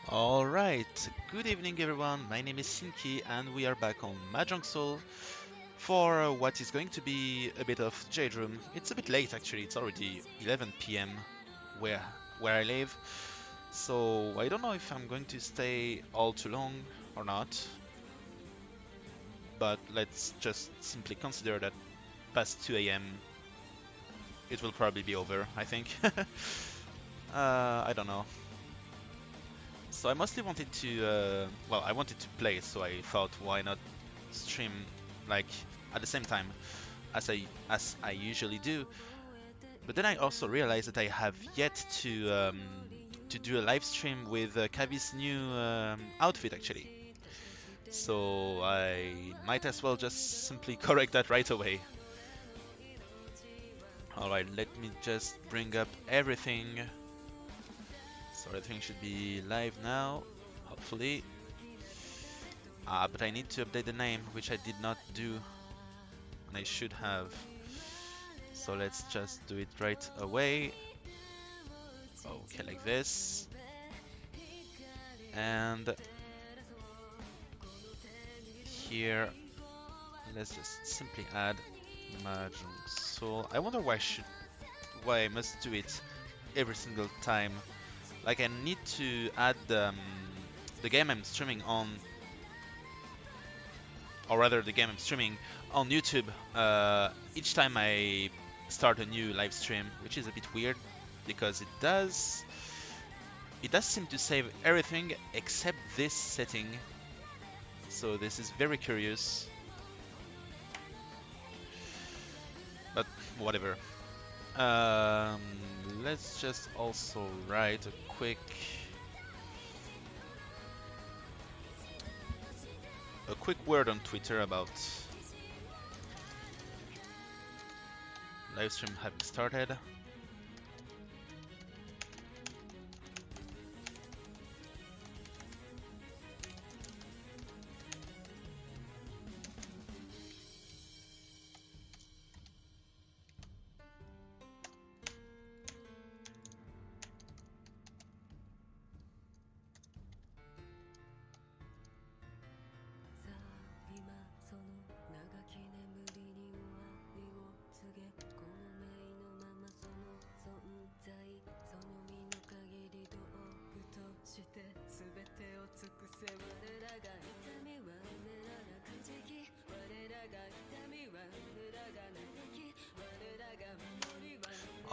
Alright, good evening everyone, my name is Sinki and we are back on Mahjong Soul for what is going to be a bit of Jade Room. It's a bit late actually, it's already 11 p.m. where where I live, so I don't know if I'm going to stay all too long or not, but let's just simply consider that past 2 a.m. it will probably be over, I think. I don't know. So I mostly wanted to, well, I wanted to play, so I thought, why not stream like at the same time as I usually do. But then I also realized that I have yet to do a live stream with Kaavi's new outfit actually. So I might as well just simply correct that right away. Alright, let me just bring up everything. So everything should be live now, hopefully. But I need to update the name, which I did not do, and I should have. So let's just do it right away. Okay, like this. And here, let's just simply add Mahjong Soul. I wonder why I must do it every single time. Like I need to add the game I'm streaming on, or rather the game I'm streaming on YouTube each time I start a new live stream, which is a bit weird because it does seem to save everything except this setting. So this is very curious, but whatever. Let's just also write a quick word on Twitter about livestream having started.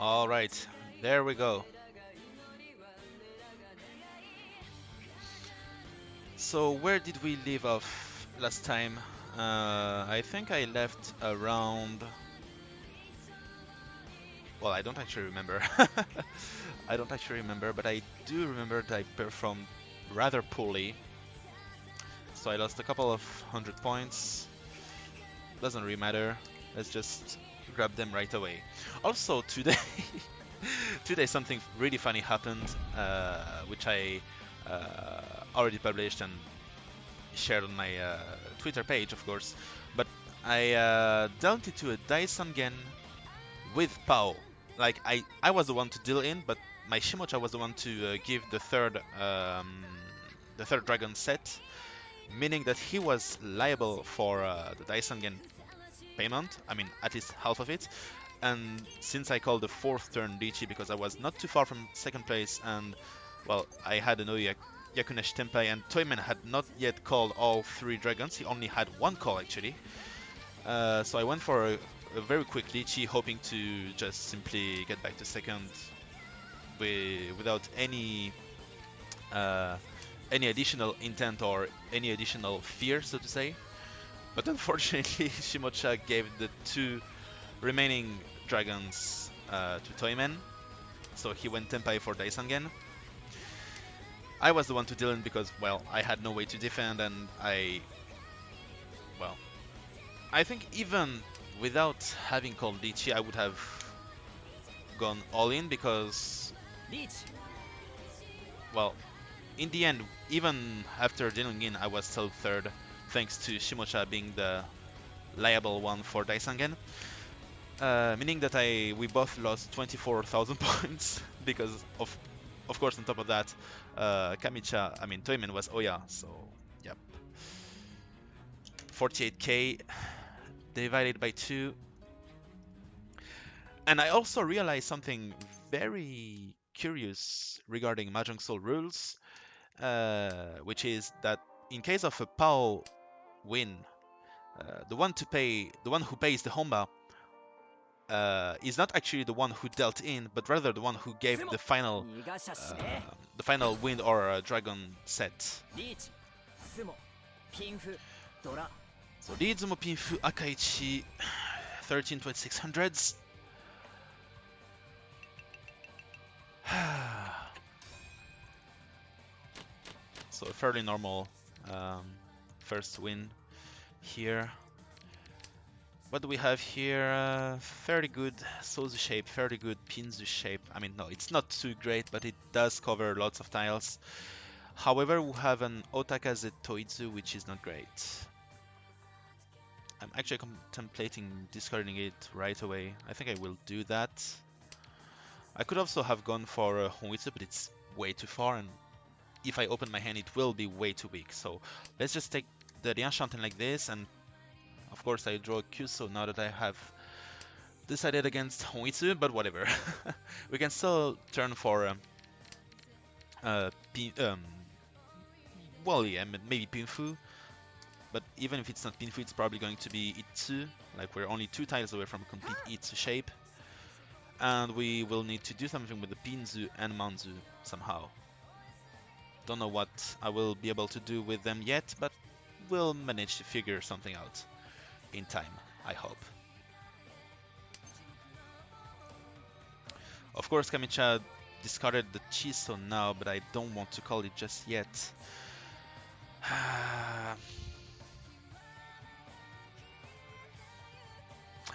All right, there we go. So where did we leave off last time? I think I left around... Well, I don't actually remember. I don't actually remember, but I do remember that I performed rather poorly. So I lost a couple of 100 points. Doesn't really matter. Let's just grab them right away. Also, today, today something really funny happened, which I already published and shared on my Twitter page, of course. But I dealt into a Daisangen with Pao. Like I was the one to deal in, but my Shimocha was the one to give the third dragon set, meaning that he was liable for the Daisangen payment. I mean, at least half of it. And since I called the fourth turn Lichi because I was not too far from second place, and well, I had an Yakunesh Tenpai, and Toyman had not yet called all three dragons. He only had one call actually. So I went for a very quick Lichi, hoping to just simply get back to second without any additional intent or any additional fear, so to say. But unfortunately, Shimocha gave the two remaining dragons to Toyman, so he went Tenpai for Daisangen. I was the one to deal in because, well, I had no way to defend, and I think even without having called Lichi, I would have gone all in because, well, in the end, even after dealing in, I was still third, thanks to Shimocha being the liable one for Daisangen. Meaning that we both lost 24,000 points because of of course, on top of that, Toyman was Oya, so yep. 48k divided by 2. And I also realized something very curious regarding Mahjong Soul rules, which is that in case of a POW win, the one who pays the Honba is not actually the one who dealt in, but rather the one who gave the final wind or dragon set. So Riizumo Pinfu Akaichi 132600s. So a fairly normal first win here. What do we have here? Fairly good Sozu shape, fairly good Pinzu shape. I mean, no, it's not too great, but it does cover lots of tiles. However, we have an Otakaze Toitsu, which is not great. I'm actually contemplating discarding it right away. I think I will do that. I could also have gone for a Honitsu, but it's way too far, and if I open my hand, it will be way too weak. So let's just take the Hanchan like this, and of course I draw a Kyuso now that I have decided against Honitsu, but whatever. We can still turn for well, yeah, maybe Pinfu, but even if it's not Pinfu, it's probably going to be Itsu. Like, we're only 2 tiles away from a complete Itsu shape, and we will need to do something with the Pinzu and Manzu somehow. Don't know what I will be able to do with them yet, but we'll manage to figure something out in time, I hope. Of course, Kamicha discarded the Chiso now, but I don't want to call it just yet.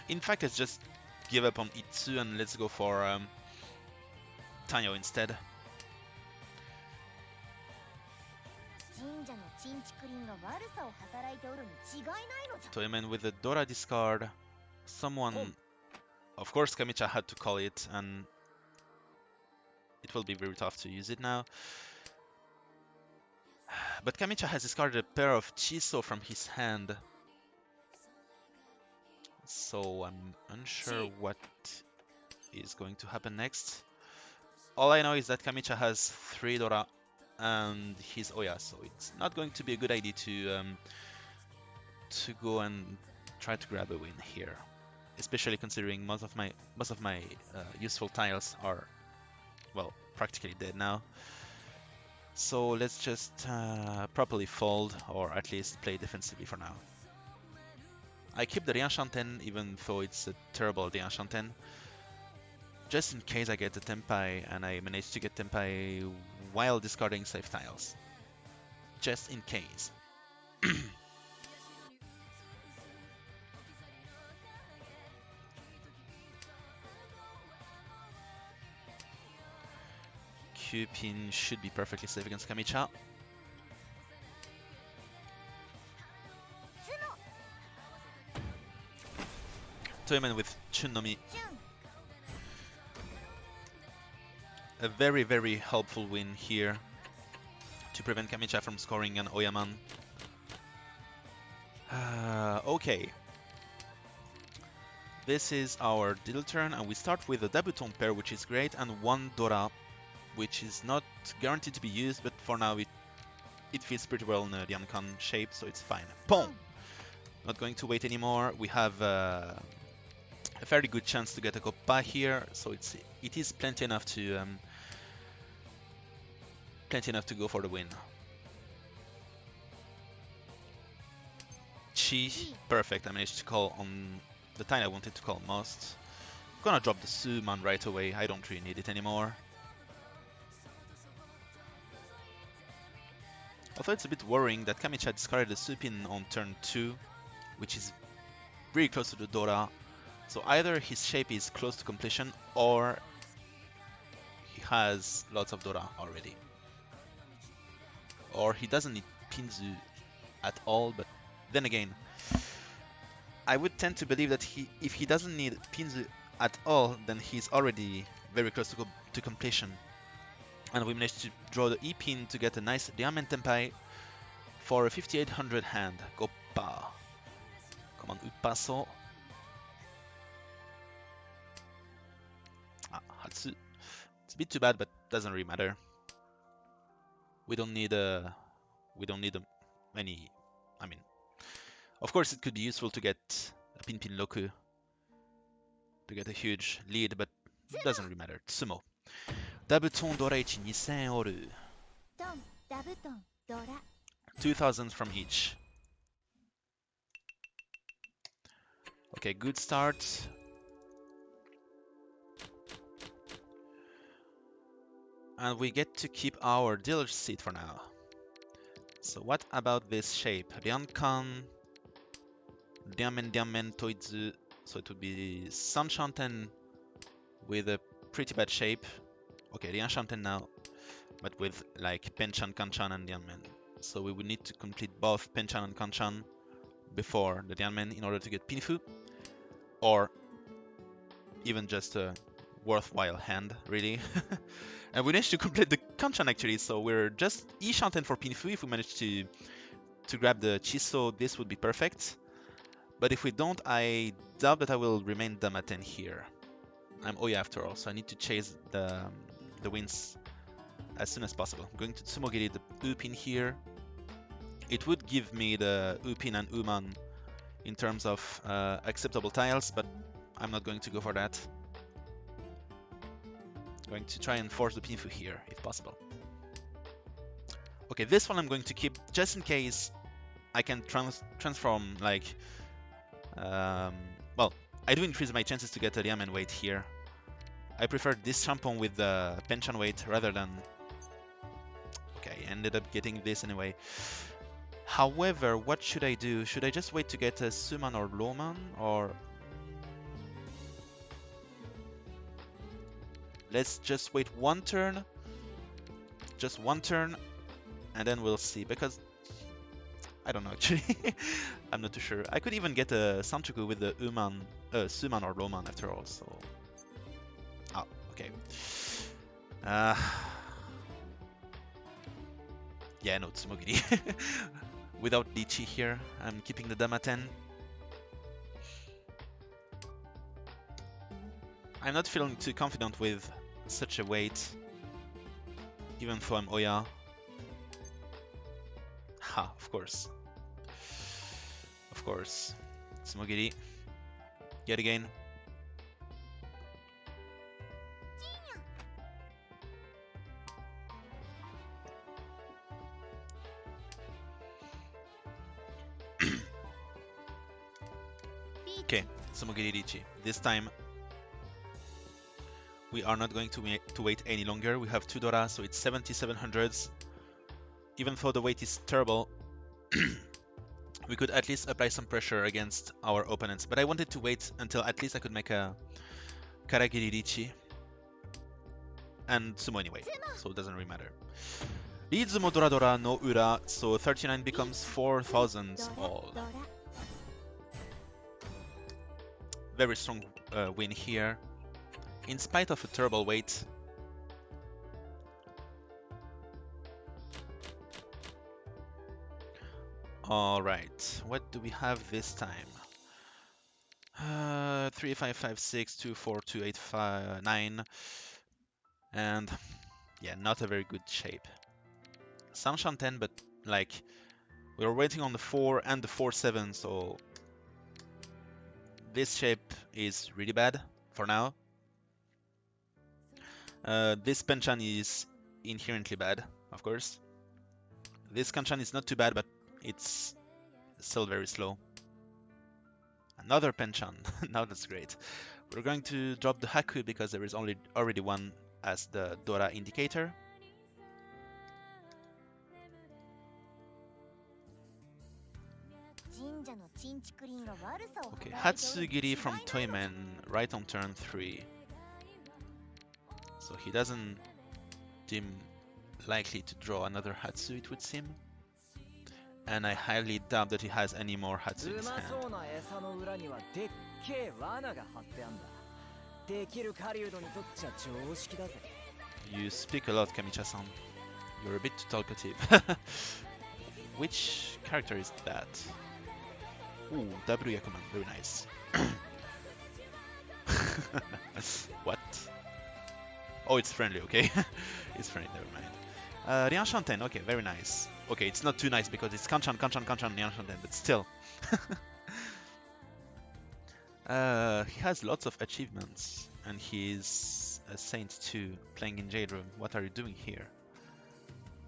In fact, let's just give up on Itsu and let's go for Tanyo instead. Toyman with the Dora discard. Someone... Of course, Kamicha had to call it, and it will be very tough to use it now. But Kamicha has discarded a pair of Chiso from his hand. So I'm unsure what is going to happen next. All I know is that Kamicha has 3 Dora and his Oya, so it's not going to be a good idea to go and try to grab a win here, especially considering most of my useful tiles are, well, practically dead now. So let's just properly fold, or at least play defensively for now. I keep the Hanchan, even though it's a terrible Hanchan, just in case I get the Tenpai, and I manage to get Tenpai while discarding safe tiles. Just in case. Q-pin should be perfectly safe against Kamicha. Toyman with Chunnomi. A very, very helpful win here to prevent Kamicha from scoring an Oyaman. Okay. This is our deal turn, and we start with a Dabuton pair, which is great, and 1 Dora, which is not guaranteed to be used, but for now it fits pretty well in a Hanchan shape, so it's fine. Boom! Not going to wait anymore. We have a fairly good chance to get a Koppa here, so it is plenty enough to go for the win. Chi, perfect. I managed to call on the time I wanted to call most. I'm gonna drop the Suman right away. I don't really need it anymore. Although it's a bit worrying that Kamicha discarded the Supin on turn 2, which is really close to the Dora. So either his shape is close to completion, or he has lots of Dora already. Or he doesn't need Pinzu at all, but then again, I would tend to believe that if he doesn't need Pinzu at all, then he's already very close to completion. And we managed to draw the E-pin to get a nice Diamond Tenpai for a 5800 hand. Goppa. Come on, Uppaso. Ah, Hatsu. It's a bit too bad, but doesn't really matter. We don't need any. I mean, of course, it could be useful to get a Pin Pin Loku to get a huge lead, but it doesn't really matter. Tsumo. Dabuton Dora ichi 2000 oru. 2000 from each. Okay, good start. And we get to keep our dealer's seat for now. So what about this shape? Ryankan, Diamen, Toizu. So it would be Sanshanten with a pretty bad shape. Okay, Ryanshanten now, but with like Penchan, Kanchan, and Dianmen. So we would need to complete both Penchan and Kanchan before the Dianmen in order to get Pinfu, or even just a worthwhile hand, really. And we managed to complete the Kanchan actually, so we're just E-Shanten for Pinfu. If we manage to grab the Chiso, this would be perfect. But if we don't, I doubt that I will remain Damaten here. I'm Oya after all, so I need to chase the wins as soon as possible. I'm going to Tsumogiri the U-pin here. It would give me the U-pin and Uman in terms of acceptable tiles, but I'm not going to go for that. Going to try and force the Pinfu here, if possible. Okay, this one I'm going to keep just in case I can transform, like... well, I do increase my chances to get a Diamond weight here. I prefer this Shampoo with the Penchan weight rather than... Okay, I ended up getting this anyway. However, what should I do? Should I just wait to get a Suman or Loman, or... Let's just wait one turn. Just one turn, and then we'll see, because... I don't know actually. I'm not too sure. I could even get a Sanchuku with the Suman or Loman after all, so... Oh, okay. Yeah, no, Tsumogiri. Without Lichi here, I'm keeping the Damaten. I'm not feeling too confident with such a weight, even though I'm Oya. Ha, of course. Of course. Tsumogiri. Yet again. Okay, Tsumogiri Richi. This time we are not going to wait any longer. We have 2 Dora, so it's 7700s. Even though the weight is terrible, we could at least apply some pressure against our opponents. But I wanted to wait until at least I could make a Karagiri Richi. And Sumo anyway, so it doesn't really matter. Rizumo Dora Dora no Ura, so 39 becomes 4000 all. Very strong win here, in spite of a terrible weight. Alright, what do we have this time? 3, 5, 5, 6, 2, 4, 2, 8, 5, 9. And yeah, not a very good shape. Sanshan 10, but like we were waiting on the 4 and the 4-7, so this shape is really bad for now. This Penchan is inherently bad, of course. This Kanchan is not too bad, but it's still very slow. Another Penchan. Now that's great. We're going to drop the Haku because there is already one as the Dora indicator. Okay, Hatsugiri from Toymen right on turn 3. So he doesn't seem likely to draw another Hatsu, it would seem. And I highly doubt that he has any more Hatsu in his hand. You speak a lot, Kamicha-san. You're a bit too talkative. Which character is that? Ooh, Daburu Yakuman, very nice. What? Oh, it's friendly, okay. It's friendly, never mind. Rian Shanten, okay, very nice. Okay, it's not too nice because it's Kanchan, Rian Shanten, but still. He has lots of achievements, and he's a saint too, playing in Jade Room. What are you doing here?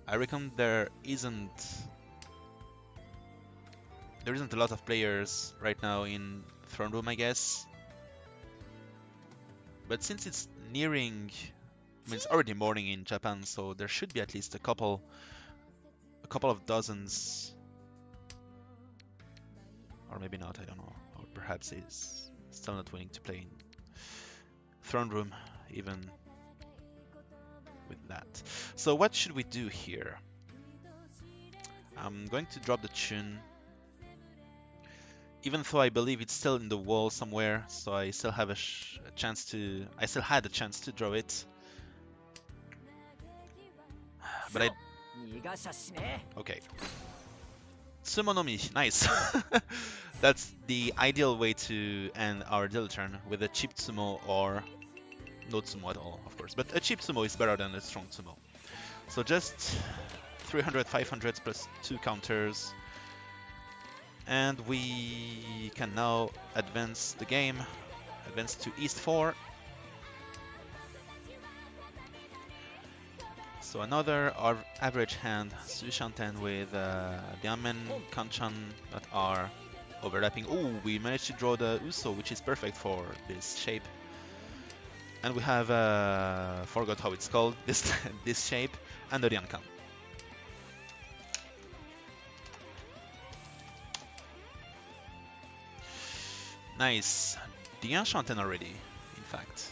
I reckon there isn't a lot of players right now in Throne Room, I guess. But since it's nearing, I mean, it's already morning in Japan, so there should be at least a couple of dozens, or maybe not, I don't know. Or perhaps he's still not willing to play in Throne Room, even with that. So what should we do here? I'm going to drop the tune, even though I believe it's still in the wall somewhere, so I still have a chance to. I still had a chance to draw it, but I. Okay. Sumonomi, nice. That's the ideal way to end our deal turn, with a cheap sumo or no sumo at all, of course. But a cheap sumo is better than a strong sumo. So just 300, 500 plus 2 counters. And we can now advance the game. Advance to East 4. So another average hand, Su Shanten with Diamen, Kanchan that are overlapping. Oh, we managed to draw the Uso, which is perfect for this shape. And we have, forgot how it's called, this shape, and the Ryankan. Nice. Dian Shanten already, in fact.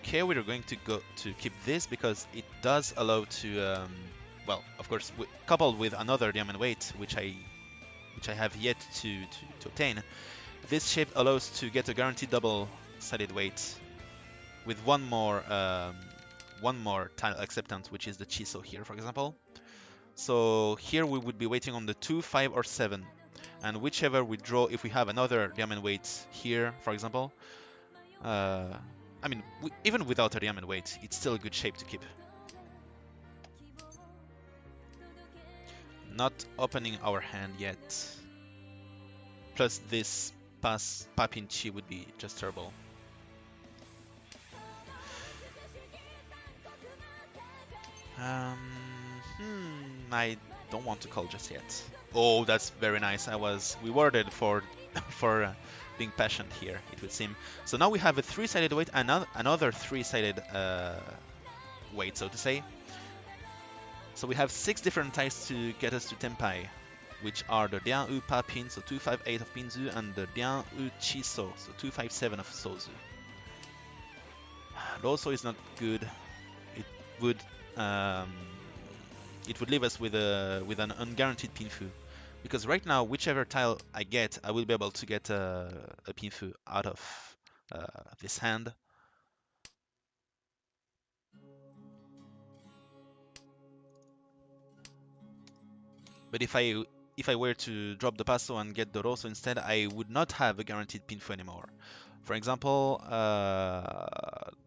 Okay, we're going to go to keep this because it does allow to, well, of course, coupled with another diamond weight, which I have yet to obtain. This shape allows to get a guaranteed double-sided weight with one more tile acceptance, which is the Chiso here, for example. So here we would be waiting on the 2, 5, or 7, and whichever we draw, if we have another diamond weight here, for example. I mean, even without a diamond weight, it's still a good shape to keep. Not opening our hand yet. Plus this pass Papinchi would be just terrible. I don't want to call just yet. Oh, that's very nice. We worded for being patient here, it would seem. So now we have a 3-sided weight and another 3-sided weight, so to say. So we have 6 different tiles to get us to Tenpai, which are the Dian-U Pa-Pin, so 258 of Pinzu, and the Dian-U Chiso, so 257 of Sozu. Also is not good. It would leave us with an unguaranteed Pinfu, because right now whichever tile I get, I will be able to get a Pinfu out of this hand. But if I were to drop the Paso and get the Rosso instead, I would not have a guaranteed Pinfu anymore. For example,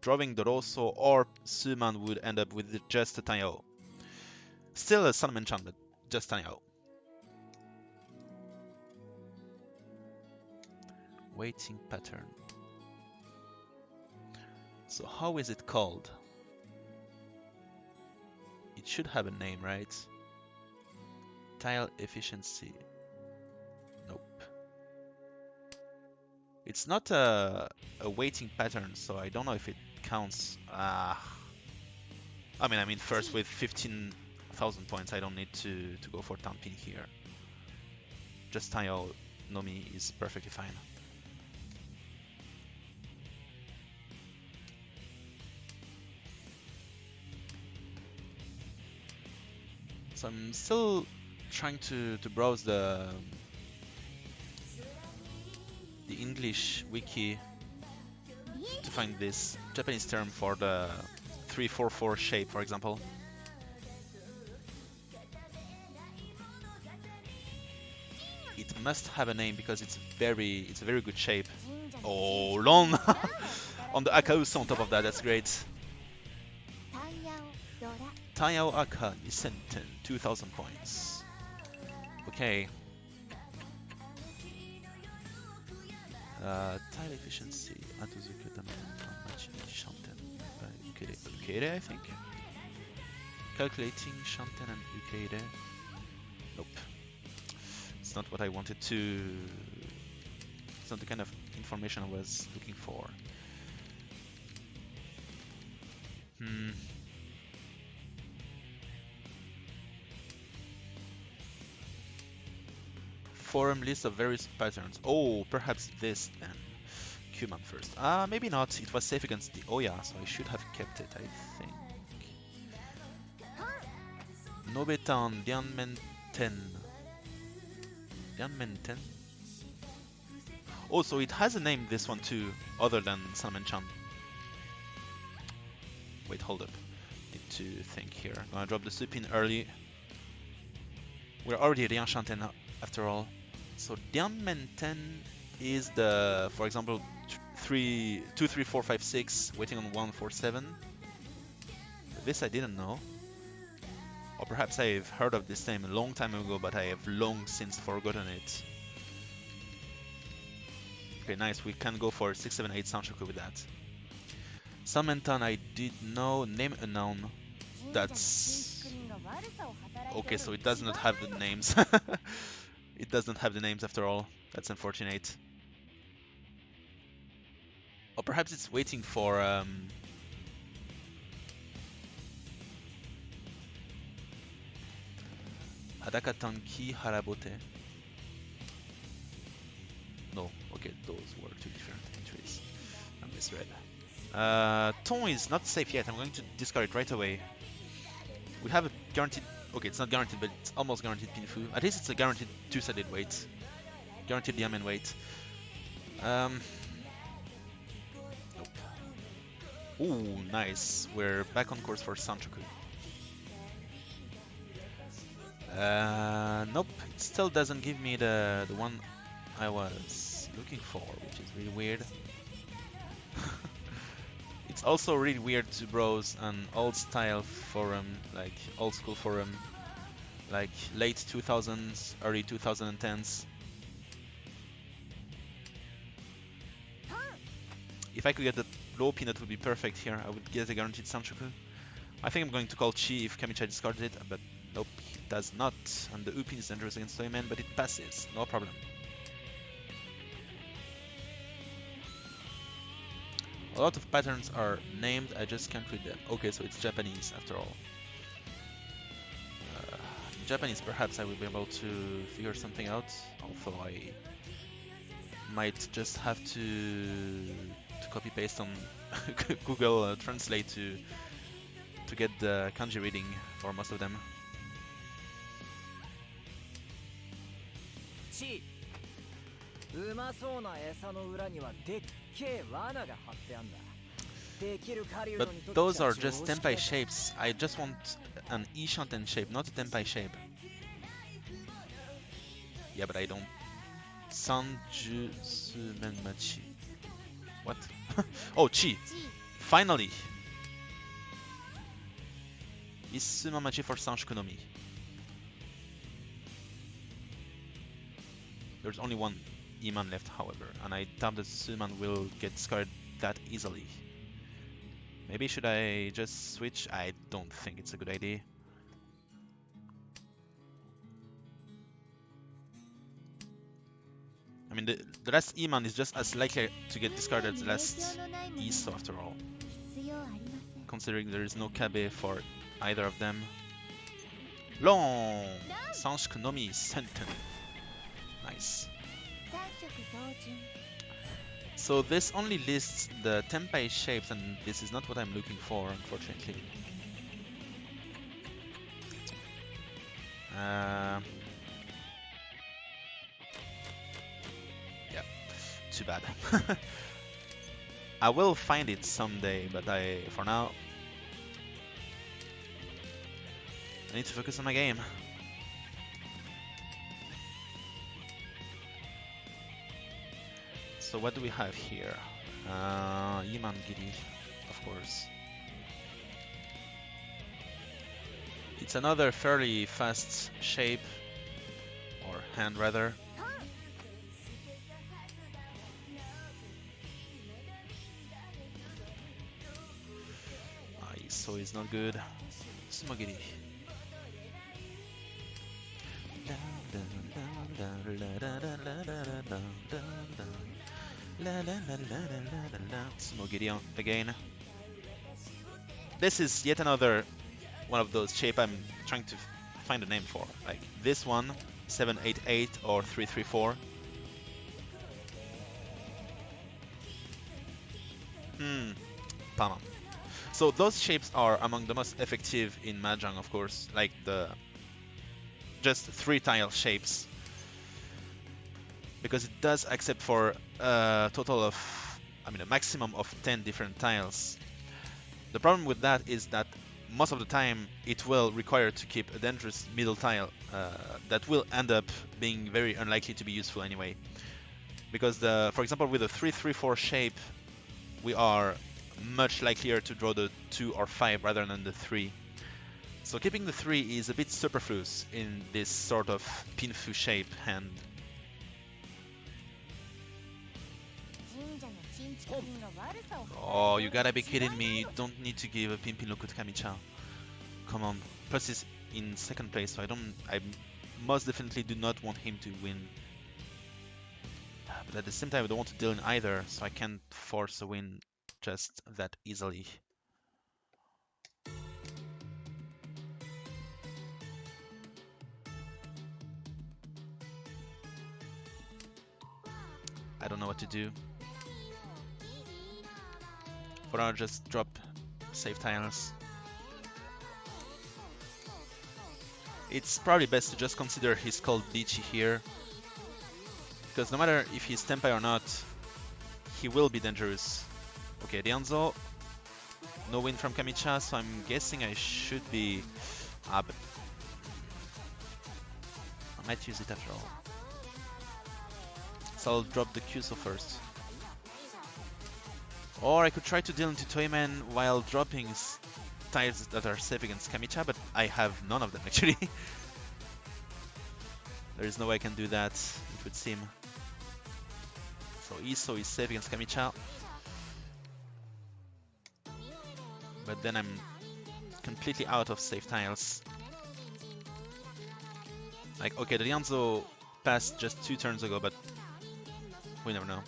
drawing the Rosso or Suman would end up with just a Tanyao. Still a Sun Menchan, but just Tanyao. Waiting pattern. So how is it called? It should have a name, right? Tile efficiency. Nope. It's not a waiting pattern, so I don't know if it counts. I mean first with 15,000 points, I don't need to go for Tanpin here. Just Tanyao Nomi is perfectly fine. So I'm still trying to browse the English wiki to find this Japanese term for the 3-4-4 shape, for example. It must have a name because it's a very good shape. Oh, long on the Akausa on top of that. That's great. Tayao Aka Nisenten, 2,000 points. Okay. Tile efficiency. Ukere, I think. Calculating Shanten and Ukere. Nope. It's not what I wanted to. It's not the kind of information I was looking for. Forum list of various patterns. Oh, perhaps this then. Kuman first. Maybe not. It was safe against the Oya, so I should have kept it, I think. Nobetan Dianmenten. Dianmenten? Oh, so it has a name, this one too, other than Sanmen-chan. Wait, hold up. Need to think here. Gonna drop the Supin early. We're already at Yanshanten after all. So Dianmenten is the, for example, 2, 3, 4, 5, 6, waiting on 1, 4, 7. This I didn't know. Or perhaps I've heard of this name a long time ago, but I have long since forgotten it. Okay, nice. We can go for 6, 7, 8 Sanshoku with that. Samentan I did know. Name unknown. That's... Okay, so it does not have the names. It doesn't have the names after all. That's unfortunate. Or perhaps it's waiting for... Hadaka Tanki Harabote. No, okay, those were two different entries. I misread. Ton is not safe yet. I'm going to discard it right away. We have a guaranteed... Okay, it's not guaranteed, but it's almost guaranteed Pinfu. At least it's a guaranteed two-sided weight. Guaranteed Yamen weight. Nope. Ooh, nice. We're back on course for Sanchoku. Nope, it still doesn't give me the one I was looking for, which is really weird. It's also really weird to browse an old style forum, like old school forum, like late 2000s, early 2010s. If I could get the low pin, that would be perfect here. I would get a guaranteed Sanchoku. I think I'm going to call Chi if Kamicha discarded it, but nope, he does not. And the Upin is dangerous against Toyman, but it passes, no problem. A lot of patterns are named, I just can't read them. Okay, so it's Japanese after all. In Japanese, perhaps I will be able to figure something out, although I might just have to copy paste on Google Translate to get the kanji reading for most of them. But those are just tenpai shapes. I just want an Ishanten shape, not a tenpai shape. Yeah, but I don't. Sanju Sumenmachi. What? Oh, Chi! Finally! Isumamachi for Sanshoku no Mi. There's only one Iman left, however, and I doubt that Suman will get discarded that easily. Maybe should I just switch? I don't think it's a good idea. I mean, the last Iman is just as likely to get discarded as the last Iso after all. Considering there is no Kabe for either of them. Long! Sanshoku no Mi Senten. Nice. So this only lists the tenpai shapes, and this is not what I'm looking for, unfortunately. Yeah, too bad. I will find it someday, but for now, I need to focus on my game. So what do we have here? Yiman Giri, of course. It's another fairly fast shape, or hand rather. So it's not good. Smogiri. Smogiri again. This is yet another one of those shape I'm trying to find a name for. Like this one, 788 or 334. Tamam. So those shapes are among the most effective in Mahjong, of course, like the just 3 tile shapes, because it does accept for a total of, I mean, a maximum of 10 different tiles. The problem with that is that most of the time it will require to keep a dangerous middle tile that will end up being very unlikely to be useful anyway. Because for example, with the 3-3-4 shape, we are much likelier to draw the 2 or 5 rather than the 3. So keeping the 3 is a bit superfluous in this sort of pinfu shape hand. Oh, you gotta be kidding me. You don't need to give a Pimpin Loku to Kamicha. Come on. Plus he's in second place, so I most definitely do not want him to win. But at the same time, I don't want to deal in either, so I can't force a win just that easily. I don't know what to do. For now, just drop safe tiles. It's probably best to just consider his called Dichi here, because no matter if he's Tenpai or not, he will be dangerous. Okay, Dianzo, no win from Kamicha, so I'm guessing I should be... but I might use it after all. So I'll drop the Kyuso first. Or I could try to deal into Toyman while dropping tiles that are safe against Kamicha, but I have none of them actually. There is no way I can do that, it would seem. So Iso is safe against Kamicha. But then I'm completely out of safe tiles. Like, okay, the Lianzo passed just 2 turns ago, but we never know.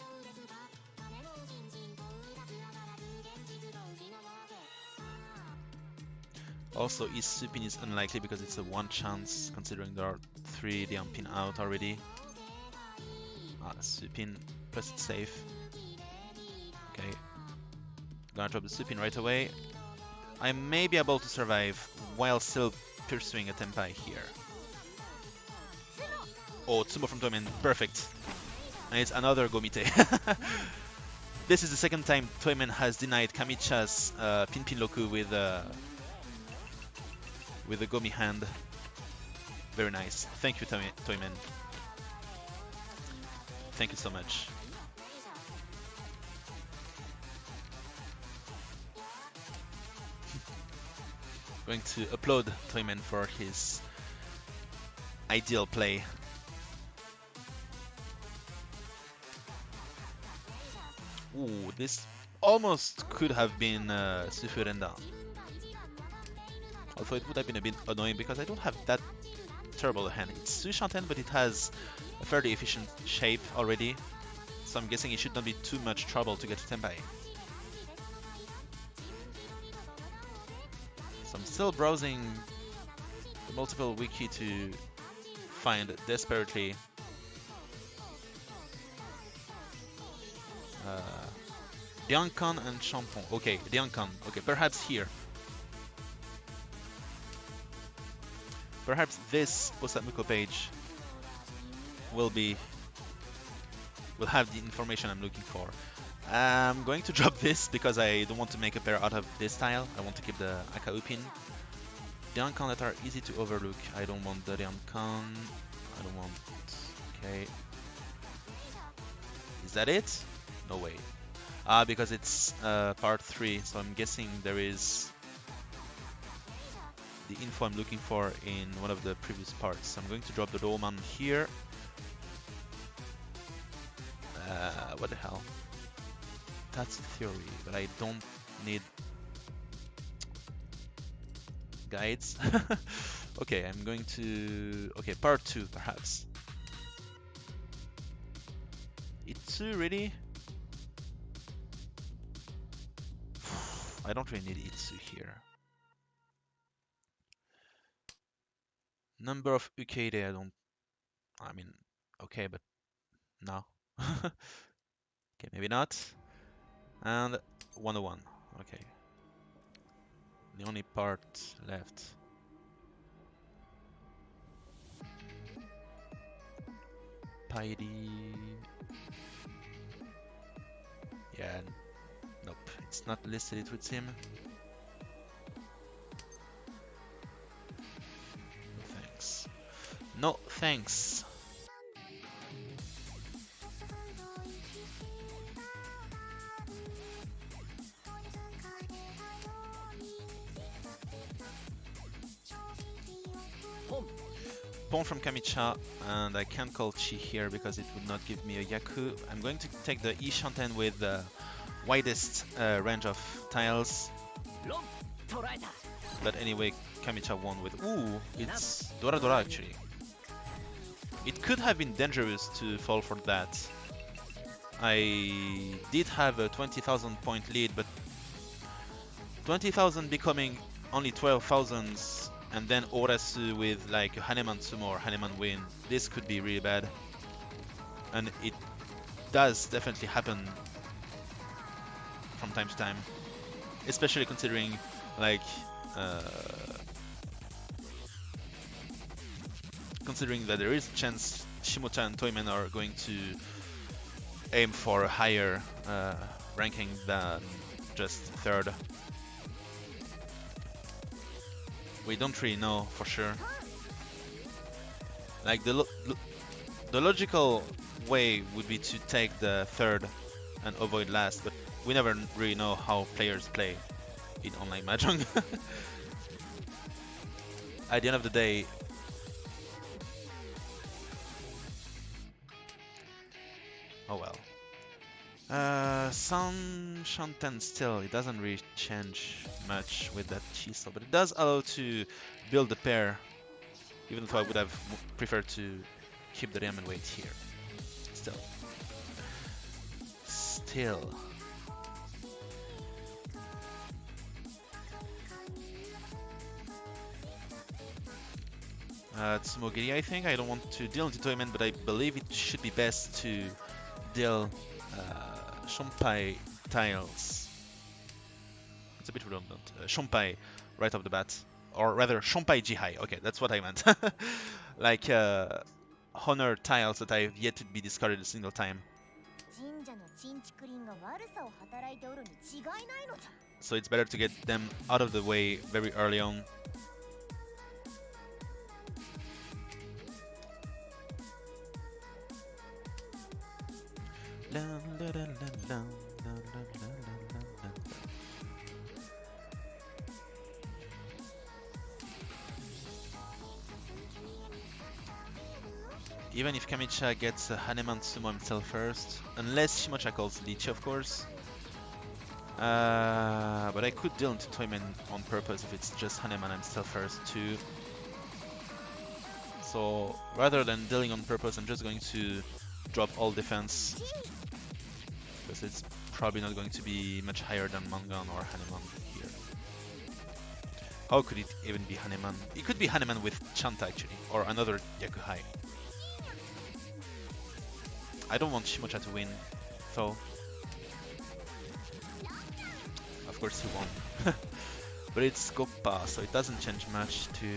Also, East Supin is unlikely because it's a 1 chance, considering there are 3 Diampin out already. Supin, plus it's safe. Okay. Gonna drop the Supin right away. I may be able to survive while still pursuing a Tenpai here. Oh, Tsumo from Toyman, perfect. And it's another Gomite. This is the second time Toyman has denied Kamicha's Pinpin Loku with a Gomi hand. Very nice. Thank you, Toyman. Thank you so much. Going to applaud Toyman for his ideal play. Ooh, this almost could have been Sufurenda. Although it would have been a bit annoying because I don't have that terrible a hand. It's Sushanten, but it has a fairly efficient shape already, so I'm guessing it should not be too much trouble to get to Tenpai. So I'm still browsing the multiple wiki to find desperately Diankan and Champon. Okay, Diankan. Okay, perhaps here. perhaps this Osamuko page will have the information I'm looking for. I'm going to drop this because I don't want to make a pair out of this tile. I want to keep the Akau pin. The Hanchan that are easy to overlook. I don't want the Hanchan. I don't want... Okay. Is that it? No way. Because it's part 3, so I'm guessing there is the info I'm looking for in one of the previous parts. So I'm going to drop the Dolman here. What the hell? That's a theory, but I don't need guides. Okay, I'm going to... Okay, part 2 perhaps. Itsu, really? I don't really need Itsu here. Number of Ukeide, I don't... I mean, okay, but no. Okay, maybe not. And 101, okay. The only part left. Piety... Yeah, nope, it's not listed, it with him. No thanks. No thanks. Pawn from Kamicha, and I can't call Chi here because it would not give me a Yaku. I'm going to take the Ishanten with the widest range of tiles. But anyway, Kamicha won with... Ooh, it's Dora Dora actually. It could have been dangerous to fall for that. I did have a 20,000 point lead, but 20,000 becoming only 12,000 and then Orasu with like a Haneman Sumo or Haneman win. This could be really bad. And it does definitely happen from time to time. Especially considering like considering that there is a chance Shimocha and Toymen are going to aim for a higher ranking than just third. We don't really know for sure. Like the logical way would be to take the third and avoid last, but we never really know how players play in online Mahjong. At the end of the day, oh well. Some Shanten still, it doesn't really change much with that Chiso, but it does allow to build a pair, even though I would have preferred to keep the Ramen weight here. Still. Tsumogiri, I think. I don't want to deal into Toymen, but I believe it should be best to deal Shompai tiles. It's a bit redundant. Shompai right off the bat. Or rather, Shompai Jihai. Okay, that's what I meant. Like honor tiles that I have yet to be discarded a single time. So it's better to get them out of the way very early on. Even if Kamicha gets a Haneman Sumo himself first, unless Shimocha calls Lychee, of course. But I could deal into Toymen on purpose if it's just Haneman himself first too. So rather than dealing on purpose, I'm just going to drop all defense, because it's probably not going to be much higher than Mangan or Haneman here. How could it even be Haneman? It could be Haneman with Chanta actually, or another Yakuhai. I don't want Shimocha to win, so of course he won. But it's Goppa, so it doesn't change much to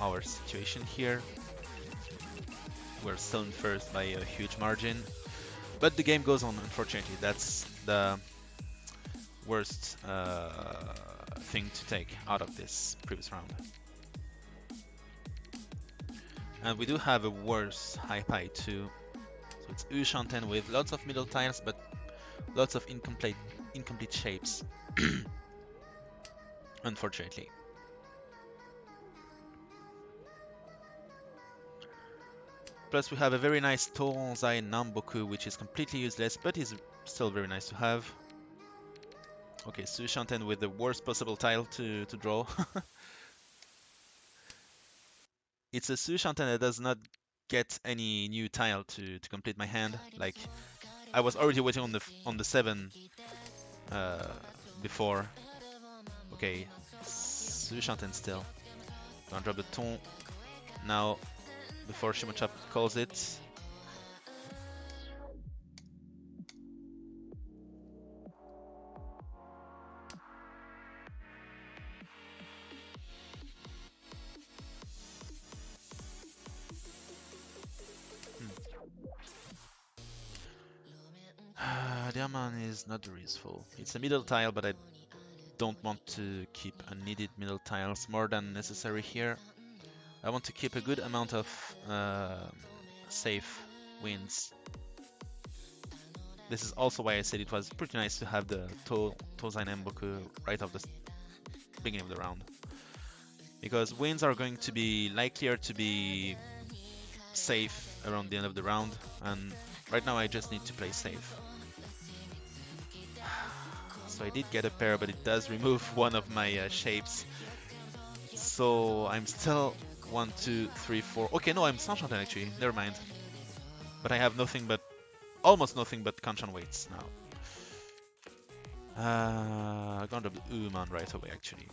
our situation here. We're still in first by a huge margin, but the game goes on, unfortunately. That's the worst thing to take out of this previous round. And we do have a worse high pie too. So it's Hanchan with lots of middle tiles, but lots of incomplete shapes, unfortunately. Plus we have a very nice Tonsai Namboku, which is completely useless, but is still very nice to have. Okay, Hanchan with the worst possible tile to draw. It's a Hanchan that does not get any new tile to complete my hand. Like, I was already waiting on the 7 before. Okay, Hanchan still. Gonna drop the ton now before Shimochap calls it. Diamond is not very useful. It's a middle tile, but I don't want to keep unneeded middle tiles more than necessary here. I want to keep a good amount of safe wins. This is also why I said it was pretty nice to have the Tozai Nemboku right off the beginning of the round. Because wins are going to be likelier to be safe around the end of the round, and right now I just need to play safe. So I did get a pair, but it does remove one of my shapes. So I'm still 1, 2, 3, 4. Okay, no, I'm Hanchan actually. Never mind. But I have nothing but almost nothing but Hanchan weights now. I'm gonna drop the Uman right away actually.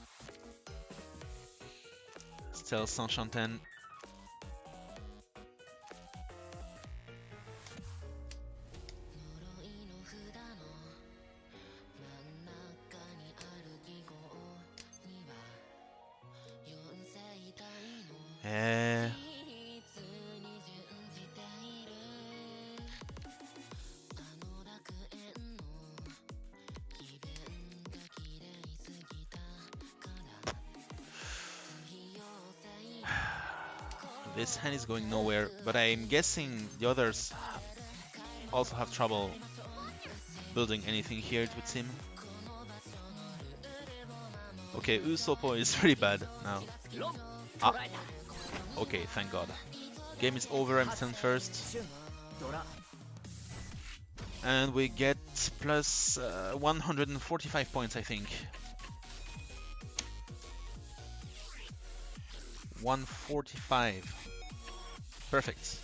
Still Hanchan. This hand is going nowhere, but I'm guessing the others also have trouble building anything here, it would seem. Okay, Usopp is really bad now. Ah. Okay, thank god. Game is over, I'm still in first. And we get plus 145 points, I think. 145. Perfect.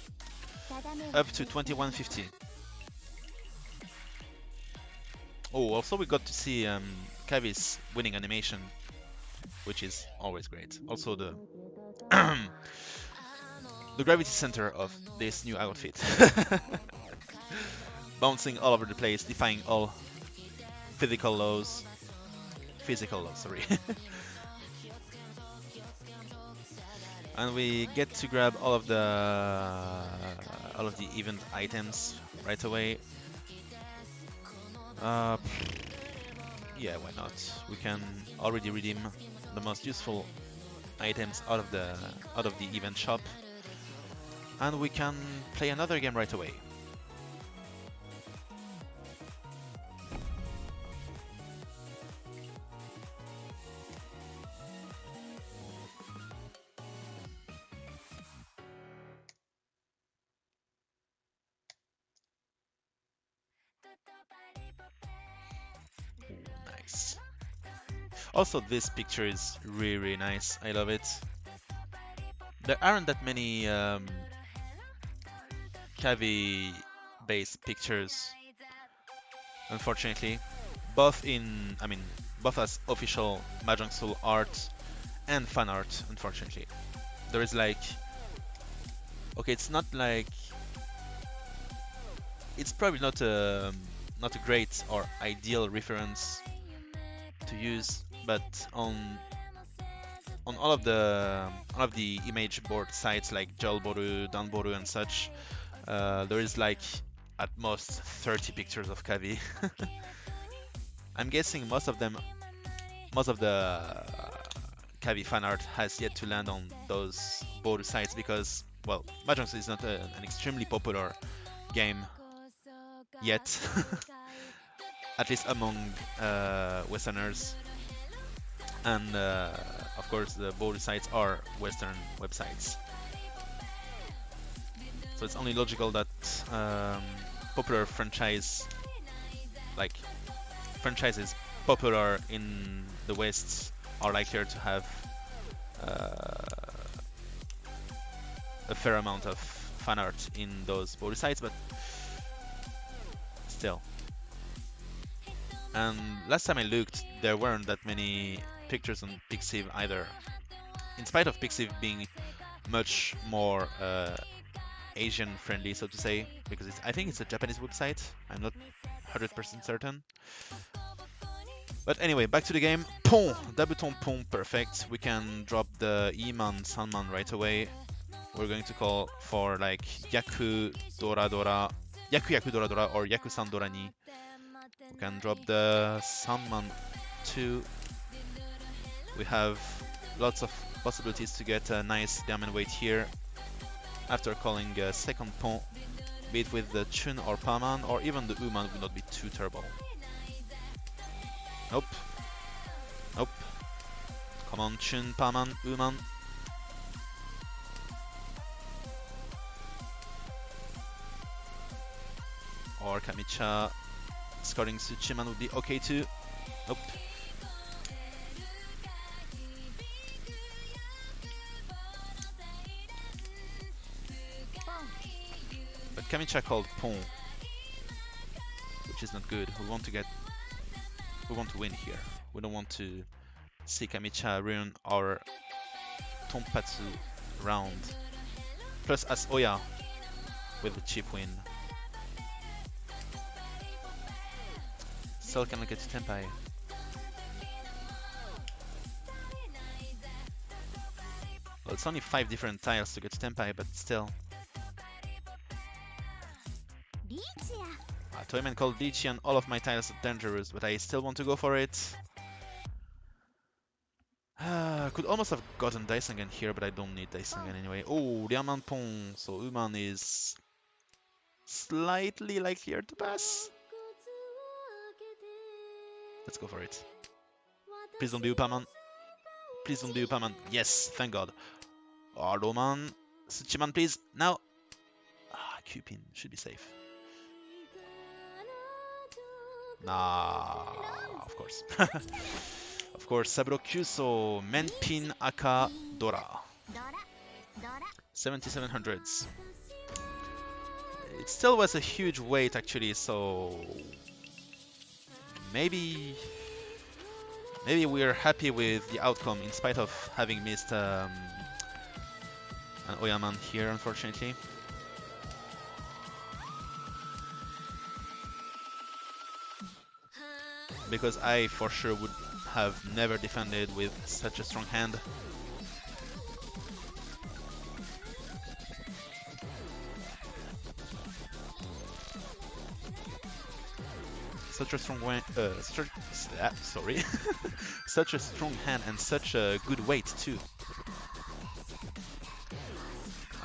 Up to 2150. Oh, also we got to see Kaavi's winning animation, which is always great. Also the the gravity center of this new outfit. Bouncing all over the place, defying all physical laws. Sorry. And we get to grab all of the event items right away. Yeah, why not? We can already redeem the most useful items out of the event shop, and we can play another game right away. Nice. Also, this picture is really nice. I love it. There aren't that many Kaavi-based pictures, unfortunately. Both as official Mahjong Soul art and fan art, unfortunately. There is like... Okay, it's not like... It's probably not a great or ideal reference to use, but on on all of the image board sites like Jalboru, Danboru, and such, there is like at most 30 pictures of Kaavi. I'm guessing most of the Kaavi fan art has yet to land on those board sites because, well, Mahjong Soul is not an extremely popular game yet, at least among Westerners. And of course, the board sites are Western websites. So it's only logical that popular franchises popular in the West are likelier to have a fair amount of fan art in those board sites, but still. And last time I looked, there weren't that many pictures on Pixiv either, in spite of Pixiv being much more Asian friendly, so to say, because I think it's a Japanese website. I'm not 100% certain. But anyway, back to the game. Pont! Dabuton Pont, perfect. We can drop the Iman Sanman right away. We're going to call for like Yaku Dora Dora, Yaku Dora Dora, or Yaku San Dora ni. We can drop the Sanman too. We have lots of possibilities to get a nice diamond weight here after calling a second Pont, be it with the Chun or Paman, or even the Uman would not be too terrible. Nope. Nope. Come on, Chun, Paman, Uman. Or Kamicha scoring Tsuchiman would be okay too. Nope. But Kamicha called Pont, which is not good. We want to win here. We don't want to see Kamicha ruin our Tonpatsu round. Plus as Oya with the cheap win. Still cannot get to Tenpai. Well, it's only 5 different tiles to get to Tenpai, but still. Toyman called Lychee and all of my tiles are dangerous, but I still want to go for it. Could almost have gotten Daisengen here, but I don't need Daisengen anyway. Oh, Liaman Pong, so Uman is slightly likelier to pass. Let's go for it. Please don't be Upaman. Please don't be Upaman. Yes, thank God. Oh, Roman. Tsuchiman, please. Now. Ah, Cupin should be safe. Nah, of course. Of course, Saburo Kyuso, Menpin Aka Dora. 7700s. It still was a huge weight actually, so maybe we're happy with the outcome in spite of having missed an Oyaman here, unfortunately. Because I for sure would have never defended with such a strong hand. Such a strong sorry, such a strong hand and such a good weight too.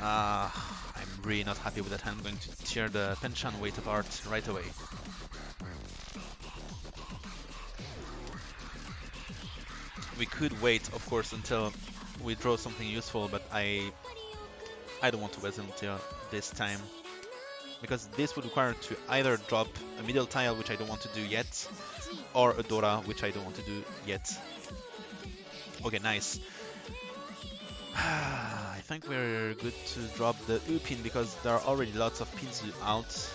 I'm really not happy with that hand. I'm going to tear the Hanchan weight apart right away. We could wait, of course, until we draw something useful, but I don't want to wait until this time, because this would require to either drop a middle tile, which I don't want to do yet, or a Dora, which I don't want to do yet. Okay, nice. I think we're good to drop the U pin because there are already lots of pins out.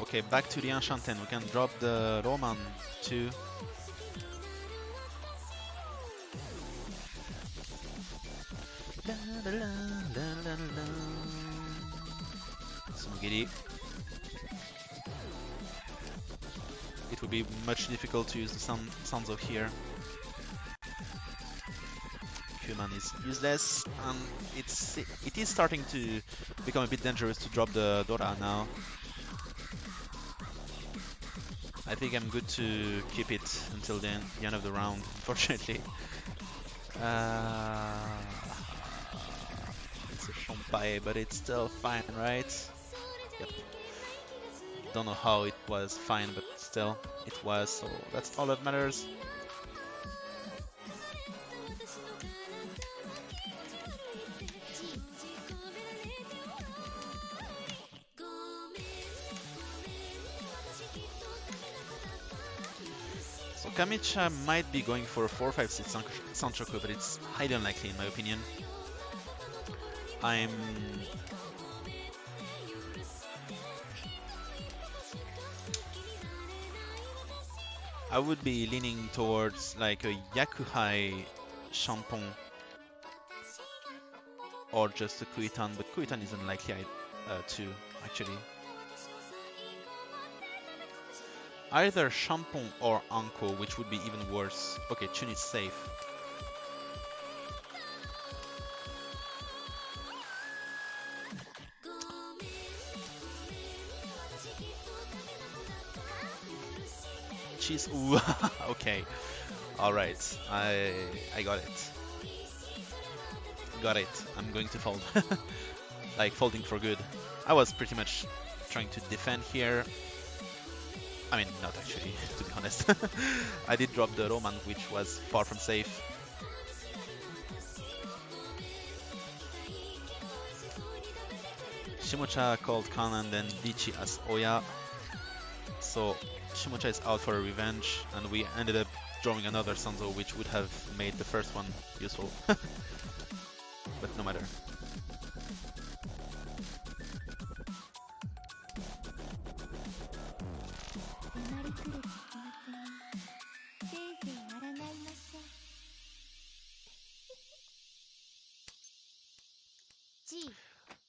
Okay, back to the Enchanten. We can drop the Roman too. Sumugiri. could be much difficult to use the Sanzo here. Human is useless, and it is starting to become a bit dangerous to drop the Dora now. I think I'm good to keep it until the end of the round, unfortunately. It's a Champai, but it's still fine, right? Yep. Don't know how it was fine, but still, it was, so that's all that matters. So Kamicha might be going for a 4-5-6 Sanchoku, but it's highly unlikely in my opinion. I would be leaning towards like a Yakuhai Shampong or just a Kuitan, but Kuitan is unlikely too, actually. Either Shampong or Anko, which would be even worse. Okay, Chun is safe. Cheese. Ooh, okay. Alright, I got it. Got it. I'm going to fold. Like, folding for good. I was pretty much trying to defend here. I mean, not actually, to be honest. I did drop the Roman, which was far from safe. Shimocha called Khan and then Lichi as Oya. So Shimocha is out for a revenge, and we ended up drawing another Sanzo, which would have made the first one useful. But no matter.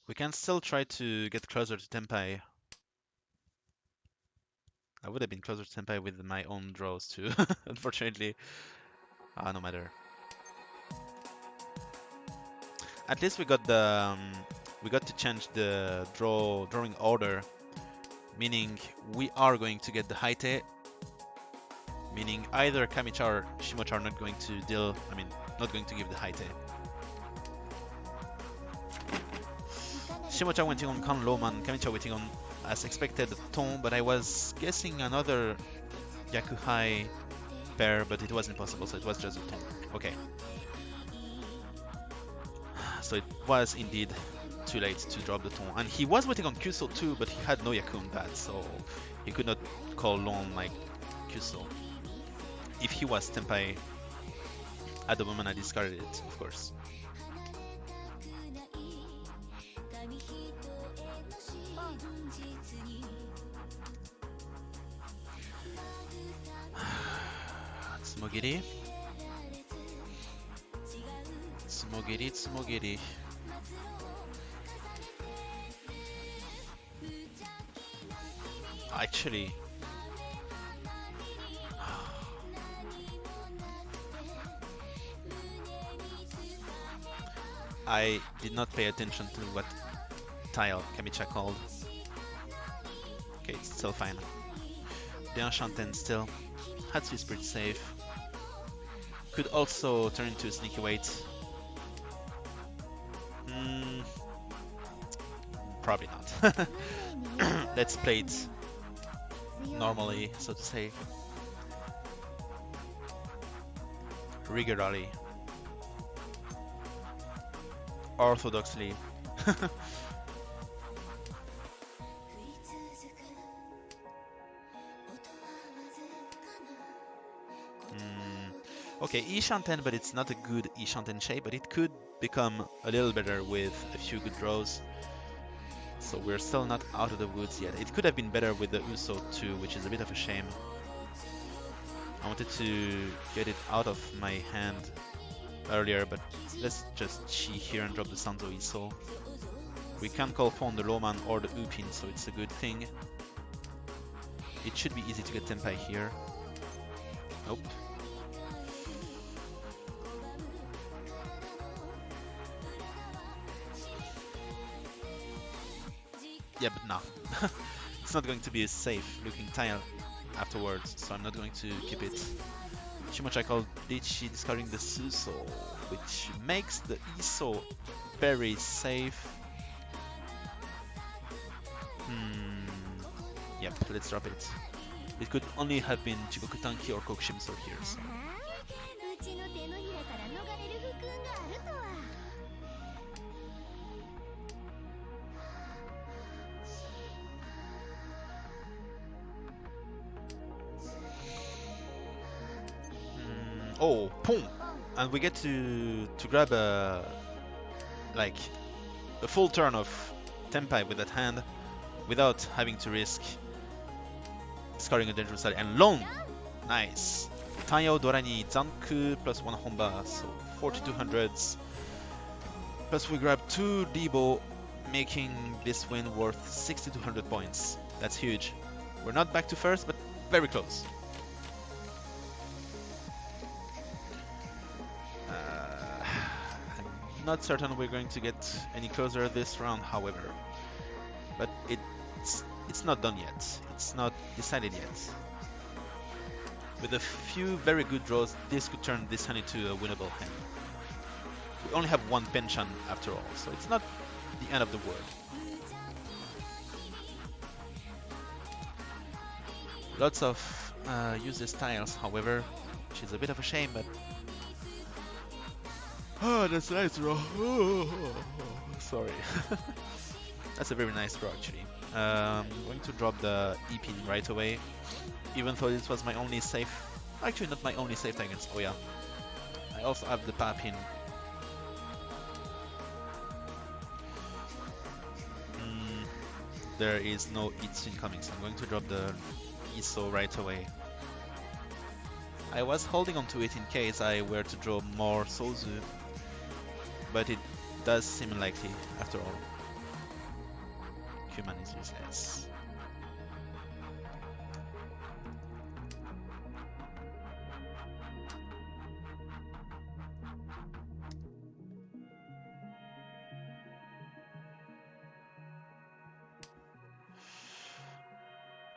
We can still try to get closer to Tenpai. I would have been closer to Tenpai with my own draws too, unfortunately. No matter. At least we got the we got to change the drawing order, meaning we are going to get the Haite. Meaning either Kamicha or Shimocha are not going to deal. I mean, not going to give the Haite. Shimocha waiting on Kan Loman, Kamicha waiting on, as expected, Ton, but I was guessing another Yakuhai pair, but it was impossible, so it was just a Ton. Okay. So it was indeed too late to drop the Ton. And he was waiting on Kuso too, but he had no Yaku on that, so he could not call Lon like Kuso. If he was Tenpai at the moment I discarded it, of course. Tsumogiri. Tsumogiri, Tsumogiri. Actually, I did not pay attention to what tile Kamicha called. Okay, it's still fine. The Hanchan still. Hatsu is pretty safe. Could also turn into a sneaky weight. Probably not. Let's play it normally, so to say. Regularly. Orthodoxly. Okay, Ishanten, but it's not a good Ishanten shape, but it could become a little better with a few good draws. So we're still not out of the woods yet. It could have been better with the Uso too, which is a bit of a shame. I wanted to get it out of my hand earlier, but let's just chi here and drop the Sanzo Iso. We can call phone the Loman or the Upin, so it's a good thing. It should be easy to get Tenpai here. Nope. Yeah, but no. It's not going to be a safe looking tile afterwards, so I'm not going to keep it. Shimochi called Dichi discarding the Suso, which makes the Iso very safe. Yep, let's drop it. It could only have been Chigoku Tanki or Kokushimiso here, so. Oh, boom! And we get to grab a full turn of Tenpai with that hand without having to risk discarding a dangerous side. And long! Nice! Tayo Dora ni Zanku plus 1 Honba, so 4200s. Plus we grab 2 Debo, making this win worth 6200 points. That's huge. We're not back to first, but very close. Not certain we're going to get any closer this round, however, but it's not done yet. It's not decided yet. With a few very good draws, this could turn this hand into a winnable hand. We only have one Hanchan after all, so it's not the end of the world. Lots of useless tiles, however, which is a bit of a shame, but oh, that's a nice draw. Sorry. That's a very nice draw, actually. I'm going to drop the E-pin right away, even though this was my only safe. Actually, not my only safe against Oya. I also have the Pa-pin. There is no Itsu incoming, so I'm going to drop the Iso right away. I was holding on to it in case I were to draw more Sozu, but it does seem unlikely after all. Human is useless.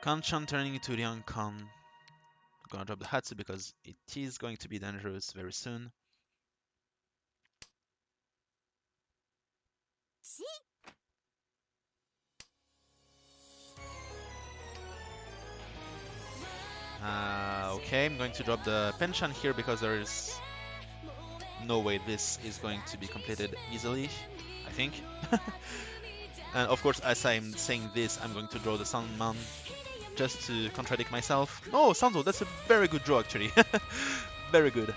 Hanchan turning into Ryankan. Gonna drop the Hatsu because it is going to be dangerous very soon. Okay, I'm going to drop the Hanchan here because there is no way this is going to be completed easily, I think. And of course, as I'm saying this, I'm going to draw the Sunman just to contradict myself. Oh, Sanzo, that's a very good draw actually. Very good.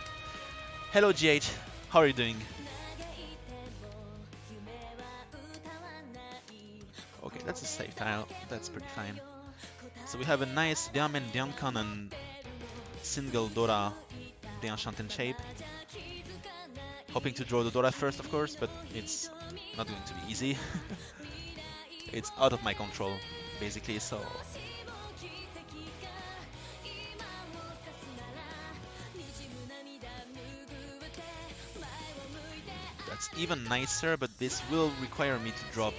Hello Jade, how are you doing? Okay, that's a safe tile, that's pretty fine. So we have a nice Diamen Diankan and single Dora Dianchanten shape. Hoping to draw the Dora first, of course, but it's not going to be easy. It's out of my control, basically, so... That's even nicer, but this will require me to drop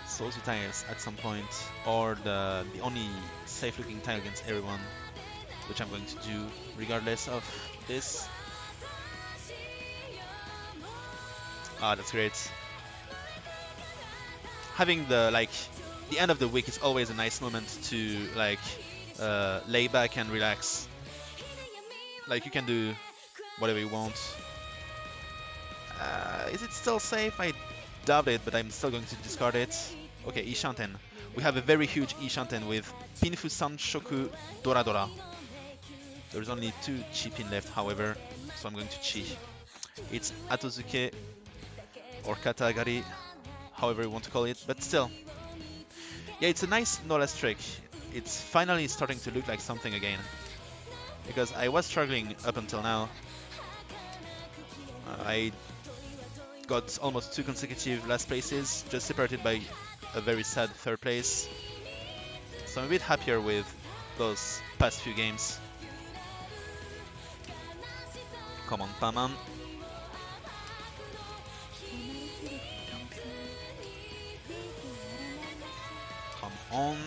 Sozu tiles at some point, or the only safe-looking tile against everyone, which I'm going to do regardless of this. Ah, that's great. Having the end of the week is always a nice moment to lay back and relax. Like, you can do whatever you want. Is it still safe? I doubt it, but I'm still going to discard it. Okay, Ishanten. We have a very huge Ishanten with Pinfu Sanshoku Dora Dora. There's only 2 chi pin left, however, so I'm going to chi. It's Atozuke or Katagari, however you want to call it, but still. Yeah, it's a nice no less trick. It's finally starting to look like something again. Because I was struggling up until now. I got almost 2 consecutive last places, just separated by a very sad 3rd place. So I'm a bit happier with those past few games. Come on, Paman. Come on.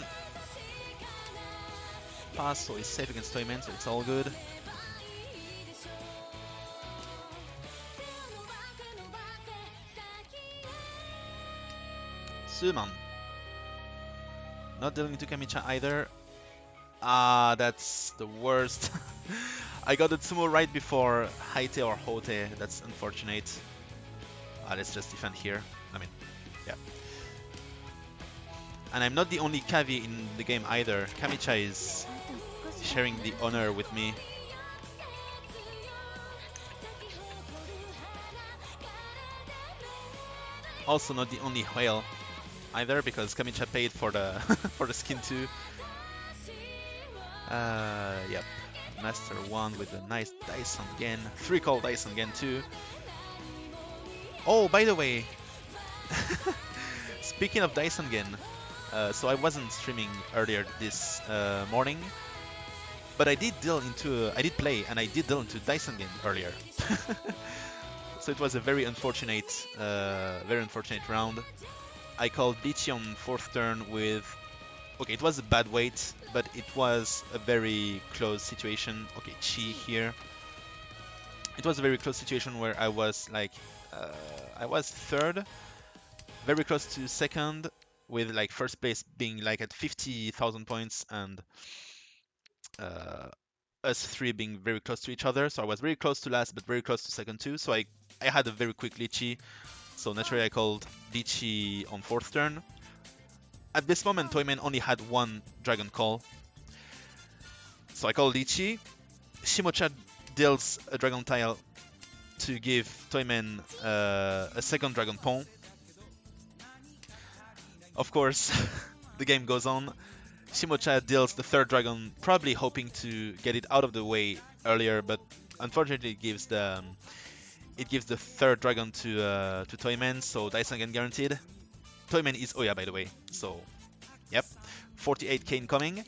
Pass, so he's safe against Toyman, so it's all good. Suman. Not dealing to Kamicha either. Ah, that's the worst. I got the Tsumo right before Haite or Hote. That's unfortunate. Let's just defend here. I mean, yeah. And I'm not the only Kaavi in the game either. Kamicha is sharing the honor with me. Also not the only whale either, because Kamicha paid for the for the skin too. Yep. Master 1 with a nice Dyson again. 3-call Dyson again too. Oh, by the way, speaking of Dyson again, so I wasn't streaming earlier this morning, but I did play and I did deal into Dyson again earlier. So it was a very unfortunate round. I called Bichi on 4th turn with... Okay, it was a bad weight, but it was a very close situation. Okay, Chi here. It was a very close situation where I was like... I was 3rd, very close to 2nd, with like 1st place being like at 50,000 points and us 3 being very close to each other. So I was very close to last, but very close to 2nd too. So I had a very quick Lychee. So naturally I called Lychee on 4th turn. At this moment, Toyman only had 1 Dragon Call. So I called Lychee. Shimocha deals a Dragon Tile to give Toyman a 2nd Dragon Pawn. Of course, the game goes on. Shimocha deals the 3rd Dragon, probably hoping to get it out of the way earlier, but unfortunately it gives the 3rd Dragon to Toyman, so Dyson again guaranteed. Toyman is Oya, by the way, so yep, 48k incoming.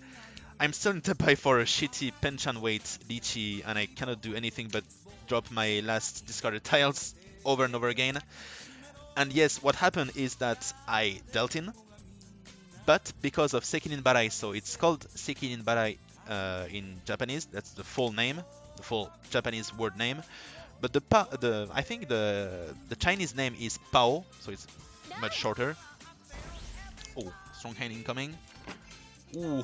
I'm still in Tepai for a shitty Hanchan weight Lychee, and I cannot do anything but drop my last discarded tiles over and over again. And yes, what happened is that I dealt in, but because of Sekinin Barai, so it's called Sekinin Barai in Japanese, that's the full name, the full Japanese word name. But I think the Chinese name is Pao, so it's much shorter. Oh, strong hand incoming. Ooh,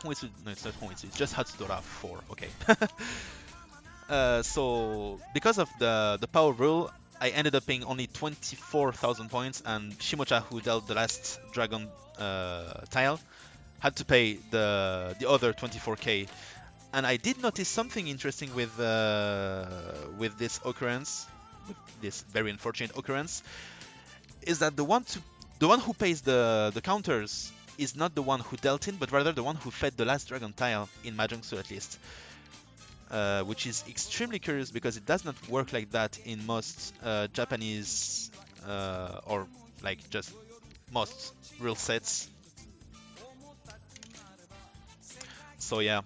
no, it's not Honitsu, it's just Hatsudora 4, okay. So, because of the Pao rule, I ended up paying only 24,000 points, and Shimocha, who dealt the last Dragon tile, had to pay the other 24k. And I did notice something interesting with this occurrence, with this very unfortunate occurrence, is that the one who pays the counters is not the one who dealt in, but rather the one who fed the last Dragon tile in Mahjong Soul at least. Which is extremely curious because it does not work like that in most Japanese or like just most real sets. So yeah.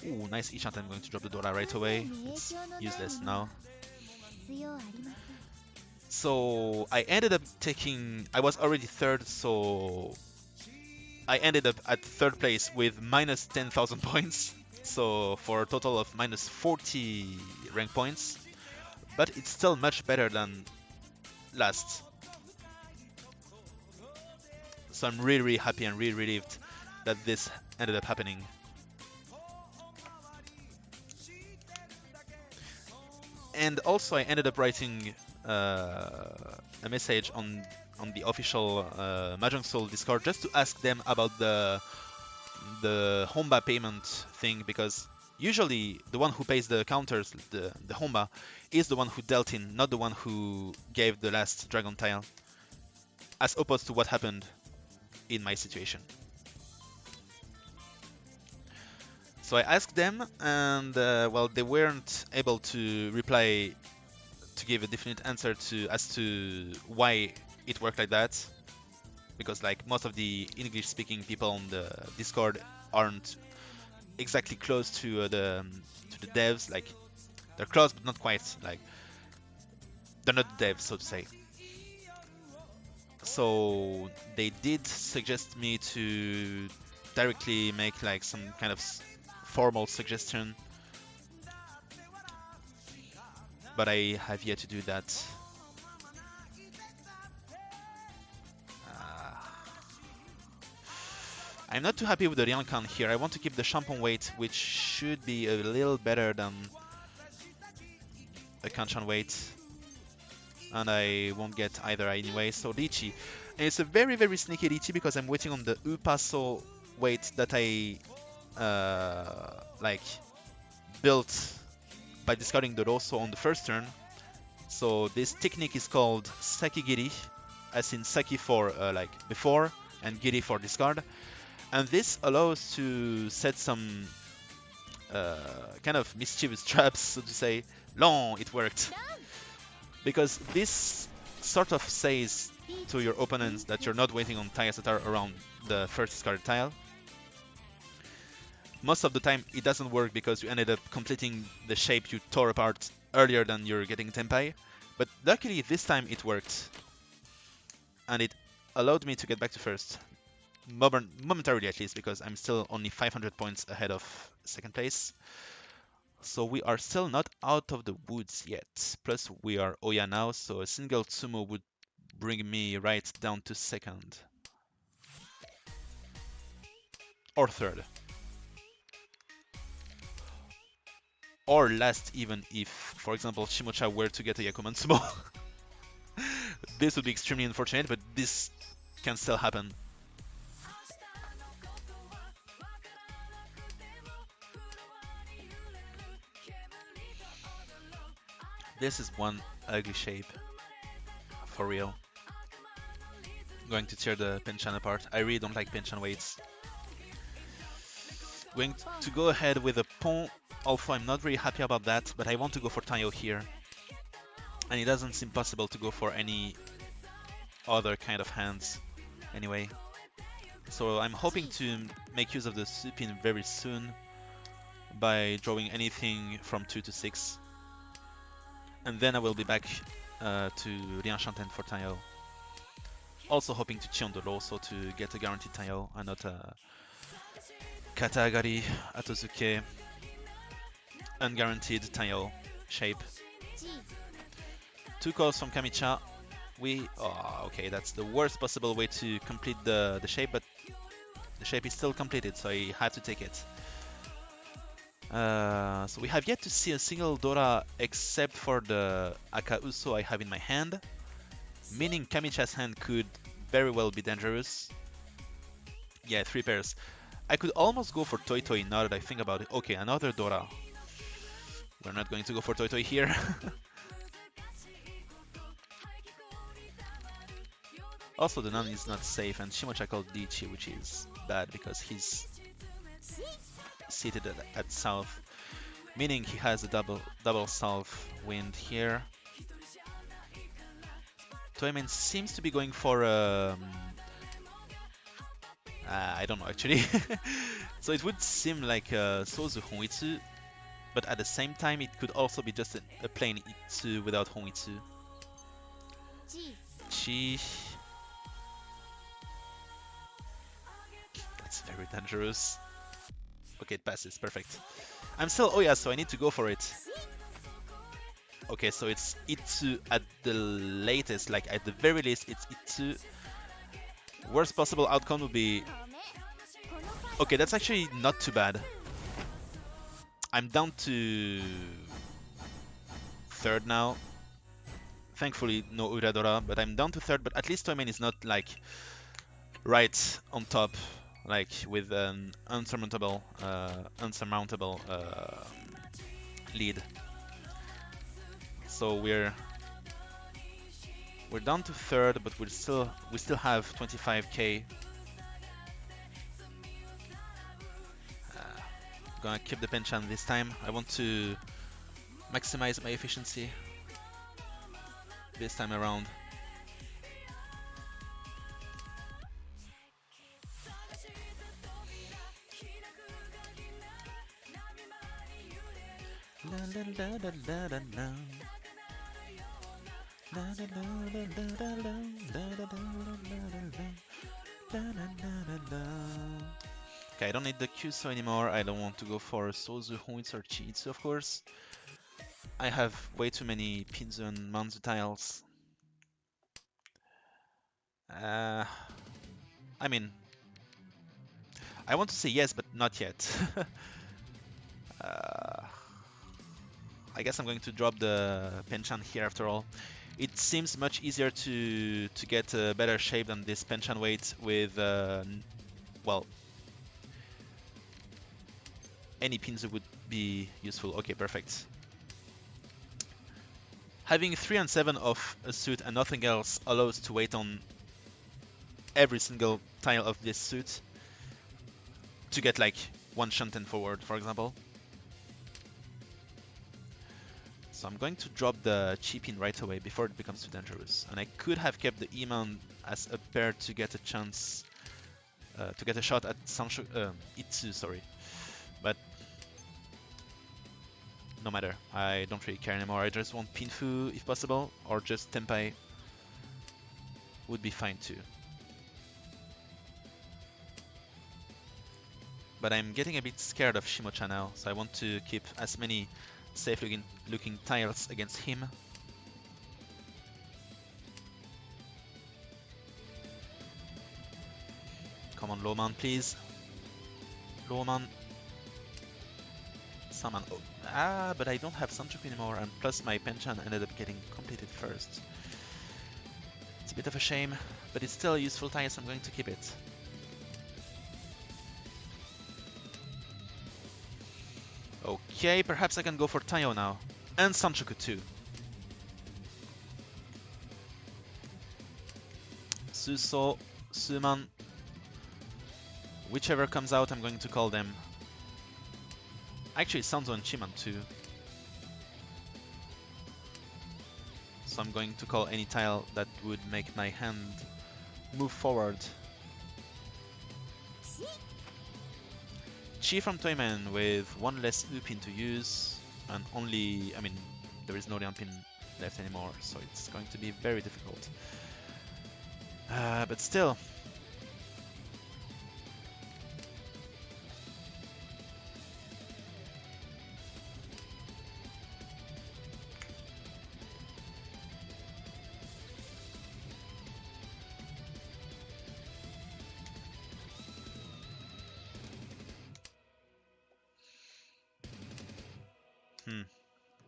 Ooh, nice Enchant. I'm going to drop the Dora right away. It's useless now. So I ended up taking... I was already 3rd, so I ended up at 3rd place with minus 10,000 points. So for a total of minus 40 rank points. But it's still much better than last. So I'm really, really happy and really relieved that this ended up happening. And also I ended up writing a message on the official Mahjong Soul Discord just to ask them about the Honba payment thing, because usually the one who pays the counters, the Honba, is the one who dealt in, not the one who gave the last Dragon tile, as opposed to what happened in my situation. So I asked them, and well, they weren't able to reply to give a definite answer as to why it worked like that, because like most of the English-speaking people on the Discord aren't exactly close to the devs. Like they're close, but not quite. Like they're not devs, so to say. So they did suggest me to directly make like some kind of formal suggestion, but I have yet to do that. I'm not too happy with the Hanchan here. I want to keep the Shampoo weight, which should be a little better than the Hanchan weight. And I won't get either anyway, so Lychee. And it's a very, very sneaky Lychee because I'm waiting on the Upaso weight that I like built by discarding the Rosso on the first turn. So this technique is called Sakigiri, as in Saki for like before and Giri for discard. And this allows to set some kind of mischievous traps, so to say. Long, it worked. Because this sort of says to your opponents that you're not waiting on tiles that are around the first discarded tile. Most of the time it doesn't work because you ended up completing the shape you tore apart earlier than you're getting Tenpai. But luckily this time it worked. And it allowed me to get back to first. Momentarily at least, because I'm still only 500 points ahead of second place. So we are still not out of the woods yet. Plus we are Oya now, so a single Tsumo would bring me right down to second. Or third. Or last, even if, for example, Shimocha were to get a Yakuman Tsumo. This would be extremely unfortunate, but this can still happen. This is one ugly shape. For real. I'm going to tear the Pinchan apart. I really don't like Pinchan weights. Going to go ahead with a Pont. Although I'm not very happy about that, but I want to go for Tayo here. And it doesn't seem possible to go for any other kind of hands anyway. So I'm hoping to make use of the Supin very soon by drawing anything from 2 to 6. And then I will be back to Rianchanten for Tayo. Also hoping to Chion the Rosso to get a guaranteed Tayo and not a Kataagari, Atozuke, unguaranteed Tayo shape. 2 calls from Kamicha. Okay, that's the worst possible way to complete the shape, but the shape is still completed, so I had to take it. So we have yet to see a single Dora except for the Akauso I have in my hand, meaning Kamicha's hand could very well be dangerous. Yeah, 3 pairs. I could almost go for Toi Toi now that I think about it. Okay, another Dora. We're not going to go for Toi Toi here. Also, the Nun is not safe, and Shimocha called Lychee, which is bad because he's seated at south, meaning he has a double south wind here. Toyman seems to be going for I don't know actually. So it would seem like Sozu Honitsu, but at the same time it could also be just a plain Itsu without Honitsu. Chi. That's very dangerous. Okay, it passes, perfect. I'm still Oya, so I need to go for it. Okay, so it's Itsu at the latest, like at the very least, it's Itsu. Worst possible outcome would be... Okay, that's actually not too bad. I'm down to third now. Thankfully, no Uradora, but I'm down to third, but at least Toyman is not like right on top, like with an unsurmountable lead. So we're down to third, but we still have 25k. Gonna keep the Pinchan this time. I want to maximize my efficiency this time around. La la la la la la la. La la la la la la la. La la la la la la. La la la la la. Okay, I don't need the Kyuso anymore. I don't want to go for Sozu, Honitsu, or Chiitsu, of course. I have way too many Pinzu and Manzu tiles. I mean, I want to say yes, but not yet. I guess I'm going to drop the Hanchan here after all. It seems much easier to get a better shape than this Hanchan weight with, well, any Pinzu would be useful. Okay, perfect. Having 3 and 7 of a suit and nothing else allows to wait on every single tile of this suit to get like one Shanten forward, for example. So I'm going to drop the Chi Pin right away before it becomes too dangerous. And I could have kept the Iman as a pair to get a chance, to get a shot at Itsu, sorry. But no matter, I don't really care anymore. I just want Pinfu if possible, or just Tenpai would be fine too. But I'm getting a bit scared of Shimocha now, so I want to keep as many safe looking tiles against him. Come on, Lowman, please. Lowman. Summon. Oh. Ah, but I don't have Sanchoku anymore, and plus my Hanchan ended up getting completed first. It's a bit of a shame, but it's still a useful tile, so I'm going to keep it. Okay, perhaps I can go for Taiyo now. And Sanchoku too. Suso, Suman. Whichever comes out, I'm going to call them. Actually, Sanzo and Chiman too. So I'm going to call any tile that would make my hand move forward. Chi from Toyman with one less Upin to use, and only, I mean, there is no Lianpin left anymore, so it's going to be very difficult. But still.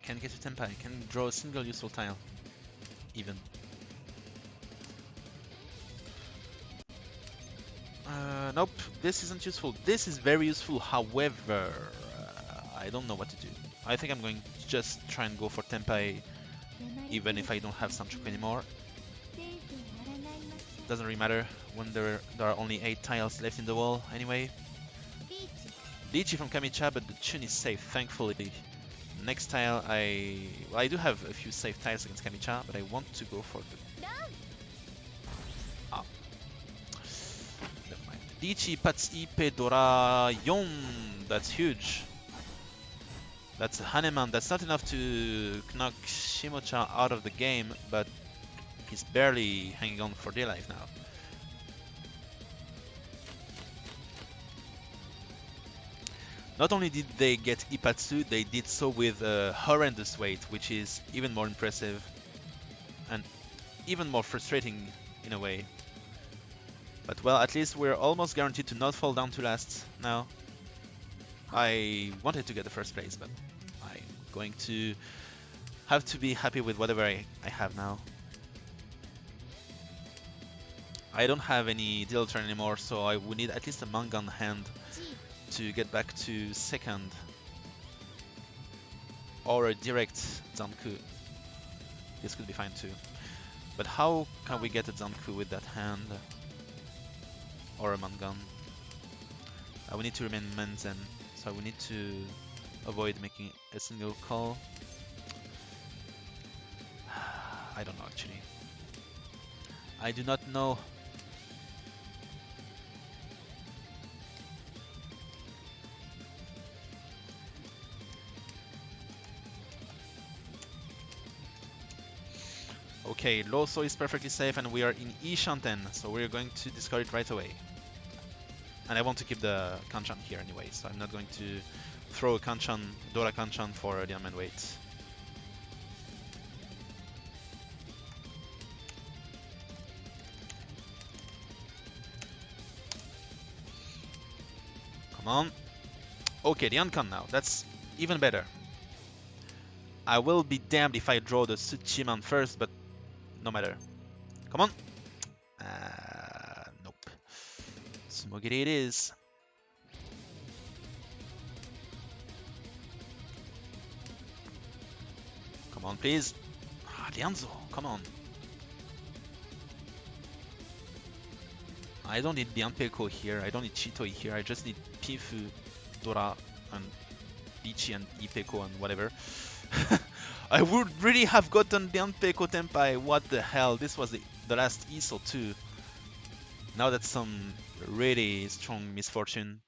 Can get to Tenpai, can draw a single useful tile, even. Nope, this isn't useful. This is very useful, however, I don't know what to do. I think I'm going to just try and go for Tenpai, even if I don't have Sanchoku anymore. Doesn't really matter when there are only 8 tiles left in the wall, anyway. Lichi from Kamicha, but the Chun is safe, thankfully. Next tile, I do have a few safe tiles against Kamicha, but I want to go for the... Ah. Never mind. Lichi Patsi Pedora Yon. That's huge. That's a Haneman. That's not enough to knock Shimocha out of the game, but he's barely hanging on for dear life now. Not only did they get Ipatsu, they did so with a horrendous weight, which is even more impressive and even more frustrating in a way. But well, at least we're almost guaranteed to not fall down to last now. I wanted to get the first place, but I'm going to have to be happy with whatever I have now. I don't have any deal turn anymore, so I would need at least a Mangan hand to get back to second, or a direct Zanku. This could be fine too. But how can we get a Zanku with that hand? Or a Mangan? I will need to remain Menzen, so I will need to avoid making a single call. I don't know actually. I do not know. Okay, Loso is perfectly safe and we are in Ishanten, so we're going to discard it right away. And I want to keep the Kanchan here anyway, so I'm not going to throw a Kanchan, Dora Kanchan for the unmanned weight. Come on. Okay, the Uncan now. That's even better. I will be damned if I draw the Tsuchiman first, but no matter. Come on. Nope. Smogiri it is. Come on, please. Lianzo, come on. I don't need Lianpeko here. I don't need Chitoi here. I just need Pifu, Dora, and Ichi and Ipeko and whatever. I would really have gotten Lianpeko Tenpai. What the hell? This was the last ISO too. Now that's some really strong misfortune.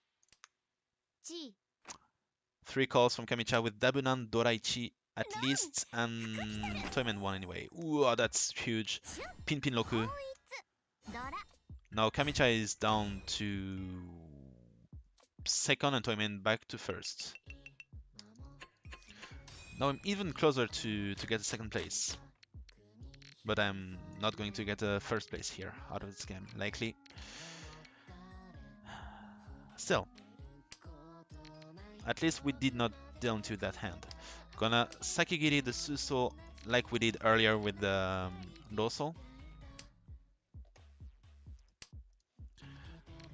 3 calls from Kamicha with Dabunan, Doraichi at least, and Toyman 1 anyway. Ooh, that's huge. Pin Pin Loku. Now Kamicha is down to second and Toyman back to first. Now I'm even closer to get a second place. But I'm not going to get a first place here out of this game, likely. Still. At least we did not down to that hand. Gonna Sakigiri the Suso like we did earlier with the Loso.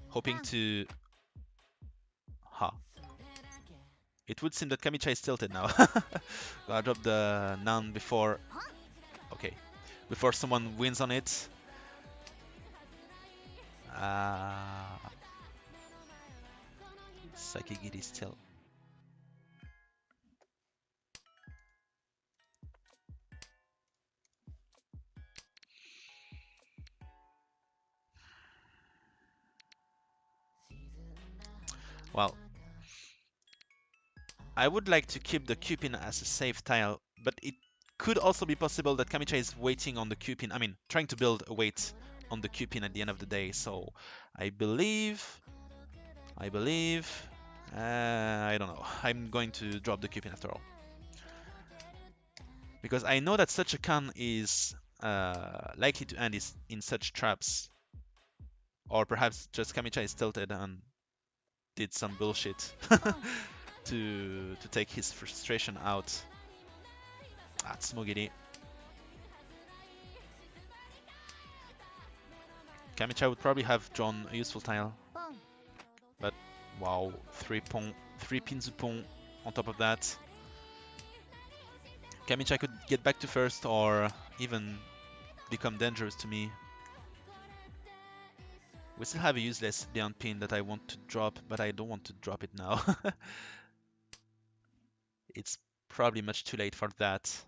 Hoping to... Ha. It would seem that Kamicha is tilted now. Gotta drop the Nan before... Okay. Before someone wins on it. Sakigiri still. Well, I would like to keep the Q-pin as a safe tile, but it could also be possible that Kamicha is waiting on the Q-pin. I mean, trying to build a weight on the Q-pin at the end of the day. So I believe, I don't know. I'm going to drop the Q-pin after all, because I know that such a Kan is likely to end in such traps, or perhaps just Kamicha is tilted and did some bullshit to take his frustration out. Tsumogiri. Kamicha would probably have drawn a useful tile, but wow, 3 Pinzupon on top of that. Kamicha could get back to first or even become dangerous to me. We still have a useless Leon pin that I want to drop, but I don't want to drop it now. It's probably much too late for that.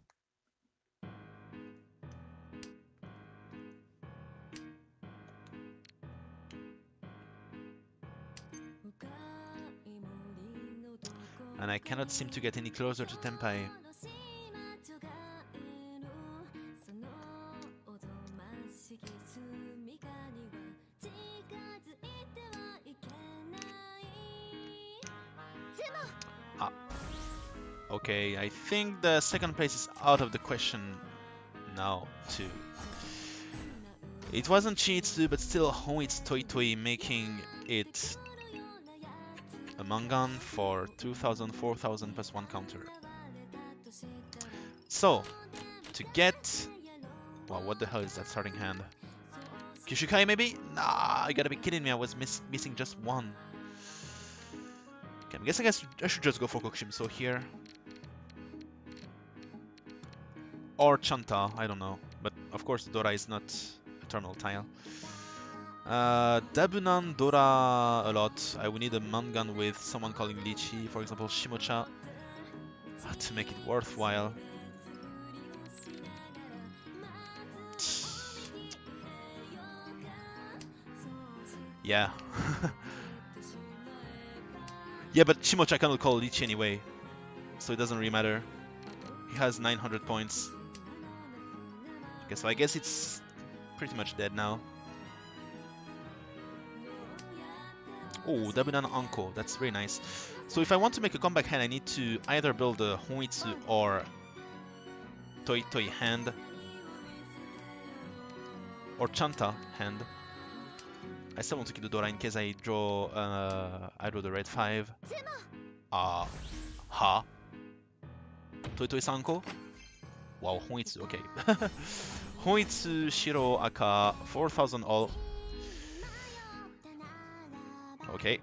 And I cannot seem to get any closer to Tenpai. Okay, I think the second place is out of the question now too. It wasn't Chiitsu, but still Honit's Toi Toi, making it a Mangan for 2000, 4000 plus 1 counter. So, to get... Wow, what the hell is that starting hand? Kishukai maybe? Nah, you gotta be kidding me, I was missing just one. Okay, I guess I should just go for Kokushimso here. Or Chanta, I don't know. But of course Dora is not eternal tile. Dabunan, Dora a lot. I would need a Mangan with someone calling Lychee, for example Shimocha, to make it worthwhile. Yeah. Yeah, but Shimocha cannot call Lychee anyway, so it doesn't really matter. He has 900 points. Okay, so I guess it's pretty much dead now. Oh, Dabunan Anko, that's very nice. So if I want to make a comeback hand, I need to either build a Honitsu or Toi Toi hand, or Chanta hand. I still want to keep the Dora in case I draw the red 5. Ha. Toi Toi Sanko? Wow, Honitsu, okay. Honitsu, Shiro, Aka, 4000 all. Okay,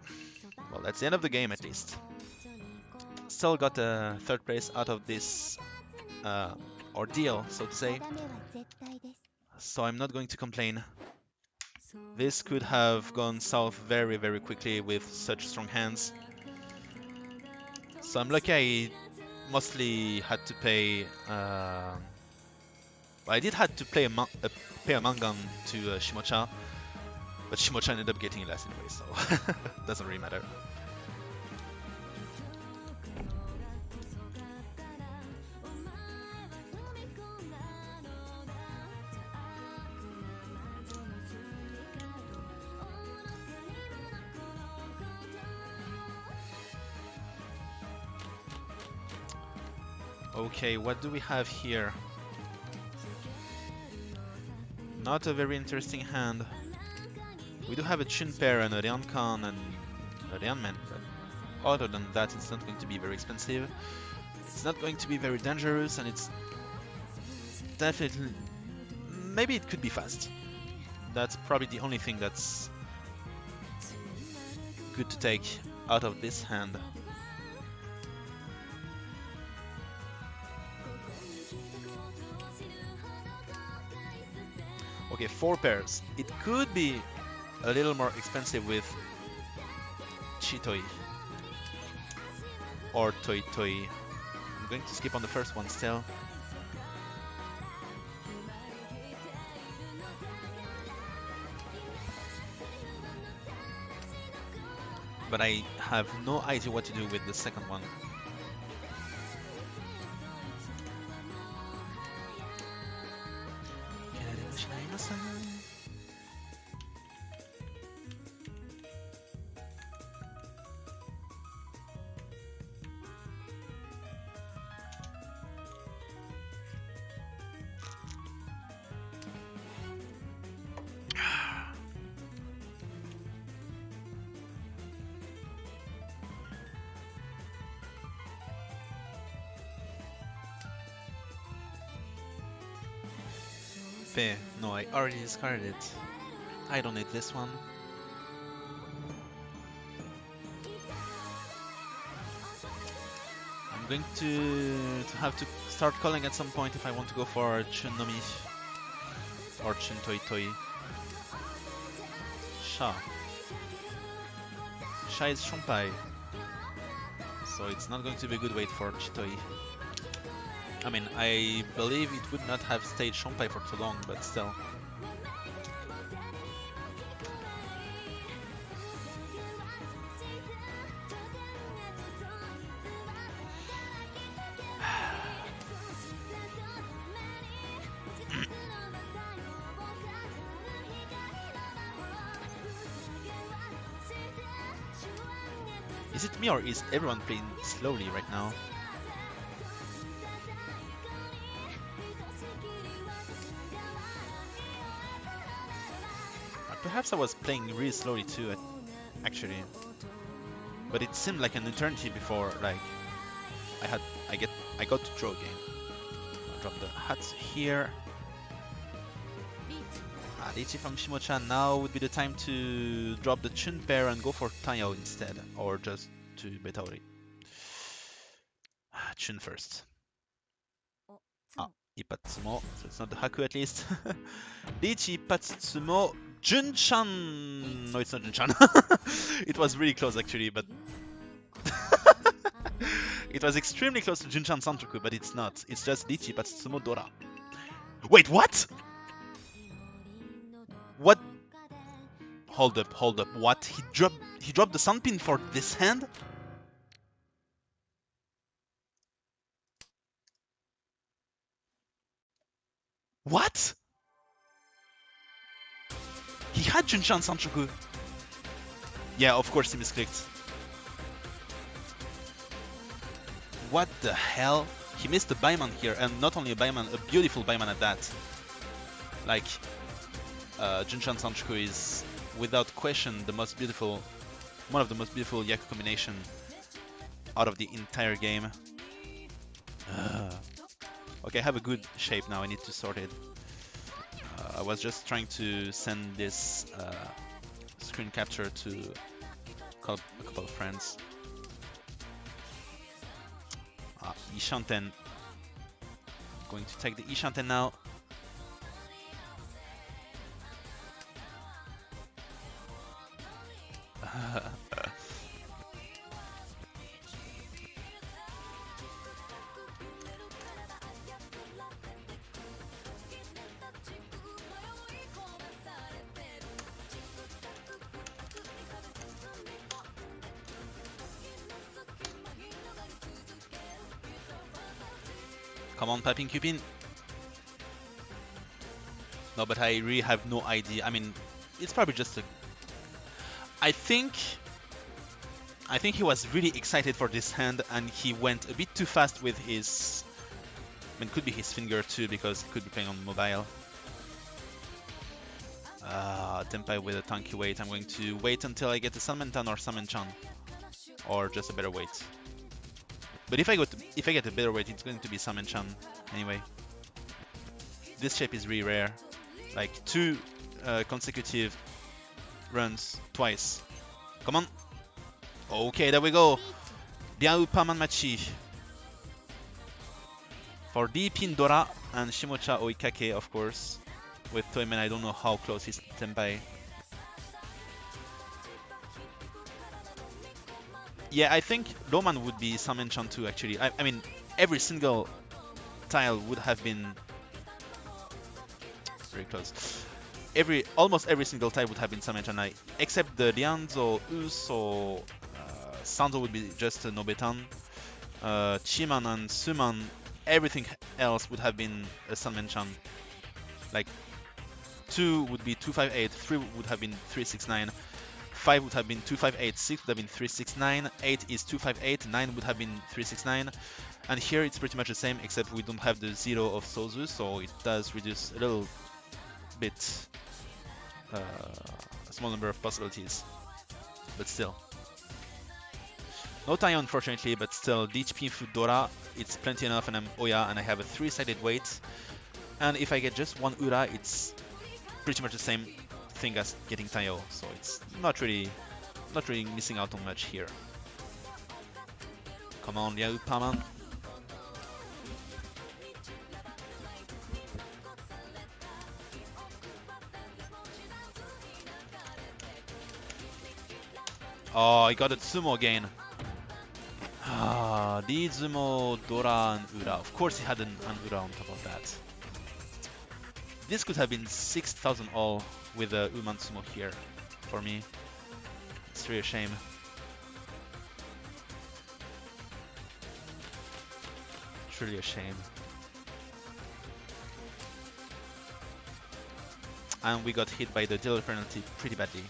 well that's the end of the game at least. Still got a third place out of this ordeal, so to say. So I'm not going to complain. This could have gone south very, very quickly with such strong hands. So I'm lucky I mostly had to pay... I did have to pay a Mangan to Shimocha, but Shimocha ended up getting less anyway, so doesn't really matter. Okay, what do we have here? Not a very interesting hand. We do have a Chun pair and a Ryankan and a Ryanman, but other than that, it's not going to be very expensive. It's not going to be very dangerous, and it's definitely... maybe it could be fast. That's probably the only thing that's good to take out of this hand. Okay, 4 pairs. It could be a little more expensive with Chitoi or Toi Toi. I'm going to skip on the first one still. But I have no idea what to do with the second one. No, I already discarded it. I don't need this one. I'm going to have to start calling at some point if I want to go for Chun no Mi or Chun Toi Toi. Sha. Sha is Shunpai, so it's not going to be a good wait for Chitoi. I mean, I believe it would not have stayed Shunpai for too long, but still. Is it me or is everyone playing slowly right now? Perhaps I was playing really slowly too, actually. But it seemed like an eternity before, like, I got to draw again. I'll drop the hats here. Lichi from Shimo-chan, now would be the time to drop the Chun pair and go for Tanyao instead, or just to Betaori. Chun first. Ipatsumo, so it's not the Haku at least. Lichi, Ipatsumo, Junchan! No, it's not Junchan. It was really close actually, but... It was extremely close to Junchan Santoku, but it's not. It's just Lichi, Ipatsumo, Dora. Wait, what? What? Hold up. What? He dropped the Sunpin for this hand? What? He had Junchan Sanchoku. Yeah, of course he misclicked. What the hell? He missed a Baiman here, and not only a Baiman, a beautiful Baiman at that. Like, Junchan Sanchoku is, without question, the most beautiful, one of the most beautiful Yaku combination out of the entire game. Okay, I have a good shape now, I need to sort it. I was just trying to send this screen capture to a couple of friends. Ishanten. Going to take the Ishanten now. Come on, Piping Cupid. No, but I really have no idea. I mean, it's probably just a... I think he was really excited for this hand, and he went a bit too fast with his... I mean, it could be his finger too, because he could be playing on mobile. Tenpai with a tanky wait. I'm going to wait until I get a Sanmentan or Samenchan, or just a better wait. But if I get a better weight, it's going to be Samenchan anyway. This shape is really rare. Like 2 consecutive runs twice. Come on. Okay, there we go. Biau Paman Machi. For Deepin Dora and Shimocha Oikake, of course. With Toymen, I don't know how close he's to Tenpai. Yeah, I think Roman would be Samenchan too, actually. I mean, every single tile would have been very close. Almost every single tile would have been Samenchan, except the Lianzo, Uso, Sanzo would be just a Nobetan. Chiman and Suman, everything else would have been a Samenchan. Like 2 would be 258, 3 would have been 369. 5 would have been 258, 6 would have been 369, 8 is 258, 9 would have been 369, and here it's pretty much the same, except we don't have the 0 of Sozu, so it does reduce a little bit, a small number of possibilities, but still. No tie unfortunately, but still, DHP Fudora, it's plenty enough, and I'm Oya, and I have a 3-sided weight, and if I get just 1 Ura, it's pretty much the same thing as getting Taio, so it's not really missing out on much here. Come on, Liao Paman. Oh, I got a Tsumo again. Rizumo, Dora, and Ura. Of course he had an Ura on top of that. This could have been 6,000 all with the Uman Sumo here for me. It's really a shame. Truly a shame. And we got hit by the dealer penalty pretty badly.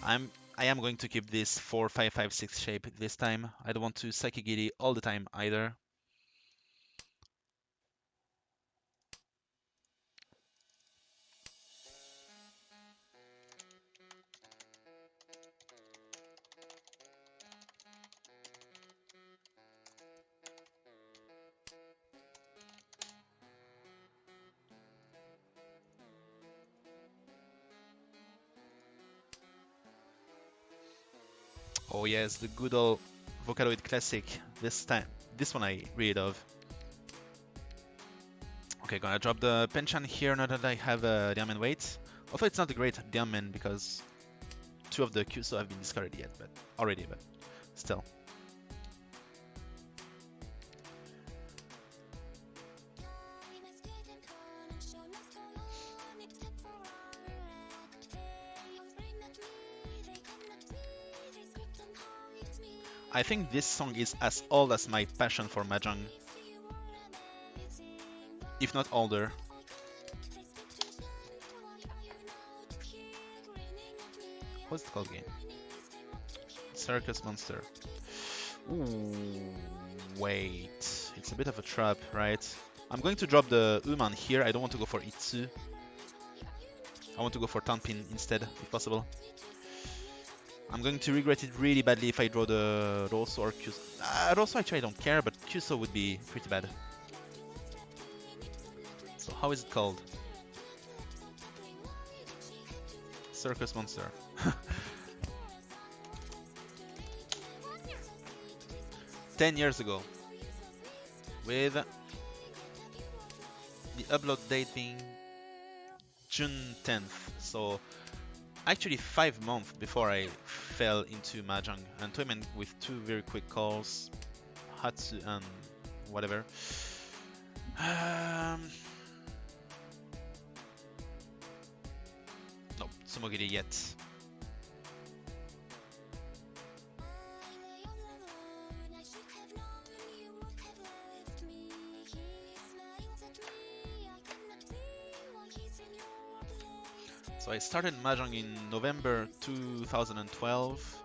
I am going to keep this 4-5-5-6 shape this time. I don't want to Sakigiri all the time either. Oh yes, the good old Vocaloid Classic. This one I really love. Okay, gonna drop the Penchan here now that I have a Diamond weight. Although it's not a great Diamond because 2 of the Kyuso have been discarded yet, but still. I think this song is as old as my passion for Mahjong. if not older. What's it called again? Circus Monster. Ooh, wait. It's a bit of a trap, right? I'm going to drop the Uman here. I don't want to go for Itsu. I want to go for Tanpin instead, if possible. I'm going to regret it really badly if I draw the Rosso or Kyuso. Rosso actually I don't care, but Kyuso would be pretty bad. So how is it called? Circus Monster. 10 years ago, with the upload date being June 10th, so actually 5 months before I fell into Mahjong and tournament with 2 very quick calls, Hatsu and whatever. No, Tsumogiri yet. So I started Mahjong in November 2012.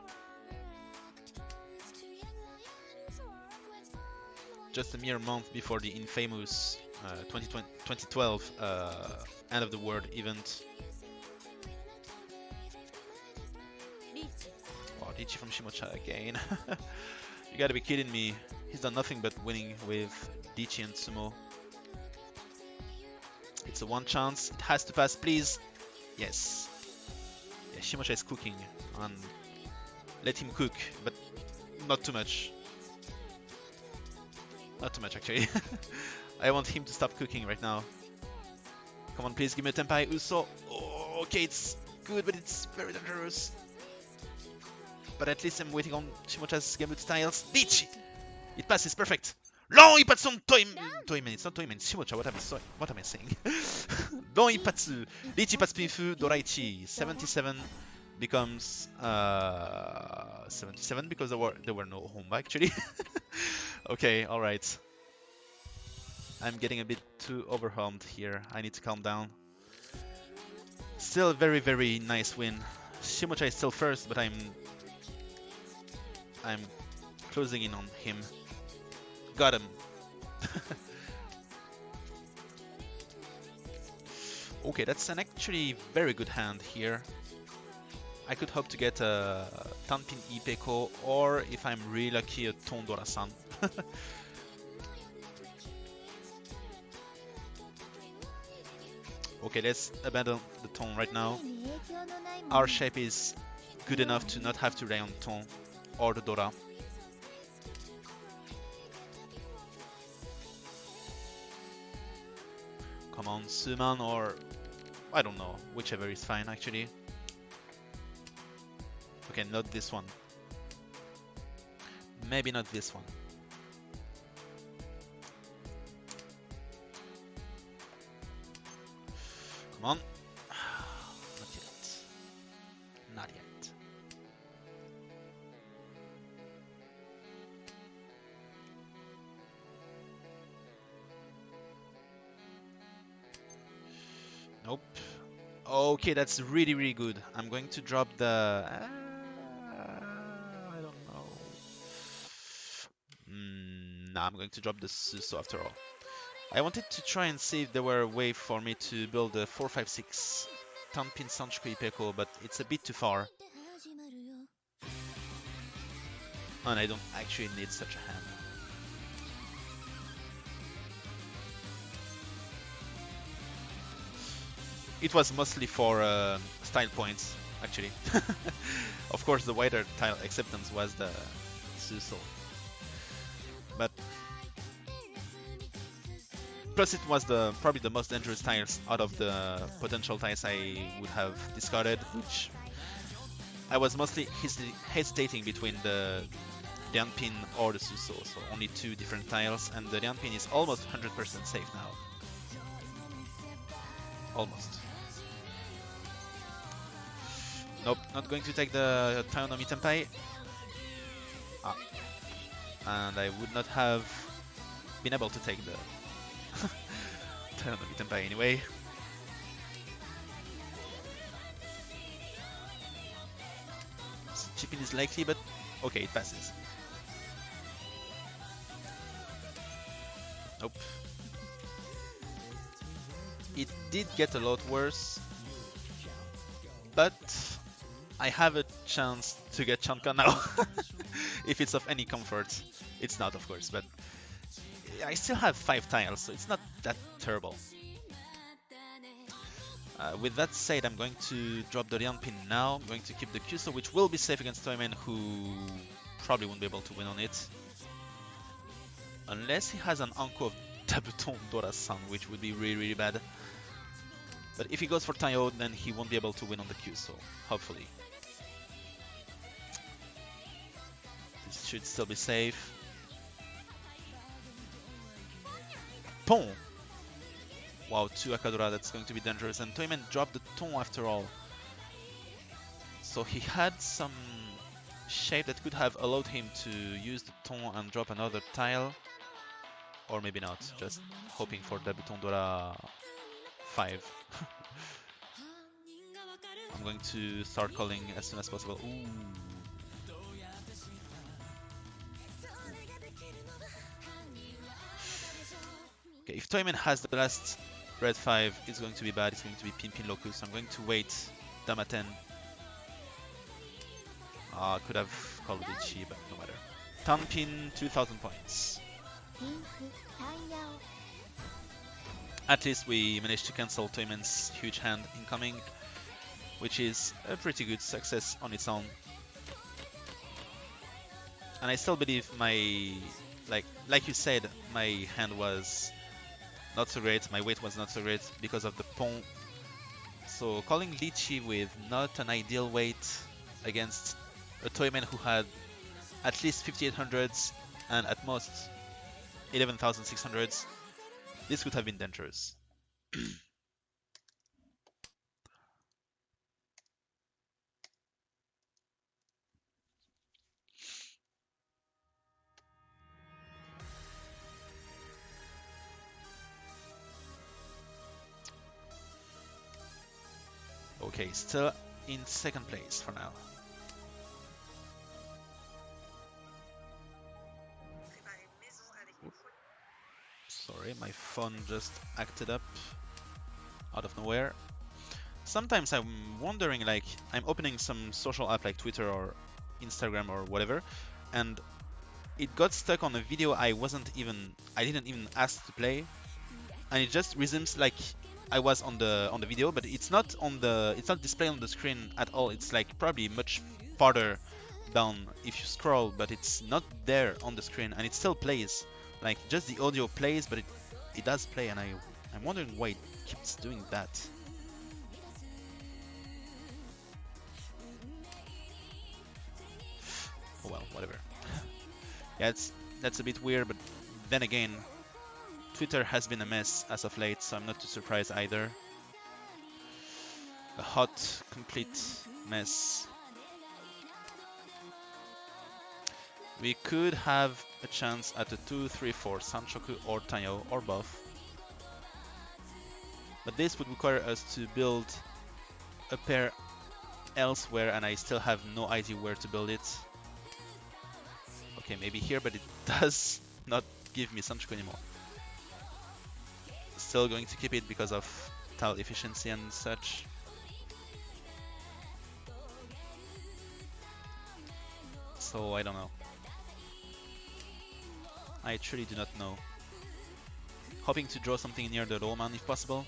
Just a mere month before the infamous 2012 End of the World event. Wow, Dichi from Shimocha again. You gotta be kidding me. He's done nothing but winning with Dichi and Sumo. It's a one chance. It has to pass, please. Yes. Yeah, Shimocha is cooking, and let him cook, but not too much. Not too much, actually. I want him to stop cooking right now. Come on, please give me a Tenpai Uso. Oh, okay, it's good, but it's very dangerous. But at least I'm waiting on Shimocha's Gambit styles. Dichi! It passes, perfect. Long Ipatsu Toimen. It's not Toimen, it's Shimocha. What am I saying? Long Ipatsu. Dichi Patsupifu Doraichi. 77 becomes 77 because there were no home actually. Okay, alright. I'm getting a bit too overwhelmed here. I need to calm down. Still a very, very nice win. Shimocha is still first, but I'm closing in on him. Got him. Okay, that's an actually very good hand here. I could hope to get a Tanpin Ipeko, or if I'm really lucky, a Tondora-san. Okay, let's abandon the Ton right now. Our shape is good enough to not have to rely on Ton or the Dora. Come on, Suman, or I don't know, whichever is fine actually. Okay, not this one. Maybe not this one. Come on. Not yet. Not yet. Nope. Okay, that's really, really good. I'm going to drop the... I don't know. Nah, I'm going to drop the Suso after all. I wanted to try and see if there were a way for me to build a 4-5-6 Tanpin Sanchuku Ipeko, but it's a bit too far. And I don't actually need such a hand. It was mostly for style points, actually. Of course, the wider tile acceptance was the Suso. But plus it was probably the most dangerous tiles out of the potential tiles I would have discarded, which I was mostly hesitating between the Lianpin or the Suso, so only 2 different tiles, and the Lianpin is almost 100% safe now. Almost. Nope, not going to take the Taonomi Tenpai. Ah. And I would not have been able to take the I don't know, Tenpai anyway. Chipping is likely, but okay, it passes. Nope. It did get a lot worse, but I have a chance to get Chanka now. If it's of any comfort. It's not, of course, but I still have 5 tiles, so it's not that terrible. With that said, I'm going to drop the Lian pin now. I'm going to keep the Kuso, which will be safe against Toyman, who probably won't be able to win on it. Unless he has an Anko of Dabuton Dora-san, which would be really bad. But if he goes for Tayo, then he won't be able to win on the Kuso, hopefully. This should still be safe. Pon! Wow, 2 Akadora, that's going to be dangerous. And Toyman dropped the Ton after all. So he had some shape that could have allowed him to use the Ton and drop another tile. Or maybe not, just hoping for Dabuton Dora 5. I'm going to start calling as soon as possible. Ooh. Okay, if Toyman has the last red 5, it's going to be bad. It's going to be Pin Locus. I'm going to wait Dama 10. Could have called Ichi, but no matter. Tanpin, 2000 points. At least we managed to cancel Toyman's huge hand incoming, which is a pretty good success on its own. And I still believe my, like you said, my hand was not so great, my weight was not so great because of the Pon. So calling Lychee with not an ideal weight against a Toyman who had at least 5800s and at most 11,600s, this could have been dangerous. Okay, still in second place for now. Sorry, my phone just acted up out of nowhere. Sometimes I'm wondering, like, I'm opening some social app like Twitter or Instagram or whatever, and it got stuck on a video I didn't even ask to play, and it just resumes like I was on the video, but it's not displayed on the screen at all. It's like probably much farther down if you scroll, but it's not there on the screen, and it still plays. Like, just the audio plays, but it does play, and I'm wondering why it keeps doing that. Oh well, whatever. Yeah, that's a bit weird, but then again, Twitter has been a mess as of late, so I'm not too surprised either. A hot, complete mess. We could have a chance at a 2-3-4 Sanchoku or Tayo or both. But this would require us to build a pair elsewhere, and I still have no idea where to build it. Okay, maybe here, but it does not give me Sanchoku anymore. Still going to keep it because of tile efficiency and such. So I don't know. I truly do not know. Hoping to draw something near the low man if possible.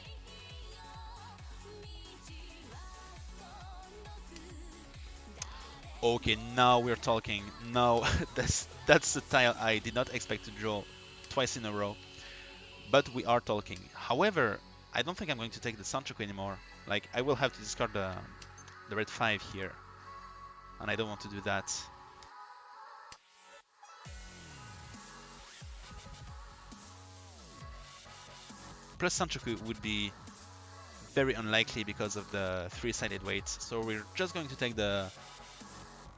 Okay, now we're talking. Now that's a tile I did not expect to draw twice in a row. But we are talking. However, I don't think I'm going to take the Sanchoku anymore. Like, I will have to discard the red 5 here. And I don't want to do that. Plus Sanchoku would be very unlikely because of the 3-sided weight. So we're just going to take the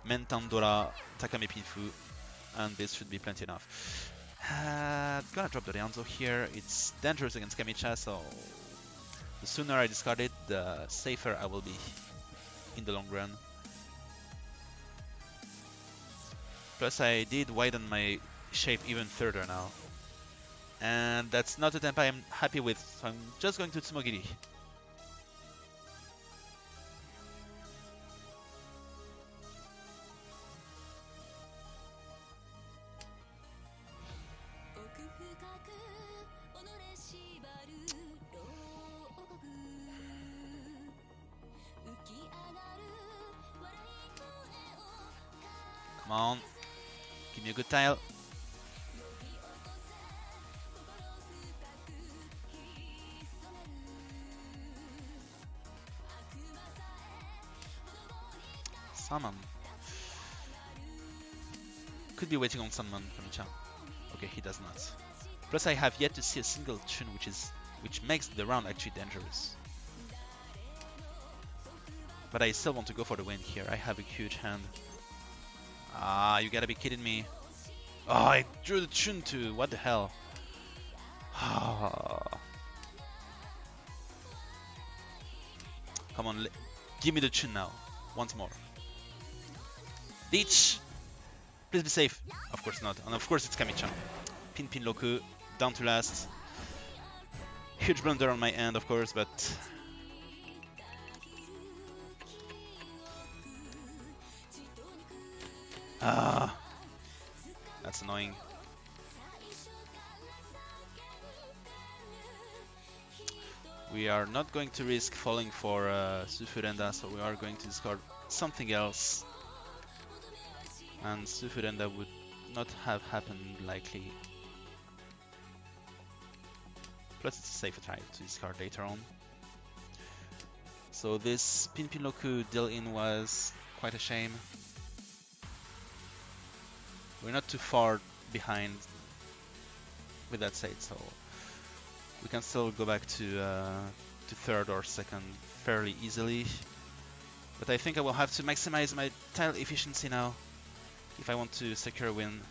Mentandora Takame Pinfu, and this should be plenty enough. Gonna drop the Rianzo here. It's dangerous against Kamicha, so the sooner I discard it, the safer I will be in the long run. Plus I did widen my shape even further now. And that's not a tempo I'm happy with, so I'm just going to Tsumogiri. Come on, give me a good tile. Summon. Could be waiting on Summon, Kami-chan. Okay, he does not. Plus I have yet to see a single tune which makes the round actually dangerous. But I still want to go for the win here. I have a huge hand. Ah, you gotta be kidding me. Oh, I drew the tune too. What the hell? Come on, give me the tune now. Once more. Ditch! Please be safe. Of course not. And of course it's Kami-chan. Pin Loku, down to last. Huge blunder on my end, of course, but... Ah, that's annoying. We are not going to risk falling for Sufurenda, so we are going to discard something else. And Sufurenda would not have happened likely. Plus it's a safer try to discard later on. So this Pinpinloku deal-in was quite a shame. We're not too far behind with that said, so we can still go back to third or second fairly easily. But I think I will have to maximize my tile efficiency now if I want to secure a win.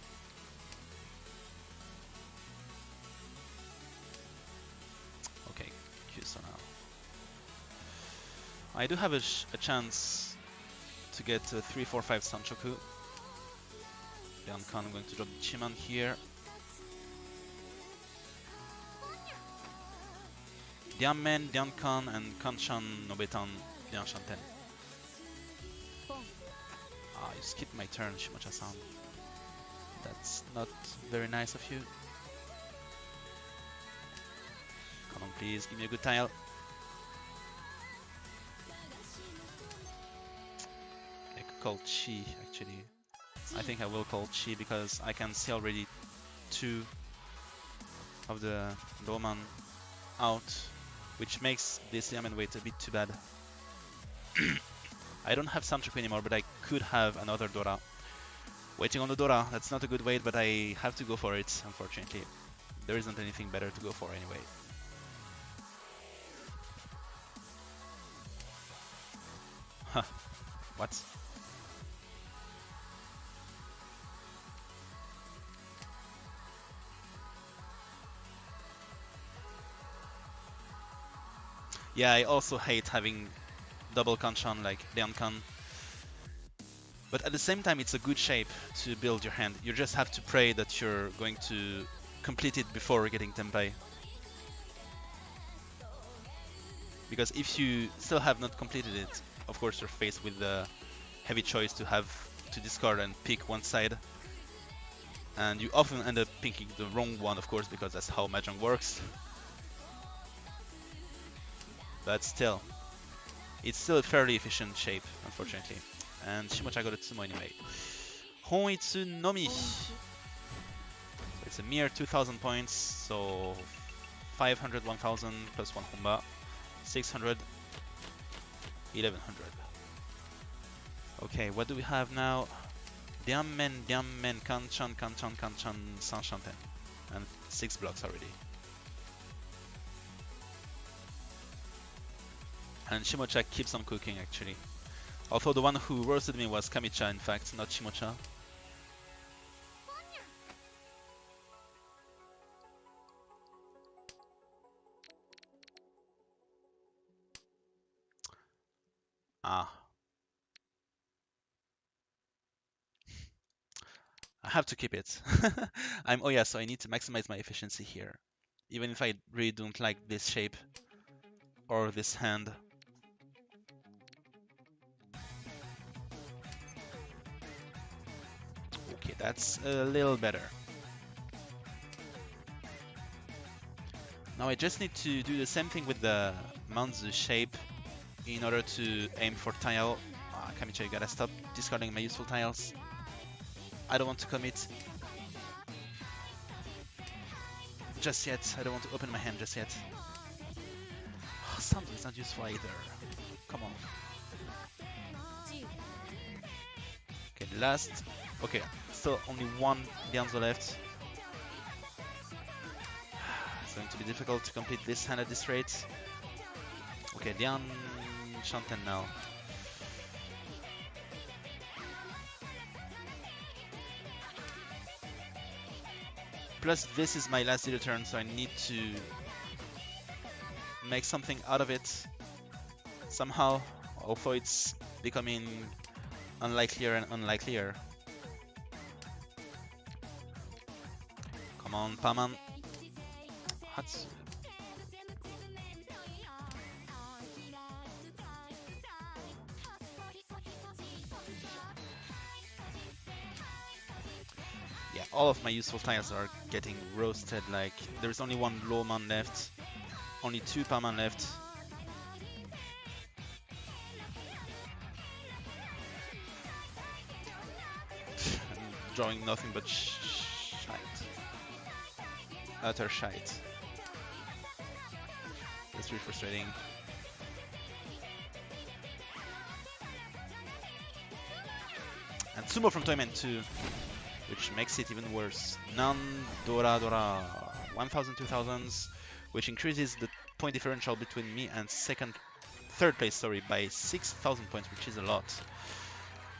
Okay, Kyuso now. I do have a chance to get 3, 4, 5 Sanchoku. Hanchan, I'm going to drop the Chiman here. Dianmen, Hanchan, and Kanchan, Nobetan, Dianshanten. Ah, you skipped my turn, Shimocha-san. That's not very nice of you. Come on, please, give me a good tile. I could call Chi, actually. I think I will call Chi because I can see already 2 of the Roman out, which makes this Yamen wait a bit too bad. I don't have Sanchoku anymore, but I could have another Dora. Waiting on the Dora, that's not a good wait, but I have to go for it, unfortunately. There isn't anything better to go for anyway. Huh. What? Yeah, I also hate having double Kanchan like Hanchan. But at the same time, it's a good shape to build your hand. You just have to pray that you're going to complete it before getting Tenpai. Because if you still have not completed it, of course you're faced with the heavy choice to have to discard and pick one side. And you often end up picking the wrong one, of course, because that's how Mahjong works. But still, it's still a fairly efficient shape, unfortunately. And Shimocha got a Tsumo anyway. Honitsu Nomi. So it's a mere 2000 points, so 500, 1000 plus 1 Honba. 600, 1100. Okay, what do we have now? Dianmen, Kanchan, Sanshanten. And 6 blocks already. And Shimocha keeps on cooking actually. Although the one who roasted me was Kamicha in fact, not Shimocha. Ah. I have to keep it. I'm Oya, so I need to maximize my efficiency here. Even if I really don't like this shape or this hand. Okay, that's a little better. Now I just need to do the same thing with the Manzu shape in order to aim for tile. Kamicha, you gotta stop discarding my useful tiles. I don't want to commit just yet. I don't want to open my hand just yet. Oh, Sandu is not useful either. Come on. Okay, last. Okay, still only one Dianzo left. It's going to be difficult to complete this hand at this rate. Okay, Hanchan now. Plus, this is my last zero turn, so I need to make something out of it somehow, although it's becoming unlikelier and unlikelier. Come on, Paman. Hatsu. Yeah, all of my useful tiles are getting roasted. Like, there's only one low man left, only two Paman left. I'm drawing nothing but shite. Utter shite. That's really frustrating. And Sumo from Toyman too, which makes it even worse. Nan Dora Dora 1000 2000s, which increases the point differential between me and third place, sorry, by 6000 points, which is a lot.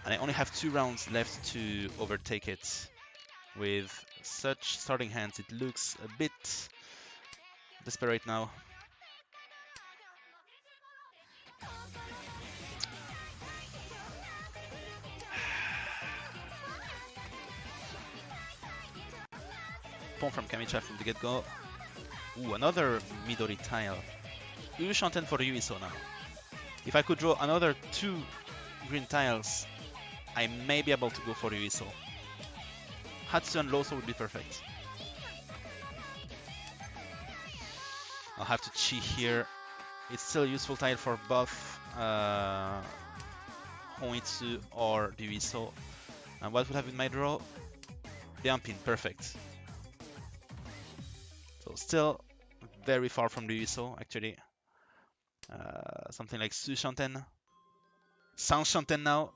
And I only have 2 rounds left to overtake it. With such starting hands, it looks a bit desperate now. Pawn from Kamicha from the get-go. Ooh, another Midori tile. Shanten for Yuiso now. If I could draw another 2 green tiles, I may be able to go for Yuiso. Hatsu and Loso would be perfect. I'll have to chi here. It's still a useful tile for both Honitsu or Yuiso. And what would have been my draw? Bianpin, perfect. So still very far from Yuiso, actually. Something like Shanten. Shanten now.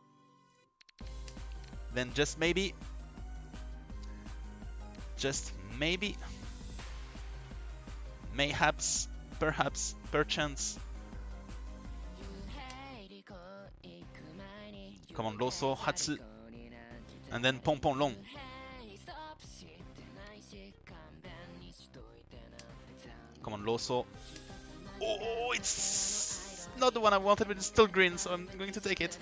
Then just maybe, mayhaps, perhaps, perchance. Come on, Loso, Hatsu, and then Pon Pon Long. Come on, Loso. Oh, it's not the one I wanted, but it's still green, so I'm going to take it.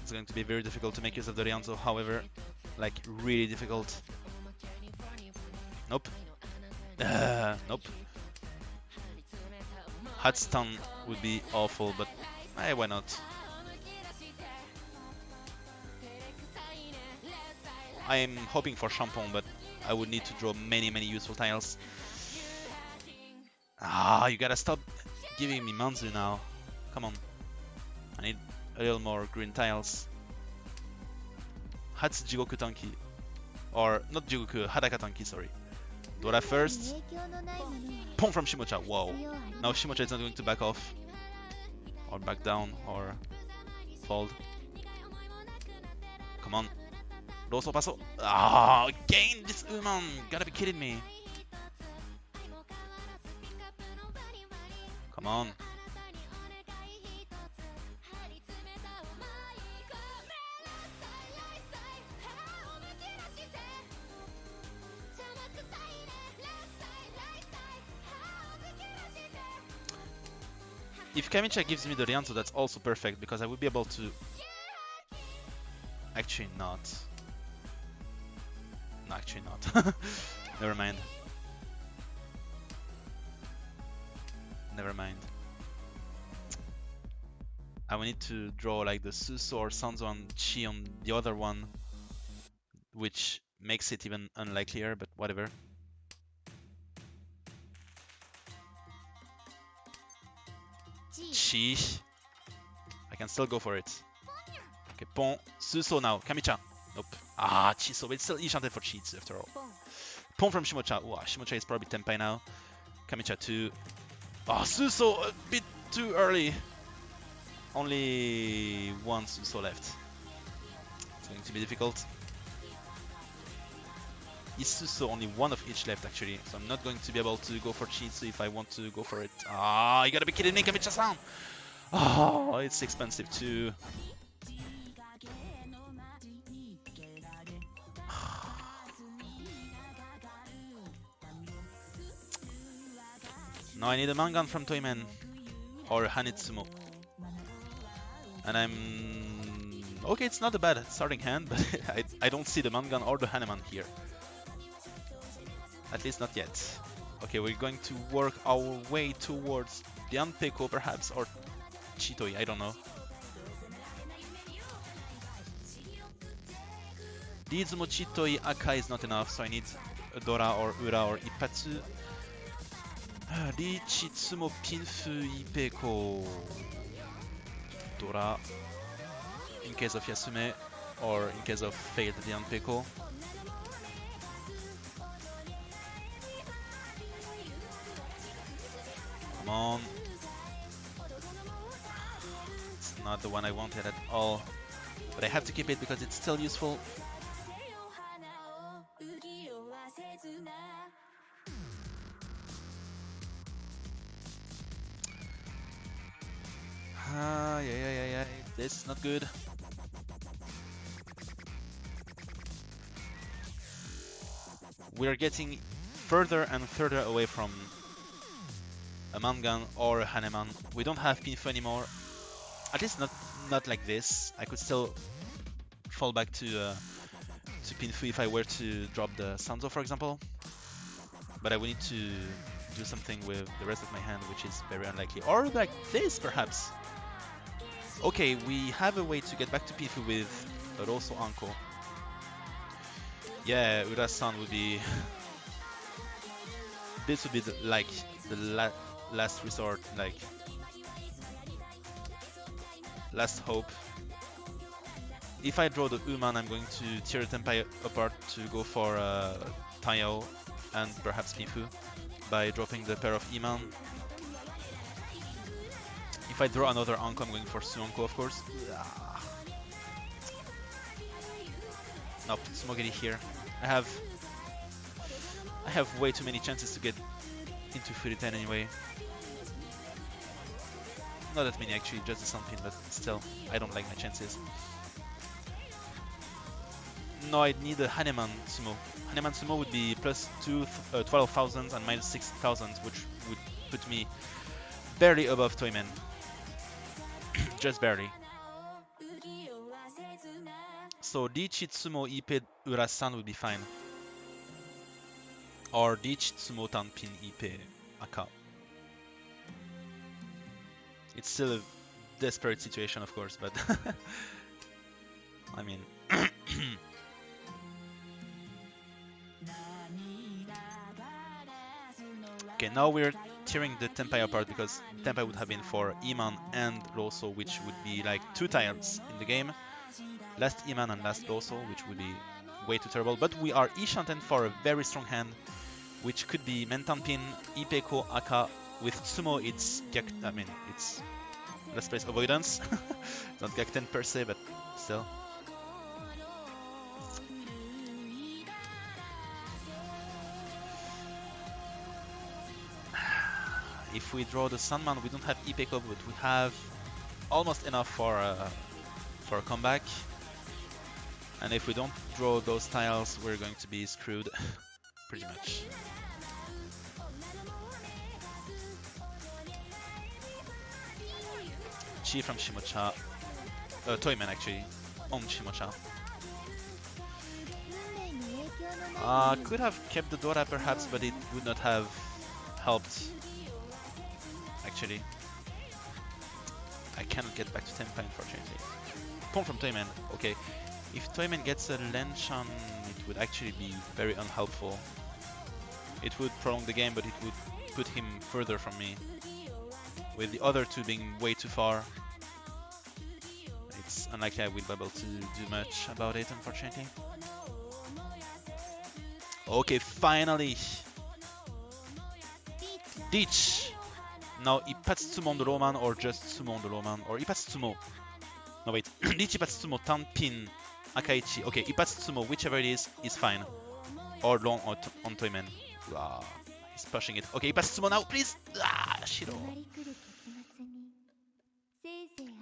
It's going to be very difficult to make use of the Rianzo, however, like really difficult. Nope. Nope. Hatstun would be awful, but why not? I am hoping for Champon, but I would need to draw many useful tiles. Ah, you gotta stop giving me Manzu now. Come on. I need a little more green tiles. Hatsu Jigoku Tanki. Or, not Jigoku, Hadaka Tanki, sorry. Dora first. Pon from Shimocha, whoa. Now Shimocha is not going to back off. Or back down, or fold. Come on. Roso Paso. Ah, again this Uman! Gotta be kidding me. Come on. If Kamicha gives me the Rianzo, that's also perfect, because I would be able to... Actually not. No, actually not. Never mind. Never mind. I will need to draw like the Suso or Sanzo and Chi on the other one, which makes it even unlikelier, but whatever. Chi. I can still go for it. Okay, Pon. Suso now. Kamicha. Nope. Ah, Chiso. But it's still enchanted for Chi after all. Pon from Shimocha. Wow, Shimocha is probably Tenpai now. Kamicha 2. Ah, Suso a bit too early. Only one Suso left. It's going to be difficult. Is Suso only one of each left actually, so I'm not going to be able to go for Chitsu if I want to go for it. Ah, you gotta be kidding me, Kamicha-san! Oh, it's expensive too. Now I need a Mangan from Toyman or Hanitsumo. And I'm... Okay, it's not a bad starting hand, but I don't see the Mangan or the Haneman here. At least not yet. Okay, we're going to work our way towards the Anpeko perhaps, or Chitoi, I don't know. The Izumo Chitoi Aka is not enough, so I need a Dora or Ura or Ippatsu. Ri Chitsumo Pinfu Ipeko Dora in case of Yasume or in case of failed the Anpeko. Come on. It's not the one I wanted at all, but I have to keep it because it's still useful. Yeah. This is not good. We are getting further and further away from a Mangan or a Haneman. We don't have Pinfu anymore. At least not like this. I could still fall back to Pinfu if I were to drop the Sanzo, for example. But I will need to do something with the rest of my hand, which is very unlikely. Or like this, perhaps. Okay, we have a way to get back to Pinfu with but also Anko. Yeah, Ura-san would be... This would be like the last resort, like last hope. If I draw the Uman, I'm going to tear the Tenpai apart to go for Taiyao and perhaps Pinfu by dropping the pair of Iman. If I draw another Anko, I'm going for Suanko, of course. Nope, Smogiri here. I have way too many chances to get into Furiten anyway. Not that many actually, just the Sunpin, but still, I don't like my chances. No, I need a Haneman Sumo. Haneman Sumo would be plus 12,000 and minus 6,000, which would put me barely above Toyman. Just barely. So D Chitsumo Ipe Ura-san would be fine. Or D Chitsumo Tanpin Ipe Aka. It's still a desperate situation, of course, but I mean. Okay, now we're tearing the Tenpai apart because Tenpai would have been for Iman and Rosso, which would be like 2 tiles in the game. Last Iman and last Rosso, which would be way too terrible. But we are Ishanten for a very strong hand, which could be Mentanpin, Ipeko, Aka. With Sumo, it's it's let's place avoidance. Not Gakten per se, but still. If we draw the Sunman, we don't have Ipeko, but we have almost enough for a comeback. And if we don't draw those tiles, we're going to be screwed, pretty much. Chi from Shimocha. Toyman actually. On Shimocha. Could have kept the Dora perhaps, but it would not have helped. Actually. I cannot get back to Tempa unfortunately. Pawn from Toyman. Okay. If Toyman gets a Hanchan, it would actually be very unhelpful. It would prolong the game, but it would put him further from me. With the other two being way too far, it's unlikely I will be able to do much about it, unfortunately. Okay, finally! Ditch! Now, Ipatsumo de Roman or just Sumo de Roman, or Ipatsumo. No, wait. Ditch Ipatsumo, Tanpin, Akaichi. Okay, Ipatsumo, whichever it is fine. Or long on Toyman. Ah, he's pushing it. Okay, Ipatsumo now, please! Ah, Shiro.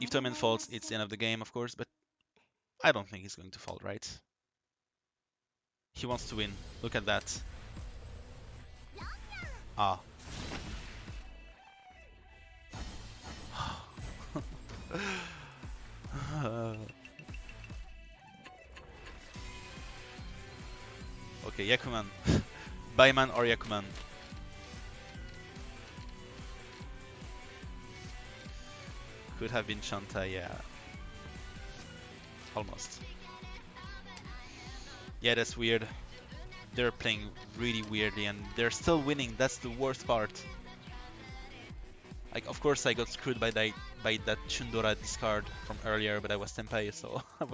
If Toyman falls, it's the end of the game, of course, but I don't think he's going to fall, right? He wants to win. Look at that. Ah. Okay, Yakuman. Baiman or Yakuman. Could have been Shanta, yeah. Almost. Yeah, that's weird. They're playing really weirdly and they're still winning. That's the worst part. Like, of course I got screwed by that Chundora discard from earlier, but I was Senpai, so I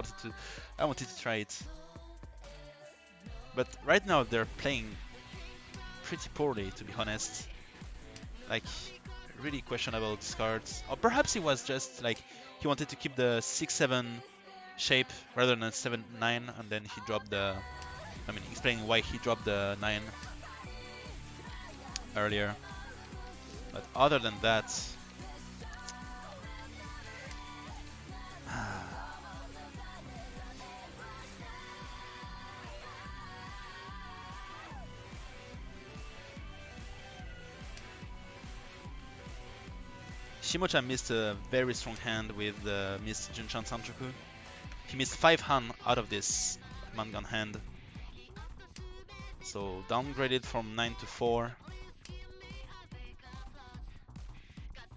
wanted to try it. But right now they're playing pretty poorly, to be honest. Like, really questionable discards. Or perhaps he was just like, he wanted to keep the 6-7 shape rather than 7-9, and then he dropped the... I mean, explaining why he dropped the 9 earlier. But other than that... Shimocha missed a very strong hand with missed Junchan Sanchoku. He missed 5 Han out of this Mangan hand. So downgraded from 9 to 4.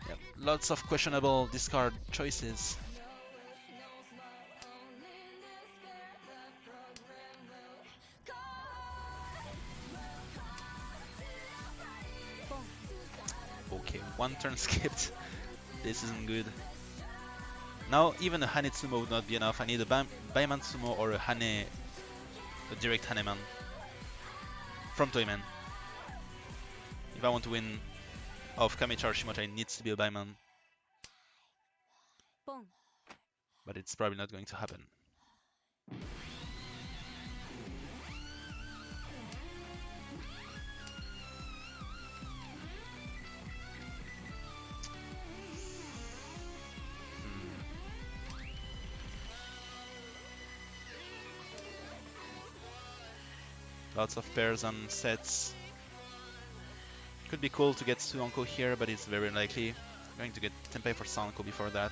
Yeah, lots of questionable discard choices. Okay, one turn skipped. This isn't good. Now even a Hane Tsumo would not be enough. I need a Baiman Tsumo or a direct Haneman from Toyman. If I want to win off Kamicha or Shimocha, it needs to be a Baiman. But it's probably not going to happen. Lots of pairs on sets. Could be cool to get Suonko here, but it's very unlikely. I'm going to get Tenpai for Sanko before that.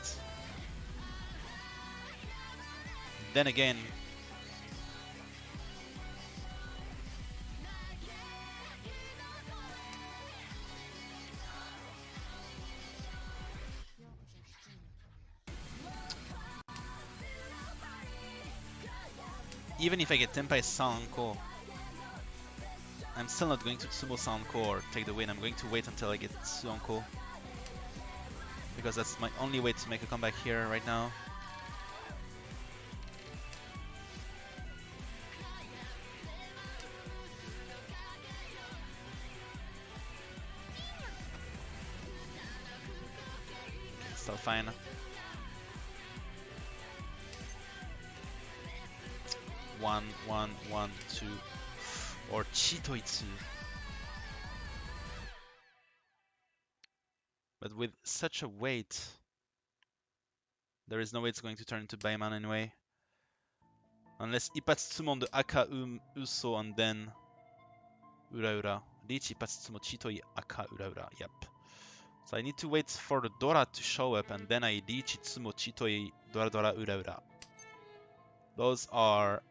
Then again, even if I get Tenpai Sanko, I'm still not going to Tsumo Sanko or take the win. I'm going to wait until I get Suonko, because that's my only way to make a comeback here right now. Still fine. One, two, or Chitoitsu. But with such a weight, there is no way it's going to turn into Baiman anyway. Unless Ipatsumo de Aka Uso and then Ura Ura. Reach Ipatsumo Chitoi Aka Ura Ura. Yep. So I need to wait for the Dora to show up, and then I Dichi Tsumo Chitoi Dora Dora Ura Ura. Those are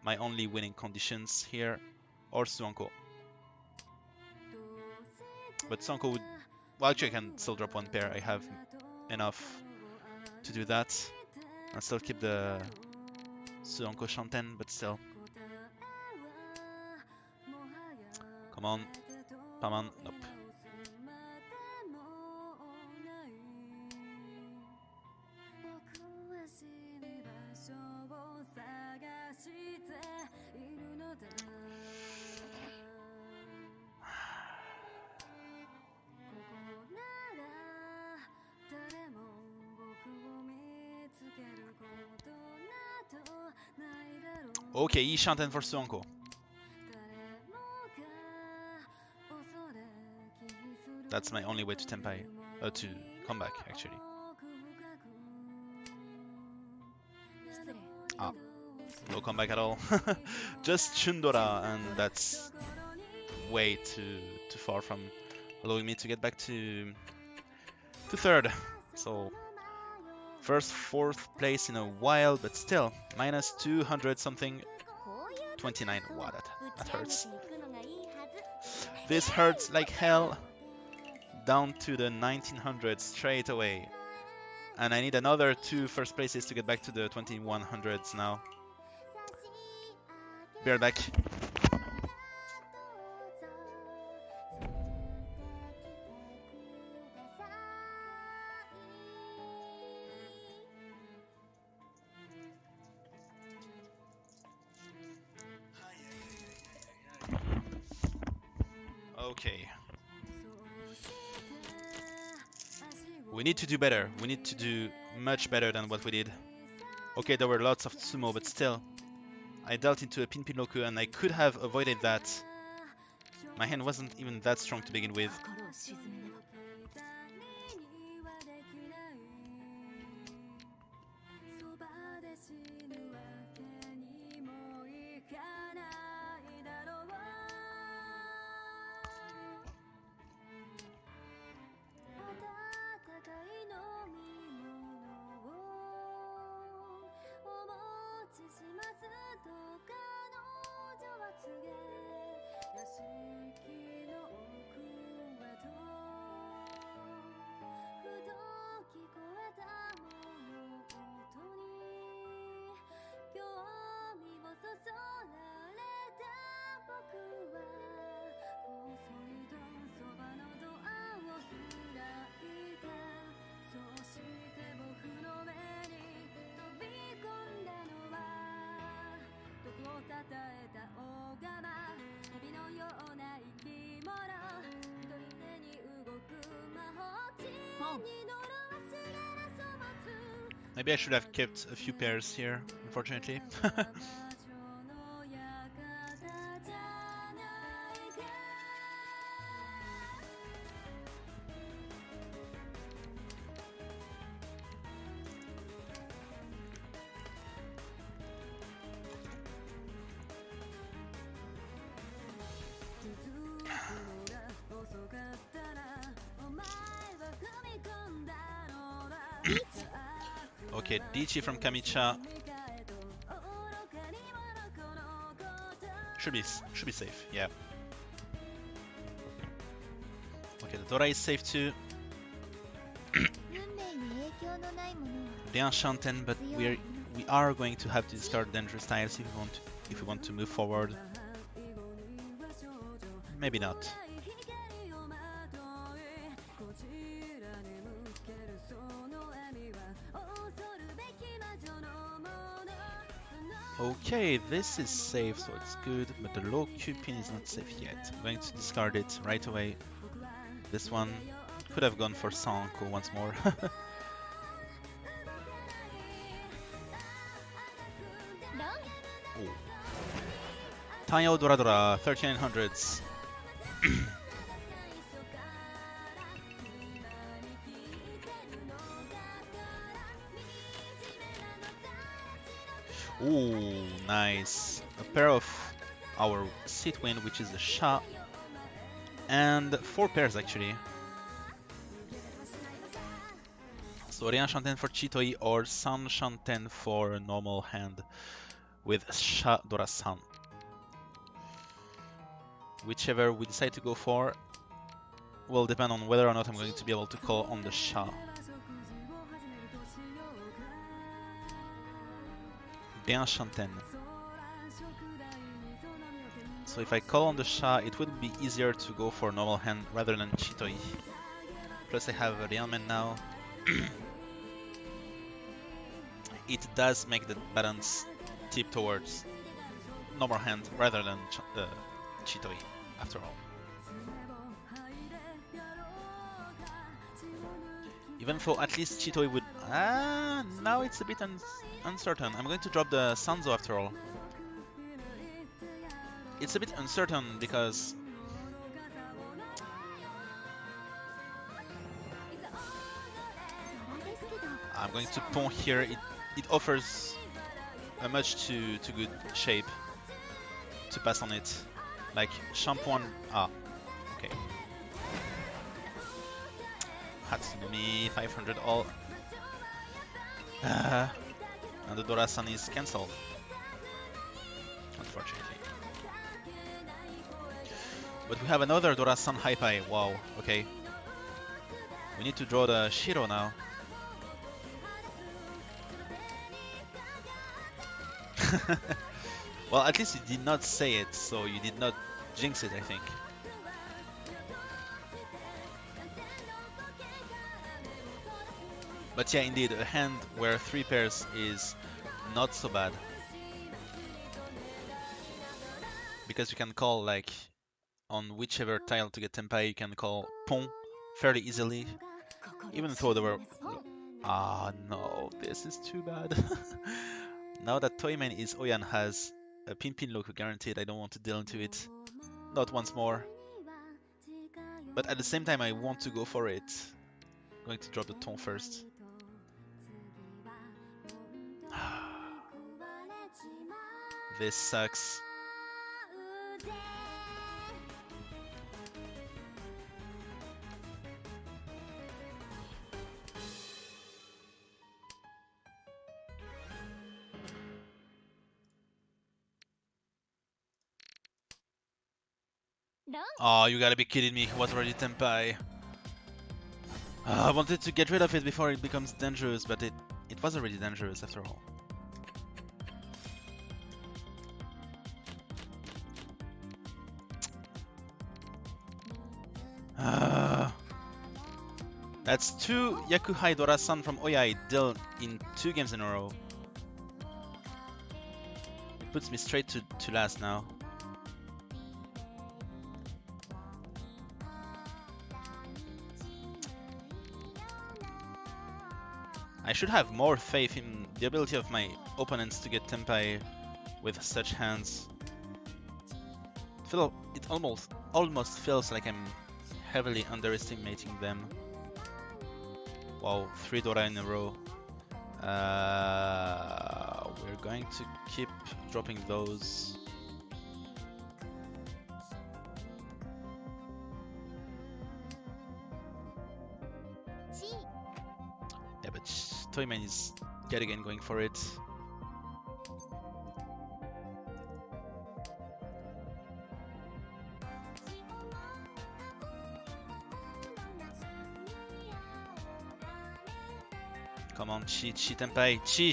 my only winning conditions here, or Suanko. But Suanko would... Well, actually I can still drop one pair. I have enough to do that. And still keep the Suanko Shanten, but still. Come on. Paman, nope. Okay, E Shanten for Suanko. That's my only way to Tenpai, to come back actually. Ah, no comeback at all. Just Chundora, and that's way too far from allowing me to get back to third. So first, fourth place in a while, but still minus 200 something. 29. Wow, that hurts. This hurts like hell. Down to the 1900s straight away. And I need another 2 first places to get back to the 2100s now. Be right back. Okay. We need to do better. We need to do much better than what we did. Okay, there were lots of Tsumo, but still. I dealt into a Pinpinroku and I could have avoided that. My hand wasn't even that strong to begin with. Maybe I should have kept a few pairs here, unfortunately. Okay, Dichi from Kamicha should be safe. Yeah. Okay, the Dora is safe too. The Enchanten, but we are going to have to discard dangerous tiles if we want to move forward. Maybe not. Okay, this is safe, so it's good, but the low Q-pin is not safe yet. I'm going to discard it right away. This one could have gone for Sanko once more. Oh. Tanyo Dora Dora, 3900s. Ooh, nice. A pair of our Sitwin, which is a Sha, and 4 pairs actually. So Rien Shanten for Chitoi or San Shanten for a normal hand with Sha Dora-san. Whichever we decide to go for will depend on whether or not I'm going to be able to call on the Sha. Rien Shanten. So if I call on the Sha, it would be easier to go for normal hand rather than Chitoi. Plus I have a Rianmen now. It does make the balance tip towards normal hand rather than Chitoi, after all. Even though at least Chitoi would... now it's a bit uncertain. I'm going to drop the Sanzo after all. It's a bit uncertain because I'm going to pawn here. It offers a much too good shape to pass on it. Like Shampoan. Okay. Hatsumi 500 all. And the Dora-san is cancelled. Unfortunately. But we have another Dora-san Haipai. Wow, okay. We need to draw the Shiro now. Well, at least you did not say it, so you did not jinx it, I think. But yeah, indeed, a hand where 3 pairs is not so bad. Because you can call, like, on whichever tile to get Tenpai, you can call Pon fairly easily. Even though there were... no, this is too bad. Now that Toyman is Oyan has a Pin Loco guaranteed, I don't want to deal into it. Not once more. But at the same time, I want to go for it. I'm going to drop the Ton first. This sucks. Oh, you gotta be kidding me, it was already Tenpai. I wanted to get rid of it before it becomes dangerous, but it was already dangerous after all. That's 2 Yakuhai Dora-san from Oyai dealt in 2 games in a row. It puts me straight to last now. I should have more faith in the ability of my opponents to get Tenpai with such hands. It almost feels like I'm heavily underestimating them. Wow, 3 Dora in a row. We're going to keep dropping those. Yeah, but Toyman is yet again going for it. Come on, Chi Tenpai, Chi!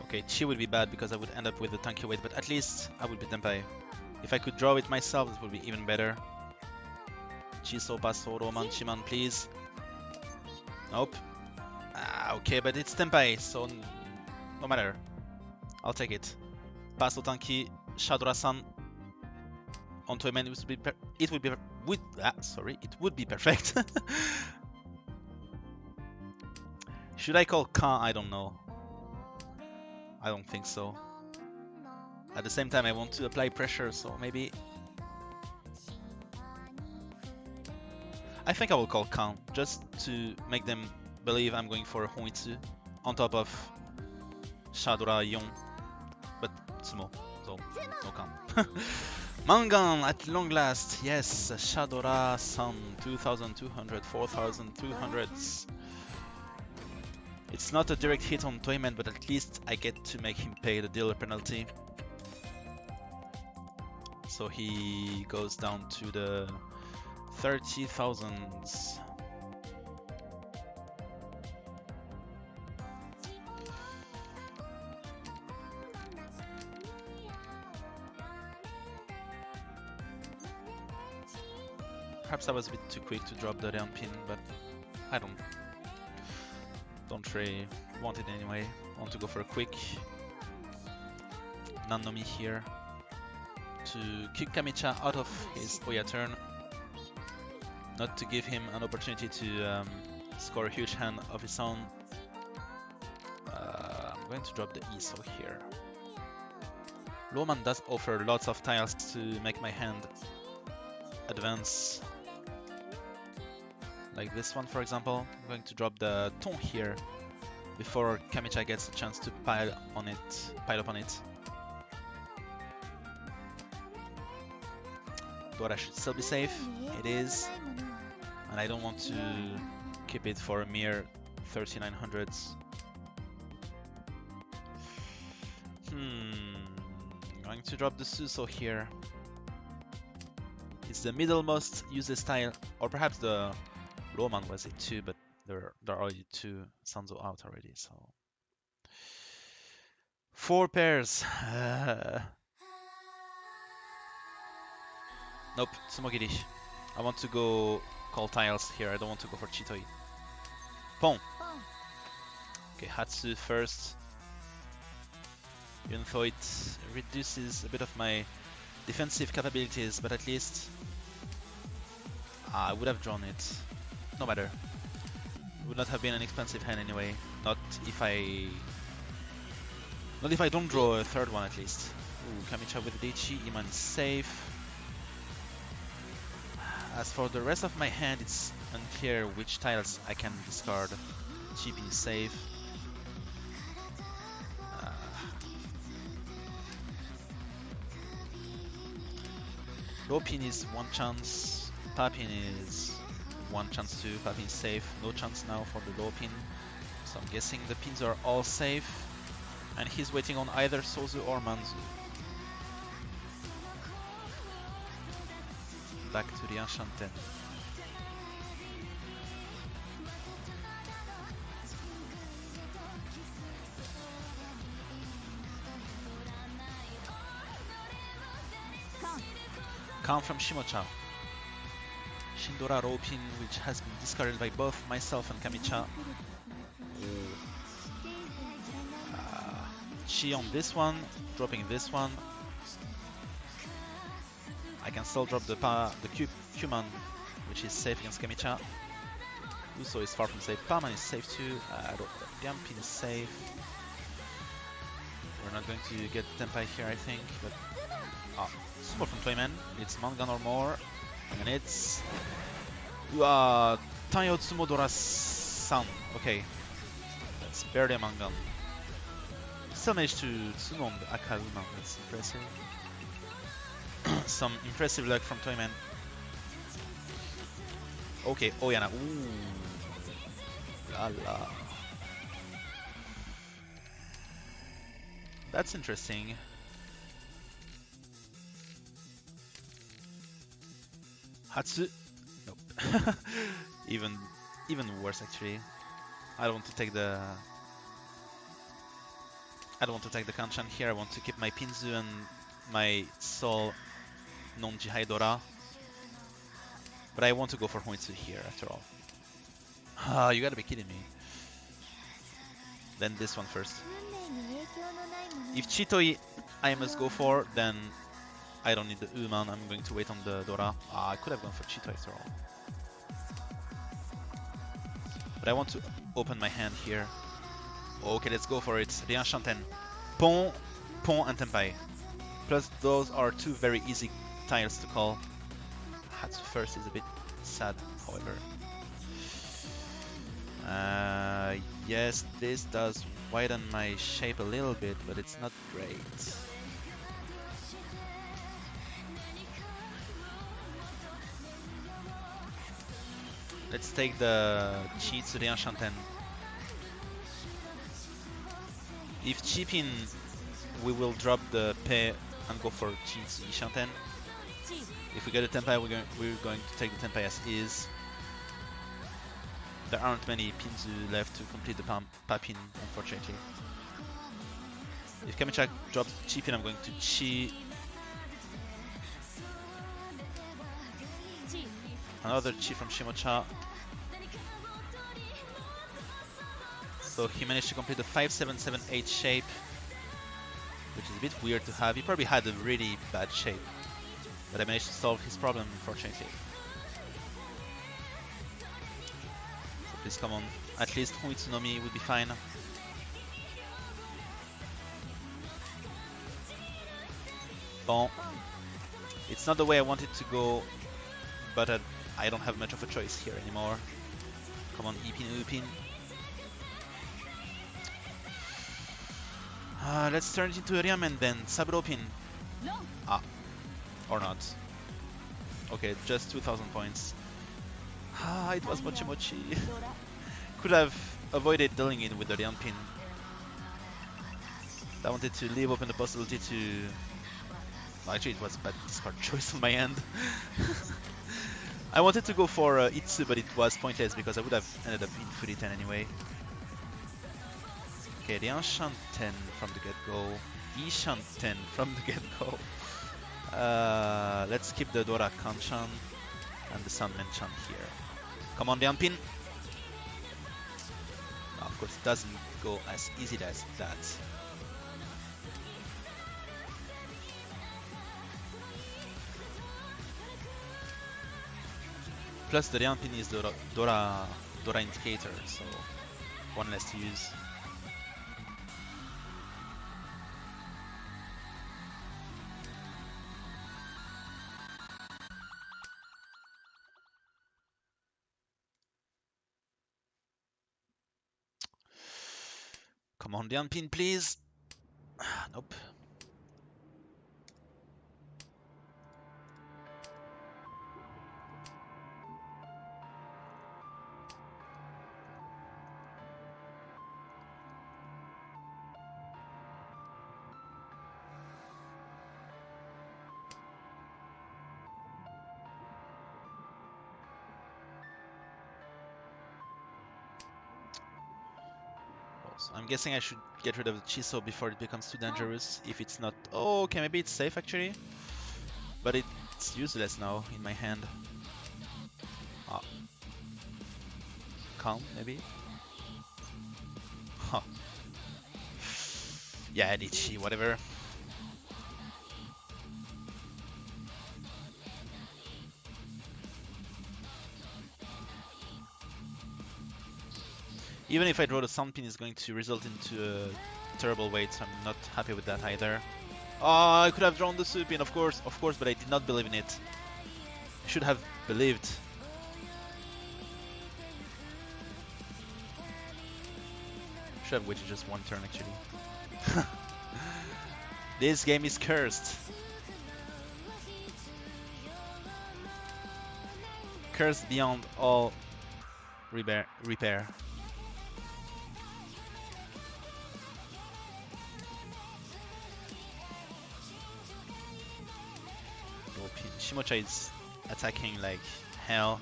Okay, Chi would be bad because I would end up with the tanky weight, but at least I would be Tenpai. If I could draw it myself, it would be even better. Chi so paso Roman Chiman, please. Nope. Okay, but it's Tenpai, so no matter. I'll take it. Paso tanky, Shadora-san. On Toyman, it would be perfect. Should I call Khan? I don't know. I don't think so. At the same time, I want to apply pressure, so maybe... I think I will call Khan, just to make them believe I'm going for Honitsu on top of Shadora Yon, but Tsumo, so no Khan. Mangan at long last, yes, Shadora Sun, 2200, 4200. It's not a direct hit on Toyman, but at least I get to make him pay the dealer penalty. So he goes down to the 30,000s. Perhaps I was a bit too quick to drop the down pin, but I don't really want it anyway. I want to go for a quick Nanomi here to kick Kamicha out of his Oya turn, not to give him an opportunity to score a huge hand of his own. I'm going to drop the ESO here. Lawman does offer lots of tiles to make my hand advance. Like this one, for example. I'm going to drop the Ton here before Kamicha gets a chance to pile up on it. Dora should still be safe. It is. And I don't want to keep it for a mere 3900s. Going to drop the Suso here. It's the middlemost useless tile, or perhaps the Roman was it too, but there are already two Sanzo out already, so 4 pairs. Nope, Tsumogiri. I want to go call tiles here. I don't want to go for Chitoi. Pon. Okay, Hatsu first. Even though it reduces a bit of my defensive capabilities, but at least I would have drawn it. No matter. It would not have been an expensive hand anyway. Not if I don't draw a third one at least. Ooh, Kamicha with Daichi, Iman is safe. As for the rest of my hand, it's unclear which tiles I can discard. Chibi is safe. Low pin is 1 chance. Papin is 1 chance too. Papin is safe. No chance now for the low pin. So I'm guessing the pins are all safe. And he's waiting on either Sozu or Manzu. Back to the Hanchan. Come from Shimocha. Shindora Ropin, which has been discarded by both myself and Kamicha. Chi on this one, dropping this one. I can still drop the Q-Man, which is safe against Kamicha. Uso is far from safe. Paman is safe too. Gampin is safe. We're not going to get Tenpai here, I think, but Sumo from Toyman. It's Mangan or more, and it's Tanyo Tsumodora-san. Okay, that's barely a Mangan. Still managed to Tsunon Akauma. That's impressive. Some impressive luck from Toyman. Okay, Oyana. Ooh, la la. That's interesting. Hatsu? Nope. even worse actually. I don't want to take the Hanchan here. I want to keep my Pinzu and my Soul non-Jihai Dora. But I want to go for Hoitsu here after all. Ah, you gotta be kidding me. Then this one first. If Chitoi I must go for, then I don't need the Uman, I'm going to wait on the Dora. I could have gone for Chitoi after all. But I want to open my hand here. Okay, let's go for it. Hanchan. Pon, and Tenpai. Plus those are 2 very easy tiles to call. Hatsu first is a bit sad, however. Yes, this does widen my shape a little bit, but it's not great. Let's take the chi to the Hanchan. If chip in, we will drop the pay and go for chi to Hanchan. If we get a tenpai, we're going to take the tenpai as is. There aren't many pins left to complete the pa pin, unfortunately. If Kamichak drops chi pin, I'm going to chi. Another chi from Shimocha. So he managed to complete the 5-7-7-8 shape, which is a bit weird to have. He probably had a really bad shape, but I managed to solve his problem, unfortunately. So please come on, at least Huitsunomi would be fine. Bon, it's not the way I wanted to go, but I don't have much of a choice here anymore. Come on, Ipin Upin. Let's turn it into a Ryamen then. Saburo-pin. Ah. Or not. Okay, just 2000 points. Ah, it was Mochi Mochi. Could have avoided dealing it with the Ryan pin. I wanted to leave open the possibility to... Well, actually, it was a bad discard choice on my end. I wanted to go for Itsu, but it was pointless because I would have ended up in Fury 10 anyway. Okay, the Hanchan 10 from the get-go, Ishan 10 from the get-go. Let's keep the Dora Kanchan and the Sandman Chan here. Come on, Dian Pin. Of course, it doesn't go as easy as that. Plus, the Dian Pin is the Dora indicator, so one less to use. Come on, Dian Pin, please. Nope. So I'm guessing I should get rid of the Chiso before it becomes too dangerous. If it's not... Oh, okay, maybe it's safe actually. But it's useless now in my hand. Ah. Calm, maybe? Huh. Yeah, Dichi, whatever. Even if I draw the Sunpin, it's going to result into a terrible weight, so I'm not happy with that either. Oh, I could have drawn the Supin, of course, but I did not believe in it. I should have believed. Should have waited just one turn, actually. This game is cursed. Cursed beyond all repair. Shimocha is attacking like hell.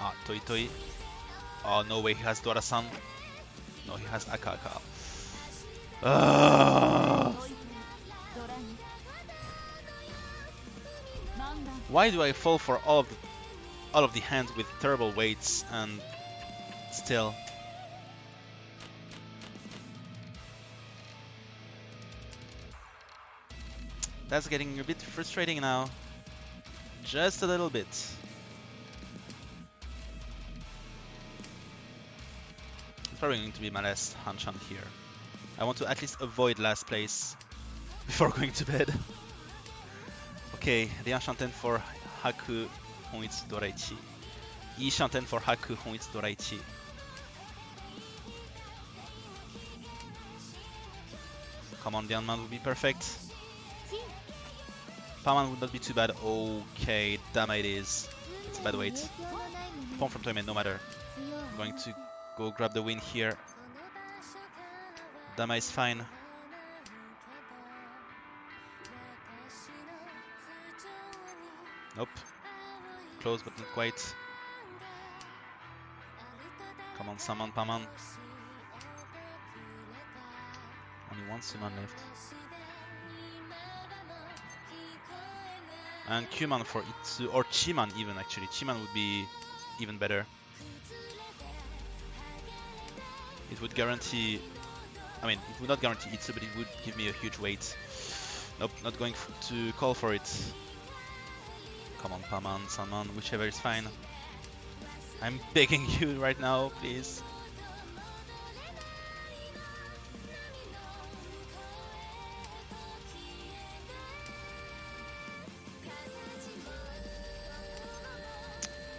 Ah, Toi Toi. Oh, no way, he has Dora-san. No, he has Aka. Why do I fall for all of the hands with terrible weights and still? That's getting a bit frustrating now. Just a little bit. It's probably going to be my last Hanchan here. I want to at least avoid last place before going to bed. Okay, the Hanchan for Haku Honitsu Doraichi. Ishanten for Haku Honitsu Doraichi. Come on, the Unman would be perfect. Paman would not be too bad. Okay, Dama it is. It's a bad weight. Pawn from Toyman, no matter. I'm going to go grab the win here. Dama is fine. Nope. Close, but not quite. Come on, Saman, Paman. Only one summon left. And Qman for Itsu, or Chiman even actually. Chiman would be even better. It would guarantee, I mean, it would not guarantee Itsu, but it would give me a huge weight. Nope, not going to call for it. Come on, Paman, Saman, whichever is fine. I'm begging you right now, please.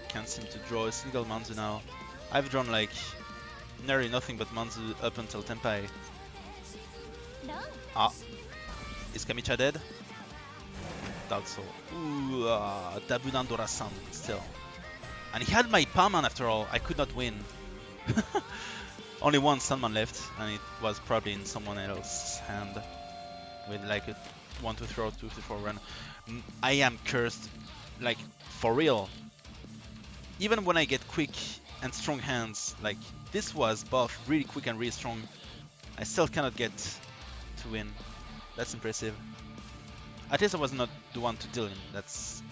Can't seem to draw a single Manzu now. I've drawn like nearly nothing but Manzu up until Tenpai. Ah, is Kamicha dead? Doubt so. Ooh, Dabunan Dora-san still. And he had my Paman after all. I could not win. Only one Sunman left, and it was probably in someone else's hand with like a 1 2 3 or 2 3 4 run. I am cursed, like for real. Even when I get quick and strong hands, like this was both really quick and really strong, I still cannot get to win. That's impressive. At least I was not the one to deal him. That's,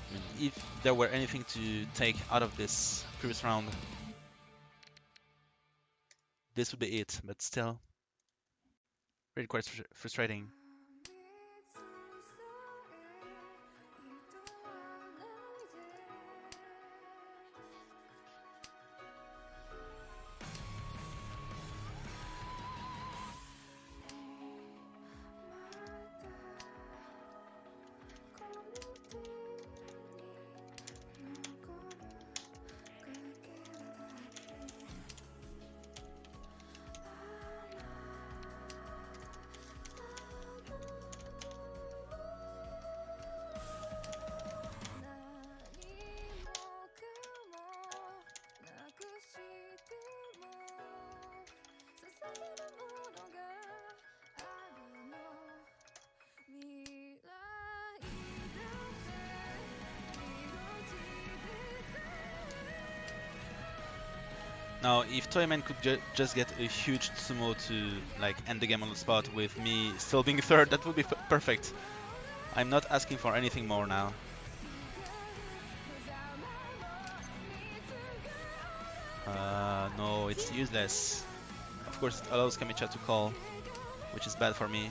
I mean, if there were anything to take out of this previous round, this would be it. But still, really quite frustrating. Now, if Toyman could just get a huge sumo to like end the game on the spot with me still being third, that would be perfect. I'm not asking for anything more now. No, it's useless. Of course, it allows Kamicha to call, which is bad for me.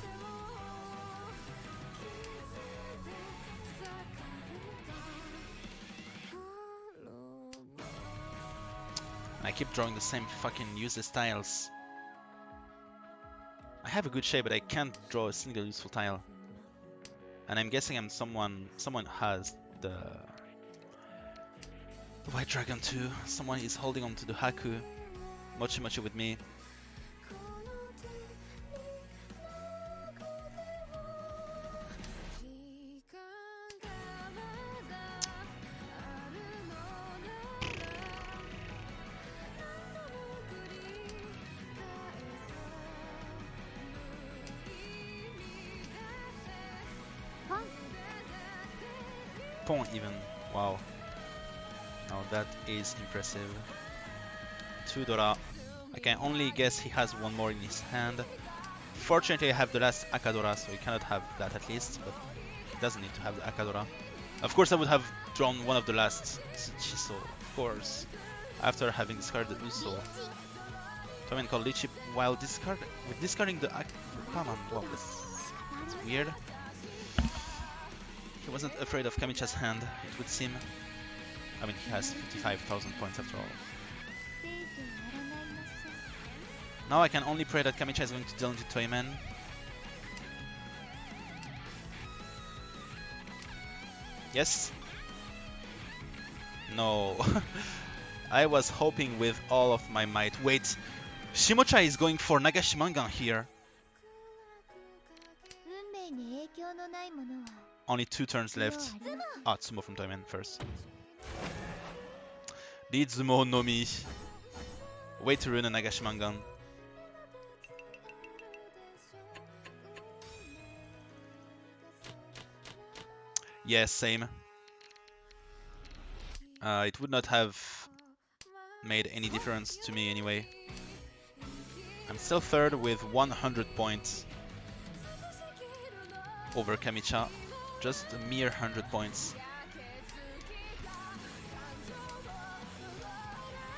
I keep drawing the same fucking useless tiles. I have a good shape, but I can't draw a single useful tile. And I'm guessing someone has the White Dragon too. Someone is holding on to the Haku. Mochi Mochi with me. Pawn even. Wow. Now that is impressive. 2 Dora. I can only guess he has one more in his hand. Fortunately I have the last Akadora, so he cannot have that at least, but he doesn't need to have the Akadora. Of course I would have drawn one of the last Chiso, of course, after having discarded Uso. Toyman called Lichi while discarding the Paman. Wow, that's weird. He wasn't afraid of Kamicha's hand, it would seem. I mean, he has 55,000 points after all. Now I can only pray that Kamicha is going to deal into Toyman. Yes? No. I was hoping with all of my might. Wait, Shimocha is going for Nagashimangan here. Only 2 turns left. Ah, Tsumo from Toyman first. Ritsumo no Mi. Way to ruin a Nagashimangan. Yes, same. It would not have made any difference to me anyway. I'm still third with 100 points over Kamicha. Just a mere 100 points.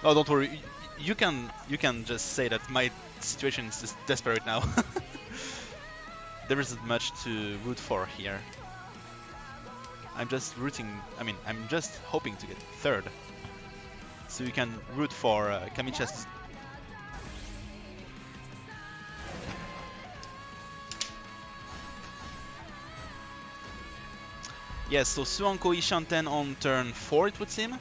Oh, don't worry. You can just say that my situation is just desperate now. There isn't much to root for here. I'm just I'm just hoping to get third. So you can root for Kamicha's. Yes, so Suanko Ishanten on turn 4 it would seem.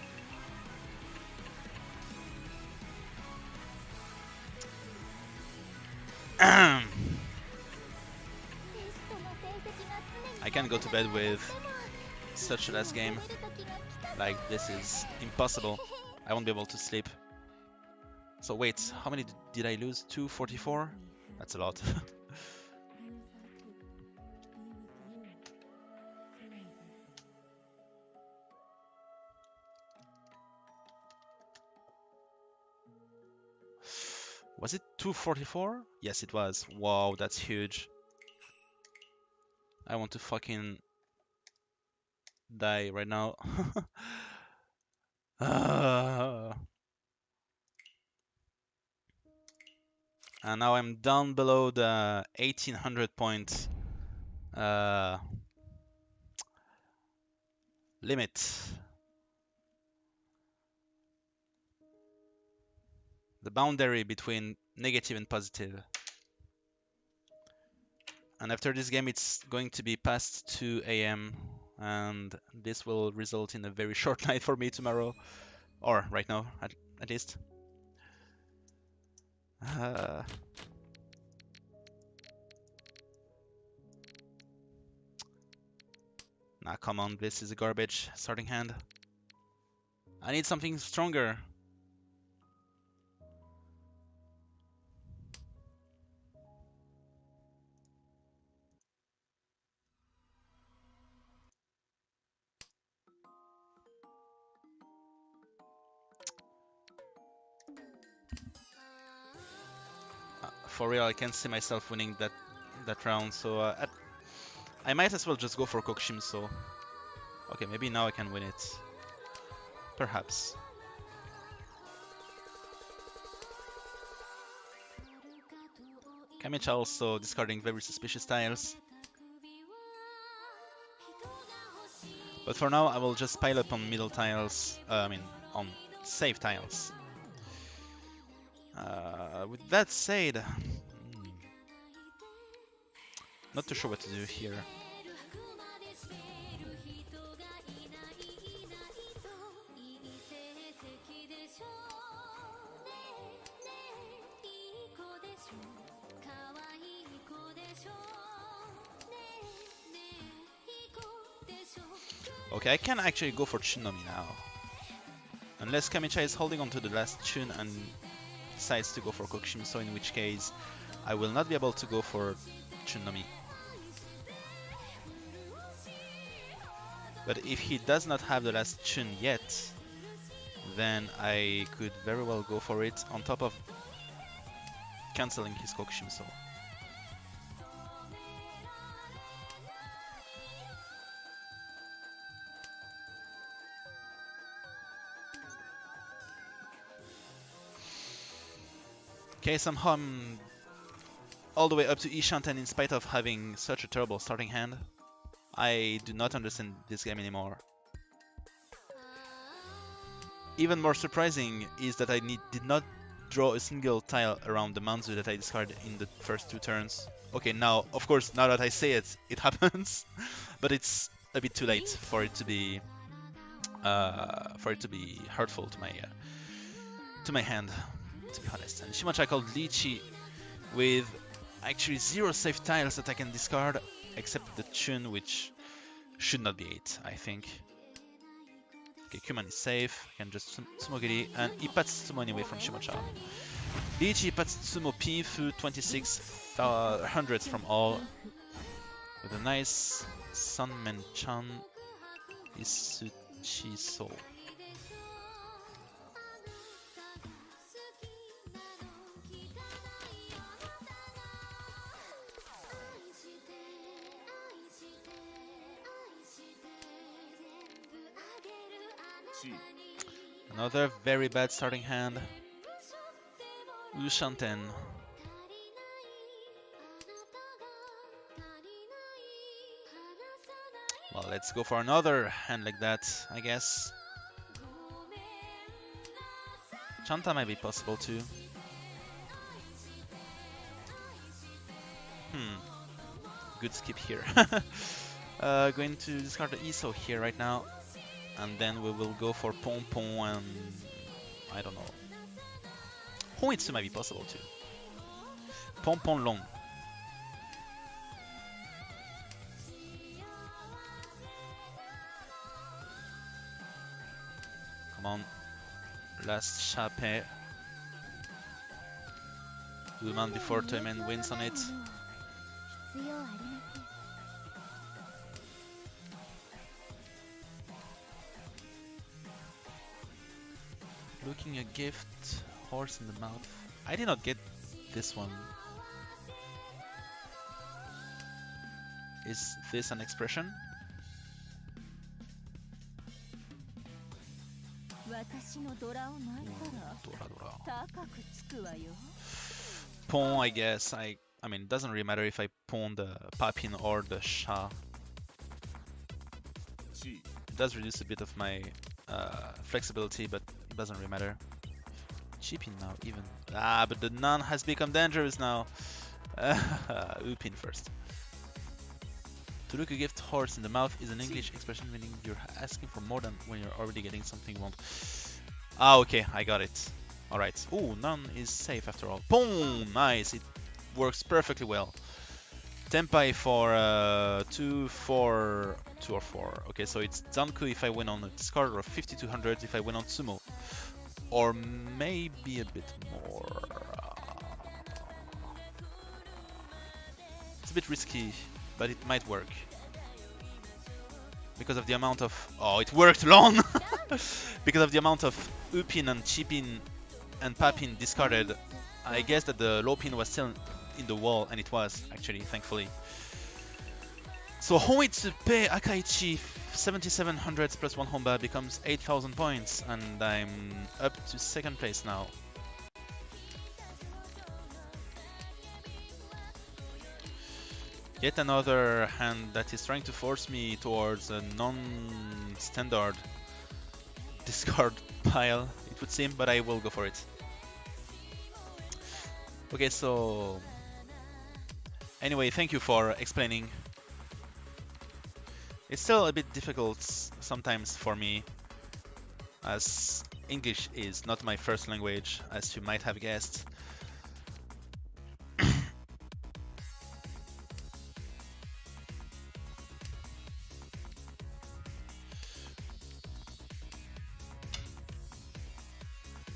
I can't go to bed with such a last game. Like, this is impossible. I won't be able to sleep. So wait, how many did I lose? 244? That's a lot. Was it 244? Yes, it was. Wow, that's huge. I want to fucking die right now. And now I'm down below the 1800 point limit. The boundary between negative and positive. And after this game it's going to be past 2 AM and this will result in a very short night for me tomorrow. Or right now, at least. Nah, come on, this is a garbage starting hand. I need something stronger. For real, I can't see myself winning that round, so I might as well just go for Kokushimso. Okay, maybe now I can win it. Perhaps. Kamicha also discarding very suspicious tiles. But for now, I will just pile up on middle tiles, on safe tiles. With that said, not too sure what to do here. Okay, I can actually go for Chunnomi now. Unless Kamicha is holding on to the last Chun and decides to go for Kokushimso, in which case I will not be able to go for Chunnomi. But if he does not have the last Chun yet, then I could very well go for it on top of cancelling his Kokushimso. Okay, somehow I'm all the way up to Ishanten in spite of having such a terrible starting hand. I do not understand this game anymore. Even more surprising is that I did not draw a single tile around the Manzu that I discarded in the first 2 turns. Okay, now, of course, now that I say it, it happens, but it's a bit too late for it to be hurtful to my hand, to be honest. And Shimacha called Lychee with actually 0 safe tiles that I can discard, except the Chun, which should not be 8, I think. Okay, Kuman is safe, I can just Tsumogiri, and Ipatsu Tsumo anyway from Shimacha. Lychee, Ipatsu Tsumo, Pinfu, 26 hundreds from all, with a nice Sanmen-chan Isuchiso. Another very bad starting hand. Ushanten. Well, let's go for another hand like that, I guess. Chanta might be possible too. Good skip here. Going to discard the Iso here right now. And then we will go for Pon Pon and I don't know. Hoitsu might be possible too. Pon Pon Long. Come on. Last Chape. Woman before Toyman wins on it. Looking a gift, horse in the mouth. I did not get this one. Is this an expression? Pawn, I guess. I mean, it doesn't really matter if I pawn the Papin or the Sha. It does reduce a bit of my flexibility, but it doesn't really matter. Cheapin now, even. Ah, but the nun has become dangerous now. Upin first. To look a gift horse in the mouth is an English expression meaning you're asking for more than when you're already getting something you want. Ah, okay, I got it. Alright. Oh, nun is safe after all. Boom! Nice, it works perfectly well. Tempai for 2, 4, 2 or 4. Okay, so it's Zanku if I win on a discard, or 5200 if I win on Sumo. Or maybe a bit more. It's a bit risky, but it might work. Because of the amount of... Oh, it worked long! Because of the amount of Upin and Chipin and Papin discarded, I guess that the low pin was still in the wall, and it was, actually, thankfully. So Hoitsu Pei Akaichi 7700 plus 1 Honba becomes 8000 points, and I'm up to 2nd place now. Yet another hand that is trying to force me towards a non-standard discard pile, it would seem, but I will go for it. Okay, so... Anyway, thank you for explaining. It's still a bit difficult sometimes for me, as English is not my first language, as you might have guessed.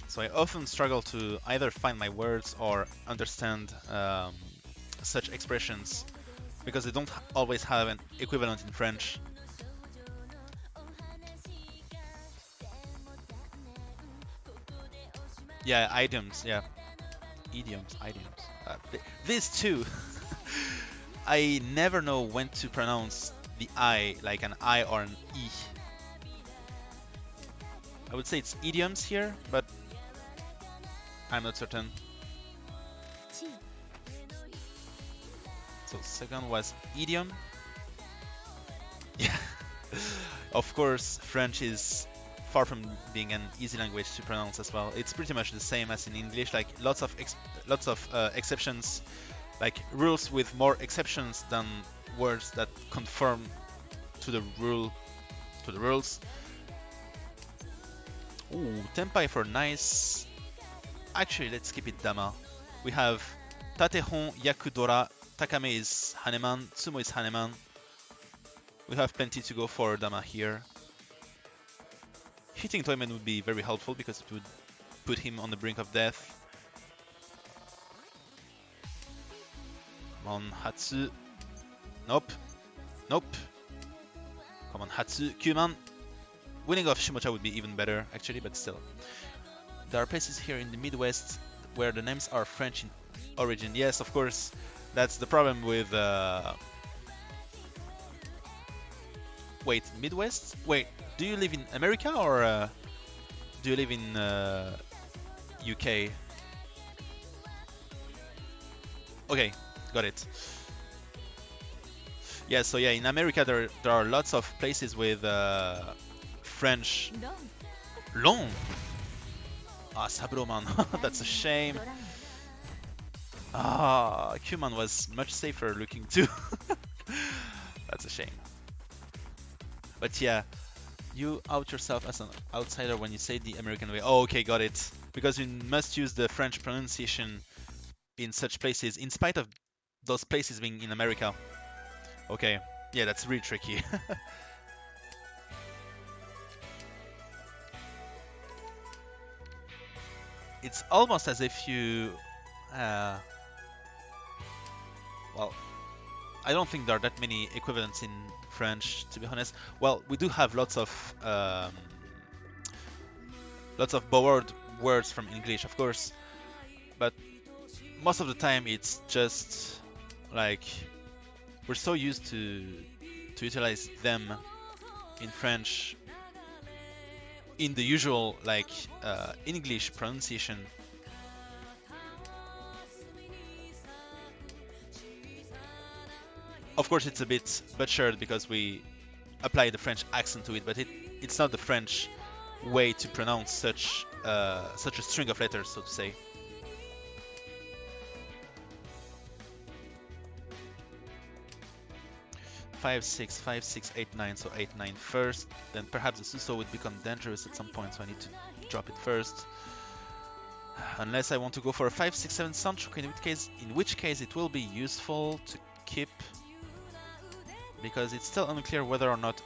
So I often struggle to either find my words or understand such expressions, because they don't always have an equivalent in French. Yeah, idioms, yeah. Idioms, idioms. These two, I never know when to pronounce the I, like an I or an E. I would say it's idioms here, but I'm not certain. So second was idiom. Yeah. Of course, French is far from being an easy language to pronounce as well. It's pretty much the same as in English, like lots of exceptions, like rules with more exceptions than words that conform to the rules. Ooh, Tenpai for nice. Actually, let's keep it Dama. We have Tatehon, Yakudora, Takame is Haneman, Tsumo is Haneman. We have plenty to go for Dama here. Hitting Toyman would be very helpful because it would put him on the brink of death. Come on, Hatsu. Nope. Nope. Come on, Hatsu. Kyuman. Winning off Shimocha would be even better, actually, but still. There are places here in the Midwest where the names are French in origin. Yes, of course. That's the problem with... Wait, Midwest? Wait, do you live in America or do you live in UK? Okay, got it. Yeah, so yeah, in America there are lots of places with French. Long. Ah, Saburo-man, that's a shame. Ah, Q-man was much safer looking too. That's a shame. But yeah, you out yourself as an outsider when you say the American way. Oh, okay, got it. Because you must use the French pronunciation in such places, in spite of those places being in America. Okay, yeah, that's really tricky. It's almost as if you... well, I don't think there are that many equivalents in French, to be honest. Well, we do have lots of borrowed words from English, of course, but most of the time it's just like we're so used to utilize them in French in the usual like English pronunciation. Of course, it's a bit butchered because we apply the French accent to it, but it's not the French way to pronounce such a string of letters, so to say. Five, six, 8, 9. So 8, 9 first. Then perhaps the Suso would become dangerous at some point, so I need to drop it first. Unless I want to go for a 5, 6, 7 Sanchoku, in which case it will be useful to keep. Because it's still unclear whether or not...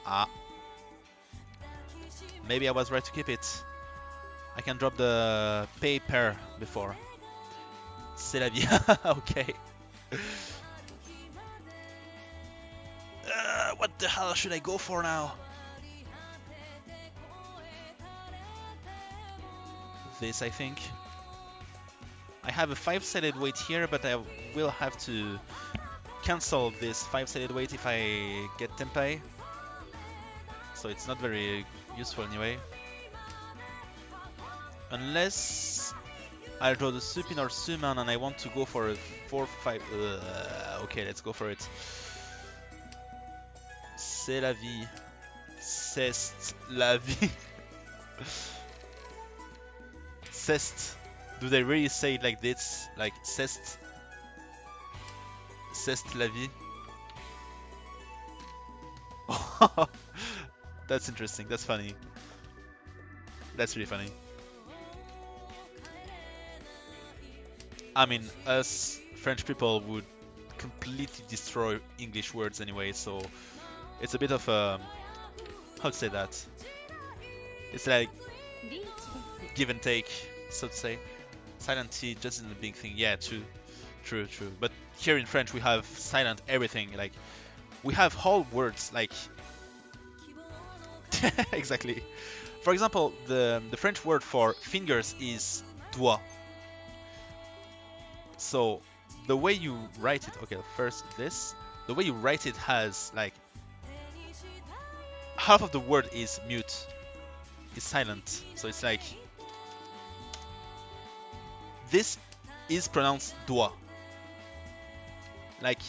maybe I was right to keep it. I can drop the pay pair before. C'est la vie. Okay. What the hell should I go for now? This, I think. I have a 5-sided weight here, but I will have to cancel this 5-sided weight if I get Tenpai, so it's not very useful anyway. Unless I draw the Supin or Suman and I want to go for a 4-5. Okay, let's go for it. C'est la vie. C'est la vie. C'est. Do they really say it like this? Like c'est? C'est la vie. That's interesting. That's funny. That's really funny. I mean, us French people would completely destroy English words anyway, so it's a bit of a... how to say that? It's like give and take, so to say. Silent T just in the big thing. Yeah, true. But here in French we have silent everything. Like we have whole words like exactly. For example, the French word for fingers is doigt. So the way you write it, okay, first this, the way you write it has like half of the word is mute, is silent. So it's like this is pronounced doigt. Like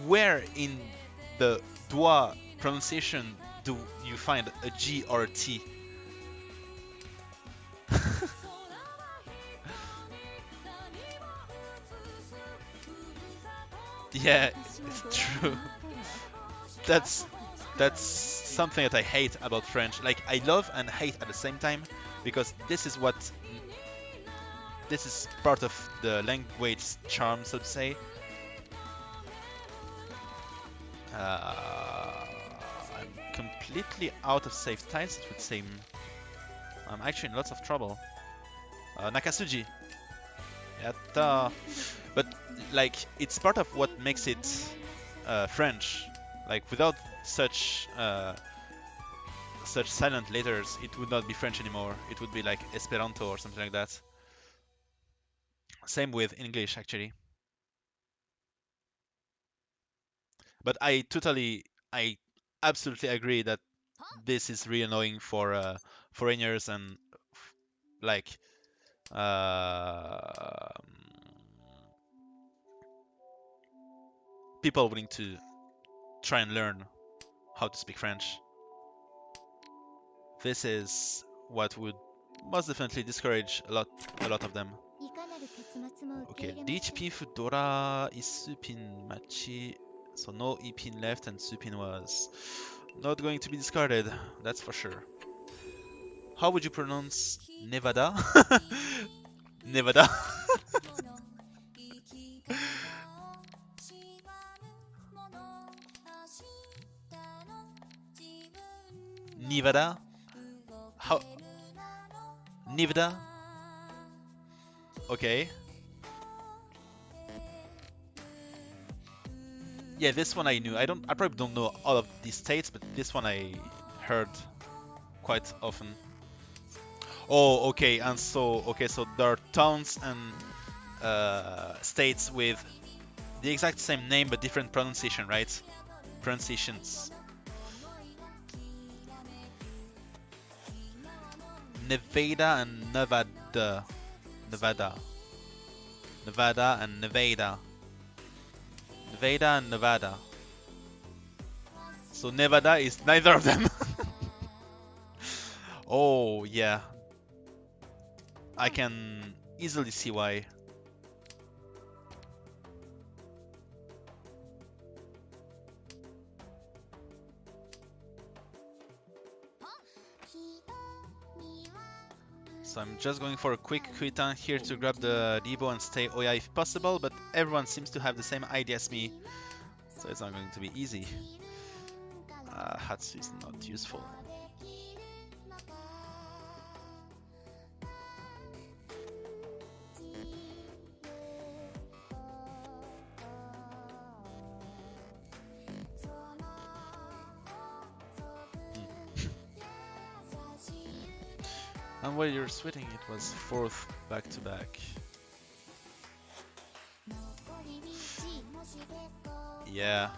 where in the doigt pronunciation do you find a G or a T? Yeah, it's true. That's something that I hate about French. Like, I love and hate at the same time, because this is part of the language charm, so to say. I'm completely out of safe tiles, it would seem. I'm actually in lots of trouble. Nakasuji. Yatta. But, like, it's part of what makes it French. Like, without such silent letters, it would not be French anymore. It would be like Esperanto or something like that. Same with English, actually. But I absolutely agree that this is really annoying for foreigners and like people willing to try and learn how to speak French. This is what would most definitely discourage a lot of them. Okay, each pin fu dora isu pin machi. So no E pin left and Su pin was not going to be discarded, that's for sure. How would you pronounce Nevada? Nevada. Nevada? How? Nevada? Okay. Yeah, this one I knew. I probably don't know all of these states, but this one I heard quite often. Oh, okay, and so there are towns and states with the exact same name but different pronunciation, right? Pronunciations. Nevada and Nevada. Nevada and Nevada. Nevada and Nevada. So Nevada is neither of them. Oh, yeah. I can easily see why. So I'm just going for a quick Kuitan here to grab the Debo and stay Oya if possible, but everyone seems to have the same idea as me, so it's not going to be easy. Hatsu is not useful. And while you're sweating, it was 4th back-to-back. Yeah.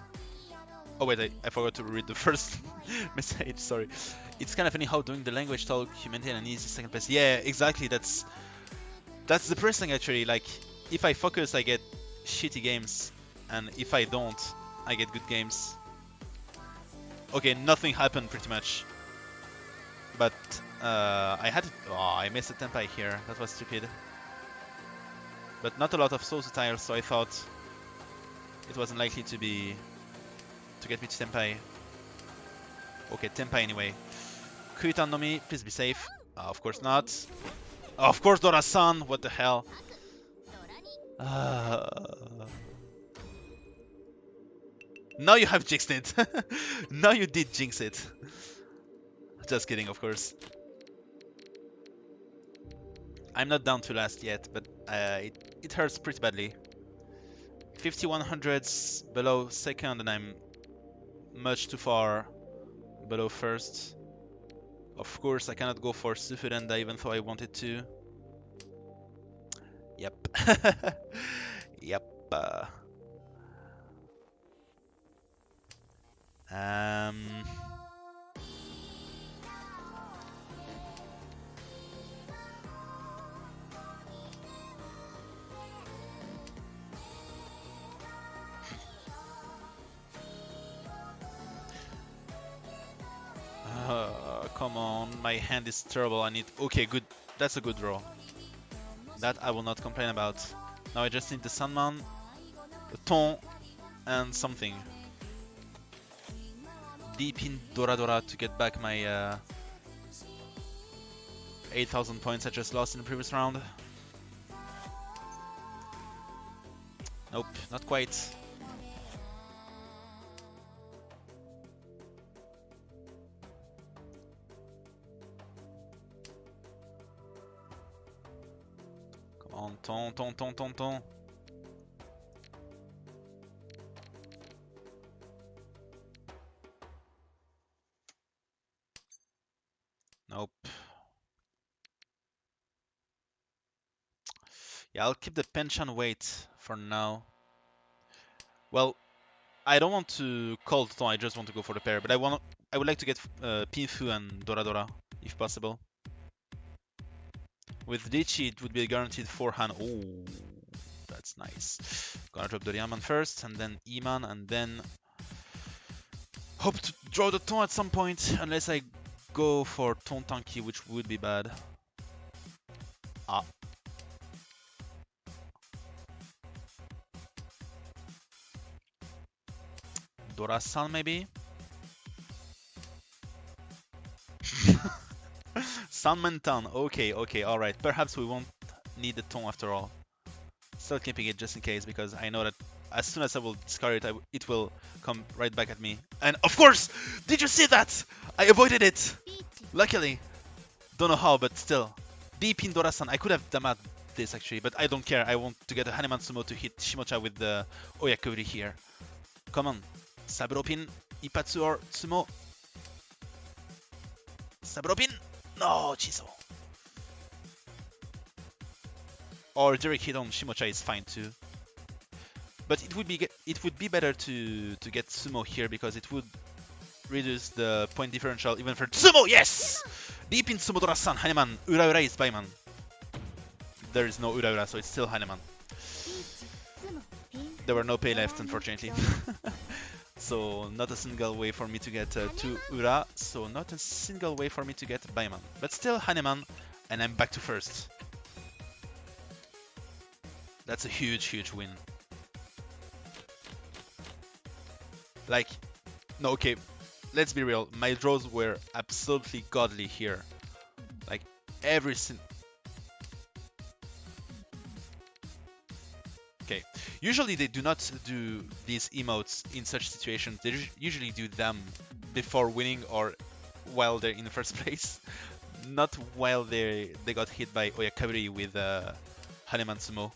Oh wait, I forgot to read the first message, sorry. It's kind of funny how doing the language talk you maintain an easy second place. Yeah, exactly, that's depressing actually. Like, if I focus I get shitty games, and if I don't, I get good games. Okay, nothing happened pretty much. But I missed a tempai here, that was stupid. But not a lot of Sosu tiles, so I thought it wasn't likely to get me to tempai. Okay, tempai anyway. Kuitan no mi, please be safe. Of course not. Of course Dora-san, what the hell. Now you have jinxed it. Now you did jinx it. Just kidding, of course. I'm not down to last yet, but it hurts pretty badly. 5100s below second, and I'm much too far below first. Of course, I cannot go for Sufurenda even though I wanted to. Yep. Yep. Come on, my hand is terrible. I need... Okay, good. That's a good draw. That I will not complain about. Now I just need the Sandman, a Ton, and something. Deep in Dora Dora to get back my 8,000 points I just lost in the previous round. Nope, not quite. Come on, ton. Nope. Yeah, I'll keep the Hanchan weight for now. Well, I don't want to call the ton, I just want to go for the pair, but I would like to get Pinfu and Dora Dora, if possible. With Dichi, it would be a guaranteed 4-hand. Oh, that's nice. Gonna drop the Yaman first, and then Iman, and then hope to draw the ton at some point, unless I go for Ton Tanki, which would be bad. Ah. Dora-san, maybe? Sanmentan, okay, alright. Perhaps we won't need the Ton after all. Still keeping it just in case, because I know that as soon as I will discard it, it will come right back at me. And of course! Did you see that? I avoided it! Luckily. Don't know how, but still. Deep in Dora-san. I could have damat this actually, but I don't care. I want to get a Haneman Sumo to hit Shimocha with the Oyakuri here. Come on. Saburopin, Ipatsu or Sumo. Saburopin! No, Chiso. Or direct hit on Shimocha is fine too. But it would be better to get Sumo here because it would reduce the point differential even for Sumo. Yes, deep in Sumo Dora-san. Haneman. Ura is Baiman. There is no Ura, so it's still Haneman. There were no pay left, unfortunately. So not a single way for me to get 2 Ura. So not a single way for me to get Baiman. But still Haneman, and I'm back to first. That's a huge win. Like, no, okay, let's be real. My draws were absolutely godly here. Like, every Okay, usually they do not do these emotes in such situations. They usually do them before winning or while they're in the first place. Not while they got hit by Oyakabiri with Haneman Sumo.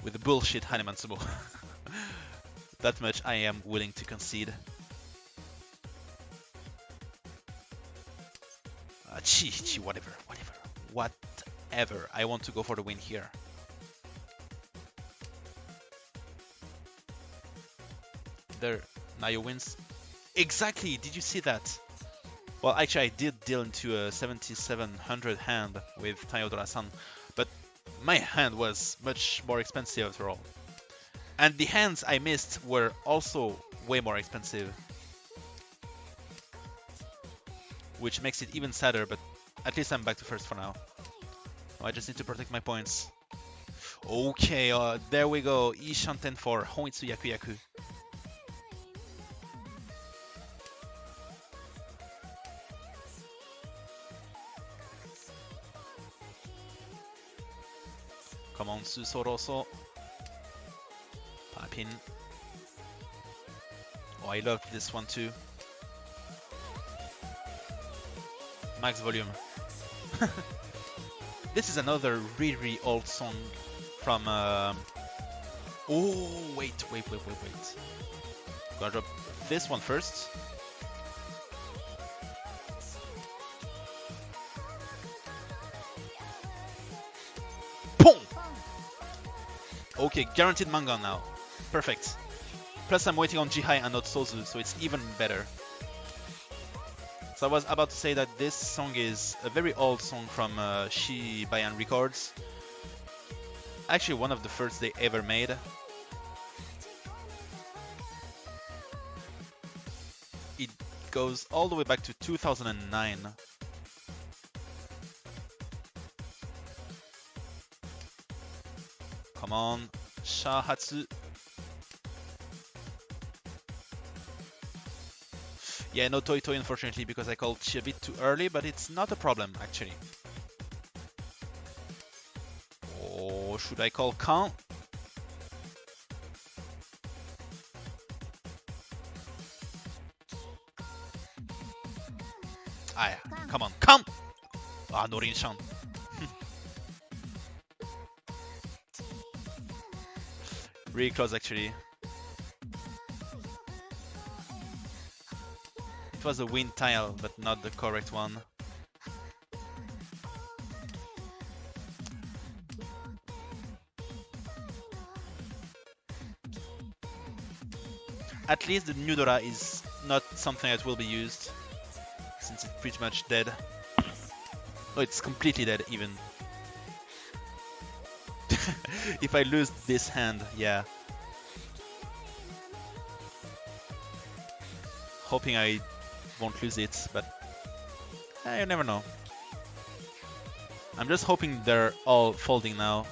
With the bullshit Haneman Sumo. That much I am willing to concede. Chi, whatever. I want to go for the win here. There, Nayo wins. Exactly, did you see that? Well, actually I did deal into a 7700 hand with Tayo Dora-san, but my hand was much more expensive after all. And the hands I missed were also way more expensive. Which makes it even sadder, but at least I'm back to first for now. I just need to protect my points. Okay, there we go. Ishanten for Honitsu Yaku. Come on, Susoroso. Pipe in. Oh, I love this one too. Max volume. This is another really old song from... Oh, wait. Gotta drop this one first. Boom! Okay, guaranteed manga now. Perfect. Plus I'm waiting on Jihai and not Sozu, so it's even better. So I was about to say that this song is a very old song from Shibayan Records. Actually one of the first they ever made. It goes all the way back to 2009. Come on, Shahatsu. Yeah, no Toi Toi unfortunately because I called Chi a bit too early, but it's not a problem actually. Or should I call Khan? Ah, yeah. Come on, come! Ah, no Rinshan. Really close actually. It was a wind tile, but not the correct one. At least the new Dora is not something that will be used, since it's pretty much dead. Oh, it's completely dead even. If I lose this hand, yeah. Hoping I won't lose it, but you never know. I'm just hoping they're all folding now.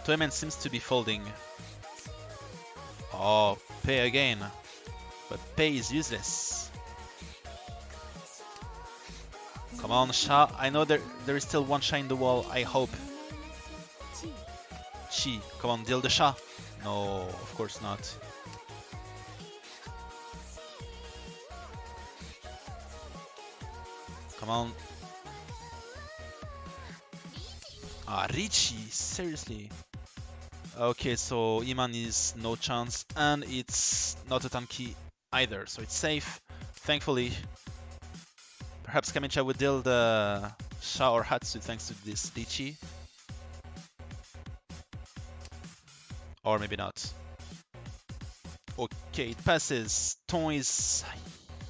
Toyman seems to be folding. Oh, pay again. But pay is useless. Come on, Sha. I know there is still one Sha in the wall, I hope. Chi, come on, deal the Sha. No, of course not. Come on. Ah, Richie, seriously. Okay, so Iman is no chance, and it's not a tanky either, so it's safe, thankfully. Perhaps Kamicha would deal the Sha or Hatsu thanks to this Lichi. Or maybe not. Okay, it passes. Ton is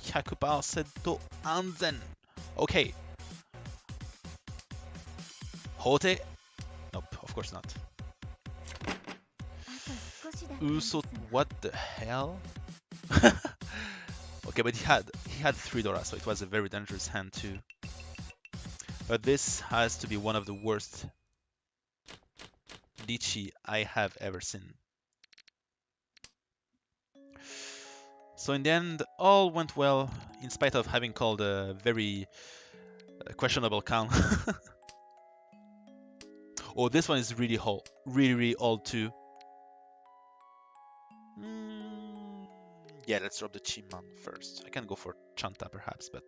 100% Anzen. Okay. Hote? Nope, of course not. Uso, what the hell? Okay, but he had 3 Dora, so it was a very dangerous hand too. But this has to be one of the worst Lichi I have ever seen. So in the end, all went well, in spite of having called a very questionable count. Oh, this one is really old too. Yeah, let's drop the Chiman first. I can go for Chanta perhaps, but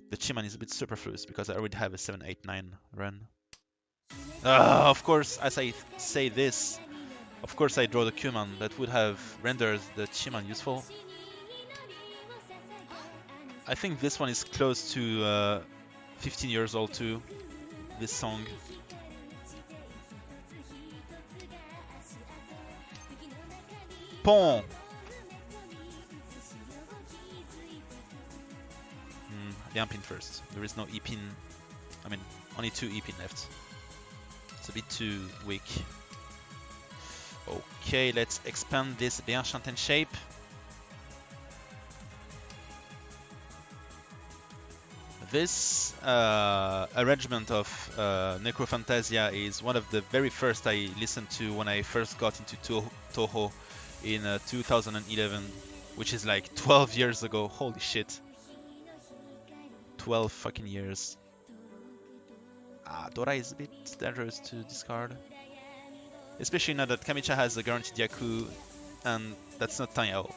the Chiman is a bit superfluous because I already have a 7, 8, 9 run. Of course, as I say this, of course I draw the Kuman. That would have rendered the Chiman useful. I think this one is close to 15 years old too, this song. Pon! Liang pin first. There is no E pin. I mean, only 2 E pin left. It's a bit too weak. Okay, let's expand this Bien Shanten shape. This arrangement of Necrophantasia is one of the very first I listened to when I first got into Toho in 2011, which is like 12 years ago. Holy shit. 12 fucking years. Dora is a bit dangerous to discard. Especially now that Kamicha has a guaranteed Yaku, and that's not Tanyao.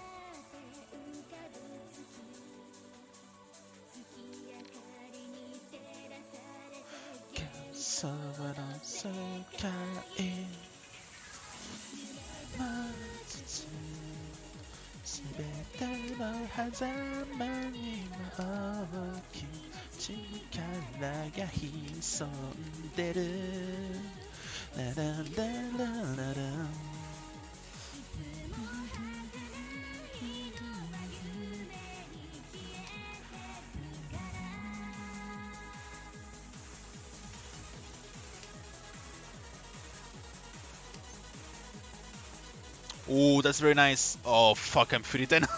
Oh, that's very nice. Oh, fuck, I'm 310.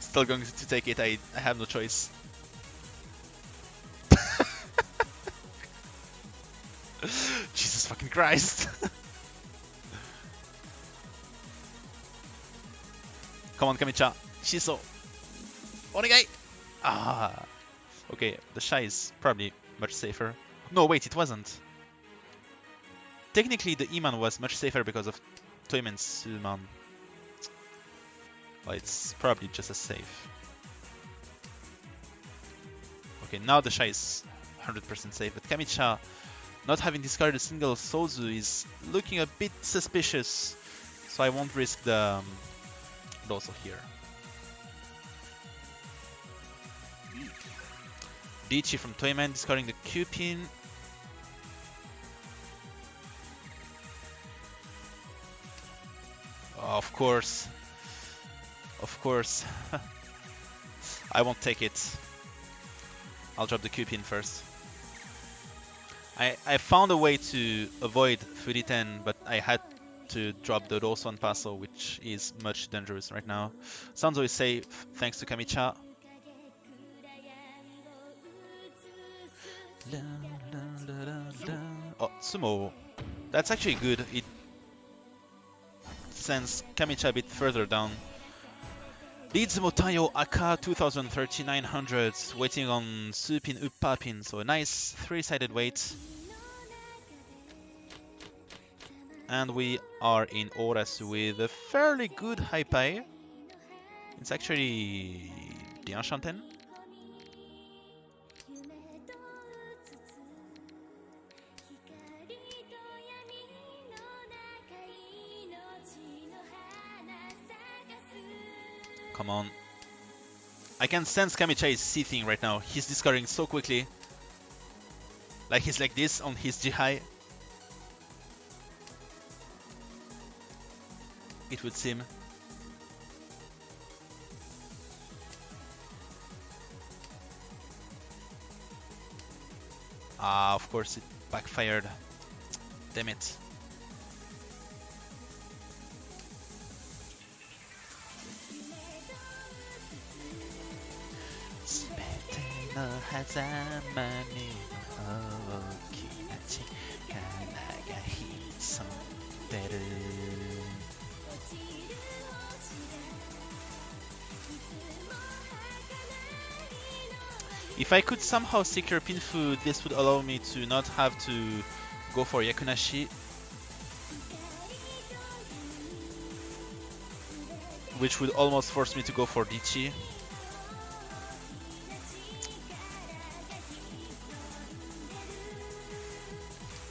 Still going to take it. I have no choice. Jesus fucking Christ. Come on, Kamicha. Shiso. Onegai. Ah. Okay, the shy is probably much safer. No, wait, it wasn't. Technically, the Iman was much safer because of Toyman Suman. Well, it's probably just as safe. Okay, now the shy is 100% safe, but Kamicha, not having discarded a single Sozu, is looking a bit suspicious, so I won't risk the Doso here. Dichi from Toyman discarding the Q-pin. Oh, of course. Of course. I won't take it. I'll drop the Q-pin first. I found a way to avoid 3d10, but I had to drop the Doso and Paso, which is much dangerous right now. Sanzo is safe thanks to Kamicha. Oh, Sumo. That's actually good. It sends Kamicha a bit further down. Leads Motayo Aka 203900, waiting on Supin Uppapin, so a nice three-sided wait. And we are in Horas with a fairly good high pie. It's actually the Enchanten. Come on. I can sense Kamicha is seething right now. He's discarding so quickly. Like he's like this on his G-high. It would seem. Ah, of course it backfired. Damn it. If I could somehow secure Pinfu, this would allow me to not have to go for Yakunashi, which would almost force me to go for Dichi.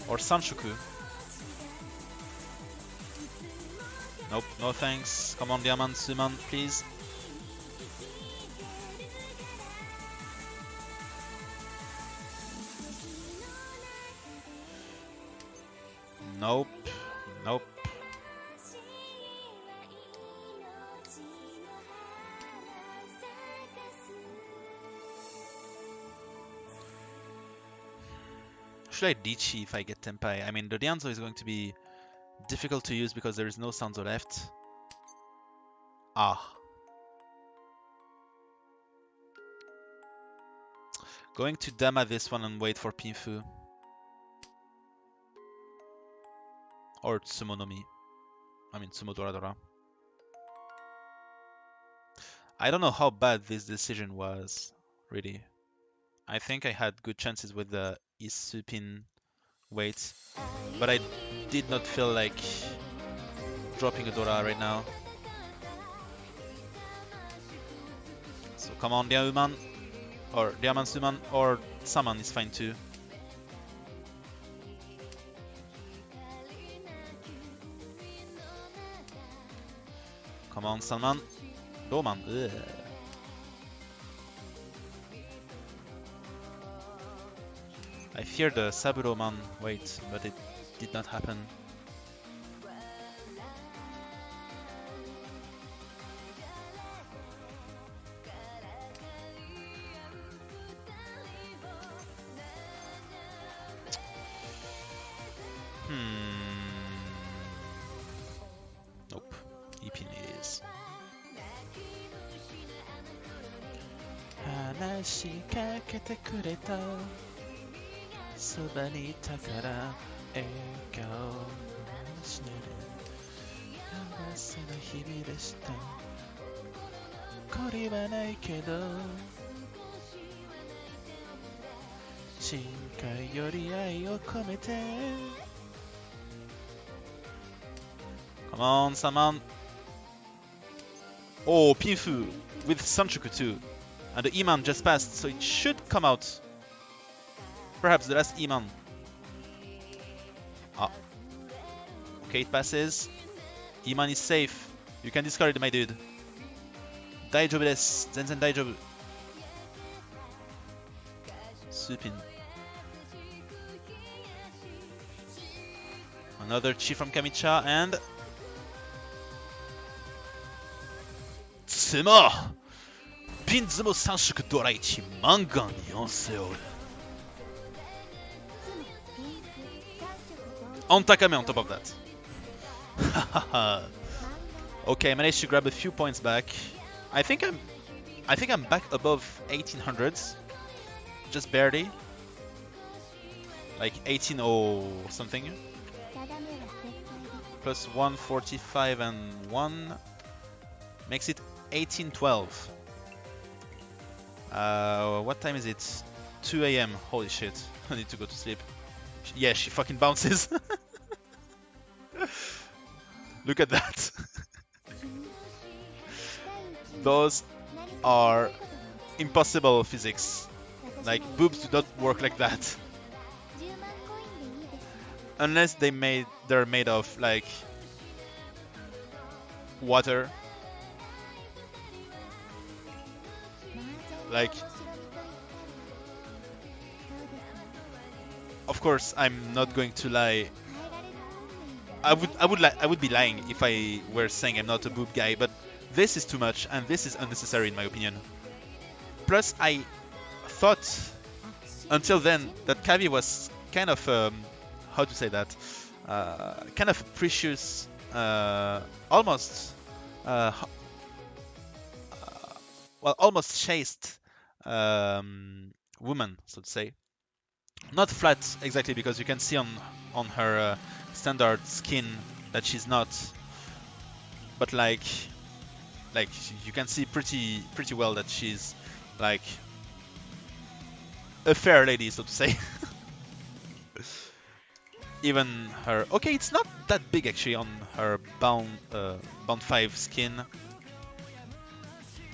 Or Sanshoku. Nope, no thanks. Come on, Diamond Suman, please. Nope, nope. Should I Dichi if I get Tenpai? I mean, the Dianzo is going to be difficult to use because there is no Sanzo left. Ah. Going to Dama this one and wait for Pinfu. Or Tsumonomi. I mean, Tsumo Doradora. I don't know how bad this decision was, really. I think I had good chances with the Isupin wait, but I did not feel like dropping a Dora right now. So come on, Diaman, or Diaman Suman, or Saman is fine too. Come on, Salman. Roman. Ugh. I feared the Saburo man wait, but it did not happen. しかけてくれたそばにいたから笑顔しねる幸せな日々でしたこれはないけど深海より愛を込めて Come on, someone. Oh, Pinfu with Sanchuku too. And the Iman just passed, so it should come out. Perhaps the last Iman. Ah. Okay, it passes. Iman is safe. You can discard it, my dude. Daijoubu desu. Zenzen daijoubu. Supin. Another Chi from Kamicha and... Tsuma! Pinzumo Sanshuku Doraichi Mangan Yonseol. On Takame on top of that. Okay, I managed to grab a few points back. I think I'm back above 1800s. Just barely. Like 18 something. Plus 145 and 1 makes it 1812. What time is it? 2 AM. Holy shit. I need to go to sleep. Yeah, she fucking bounces. Look at that. Those are impossible physics. Like, boobs do not work like that. Unless they're made of, like, water. Like, of course, I'm not going to lie. I would be lying if I were saying I'm not a boob guy, but this is too much and this is unnecessary in my opinion. Plus, I thought until then that Kaavi was kind of how to say that, kind of precious, almost well, almost chaste woman, so to say. Not flat exactly, because you can see on her standard skin that she's not, but like you can see pretty well that she's like a fair lady, so to say. Even her, okay, it's not that big actually on her bound 5 skin.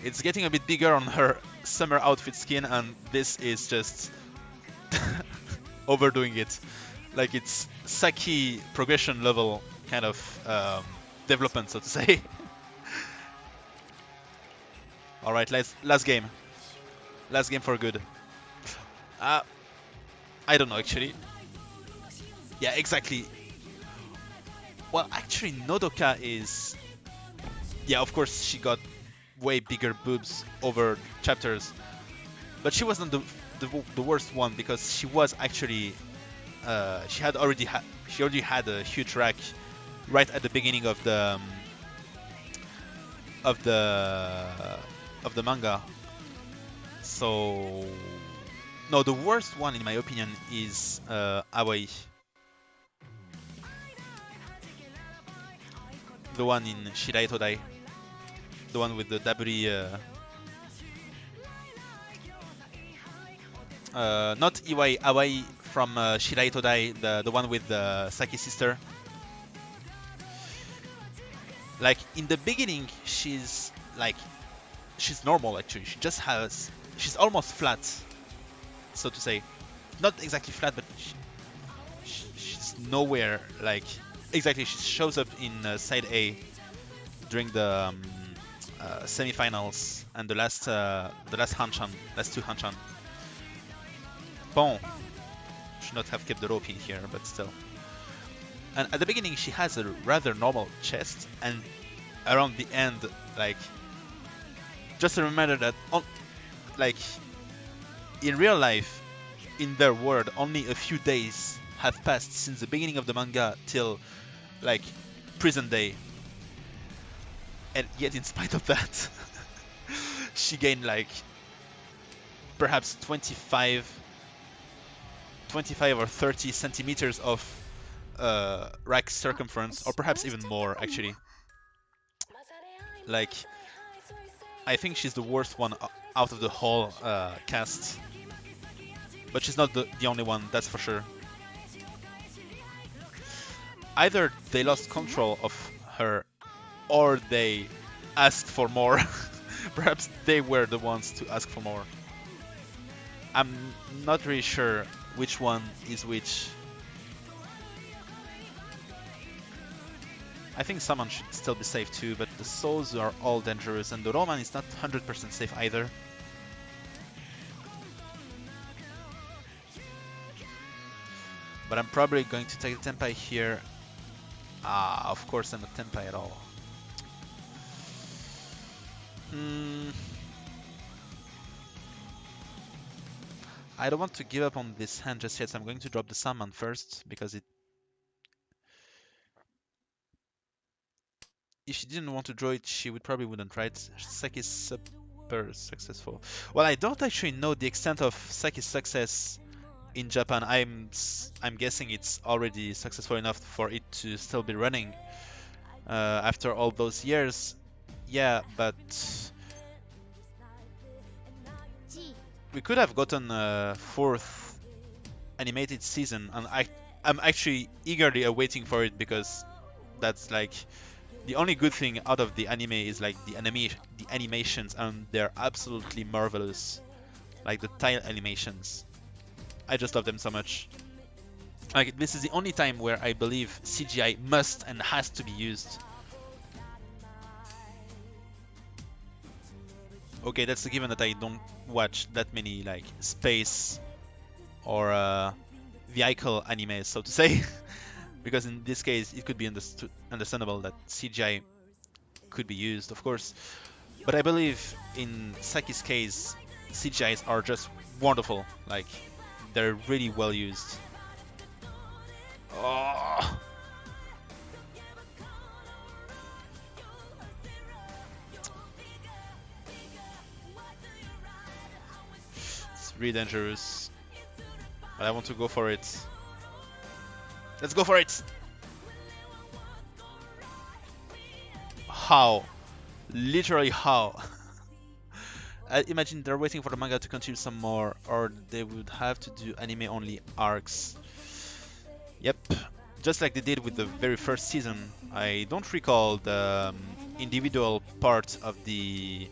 It's getting a bit bigger on her summer outfit skin, and this is just overdoing it. Like, it's Saki progression level kind of development, so to say. Alright, last game. Last game for good. I don't know actually. Yeah, exactly. Well, actually, Nodoka is... Yeah, of course, she got way bigger boobs over chapters. But she wasn't the worst one, because she was actually... she already had a huge rack right at the beginning of the manga. So no, the worst one in my opinion is Aoi, the one in Shirai Todai, the one with the Daburi. Not Iwai, Aoi from Shirai Todai, the one with the Saki sister. Like, in the beginning, she's normal actually. She's almost flat, so to say. Not exactly flat, but she's nowhere like exactly. She shows up in side A during the semi-finals and the last Hanchan, last 2 Hanchan. Bon, should not have kept the rope in here, but still. And at the beginning, she has a rather normal chest, and around the end, like, just a reminder that, like, in real life, in their world, only a few days have passed since the beginning of the manga till, like, present day. And yet, in spite of that, she gained, like, perhaps 25 or 30 centimeters of rack circumference, or perhaps even more actually. Like, I think she's the worst one out of the whole cast, but she's not the only one, that's for sure. Either they lost control of her, or they asked for more. Perhaps they were the ones to ask for more. I'm not really sure which one is which. I think someone should still be safe too, but the souls are all dangerous, and the Roman is not 100% safe either. But I'm probably going to take the Tenpai here. Ah, of course I'm not Tenpai at all. I don't want to give up on this hand just yet, so I'm going to drop the summon first, because it... If she didn't want to draw it, she probably wouldn't, right? Saki is super successful. Well, I don't actually know the extent of Saki's success in Japan. I'm guessing it's already successful enough for it to still be running after all those years. Yeah, but we could have gotten a 4th animated season, and I'm actually eagerly awaiting for it, because that's like the only good thing out of the anime is like the animations, and they're absolutely marvelous. Like the tile animations, I just love them so much. Like, this is the only time where I believe CGI must and has to be used. Okay, that's a given that I don't watch that many like space or vehicle animes, so to say. Because in this case it could be understandable that CGI could be used, of course. But I believe in Saki's case, CGIs are just wonderful. Like, they're really well used. Oh. It's really dangerous, but I want to go for it. Let's go for it! How? Literally how? I imagine they're waiting for the manga to continue some more, or they would have to do anime-only arcs. Yep, just like they did with the very first season. I don't recall the individual part of the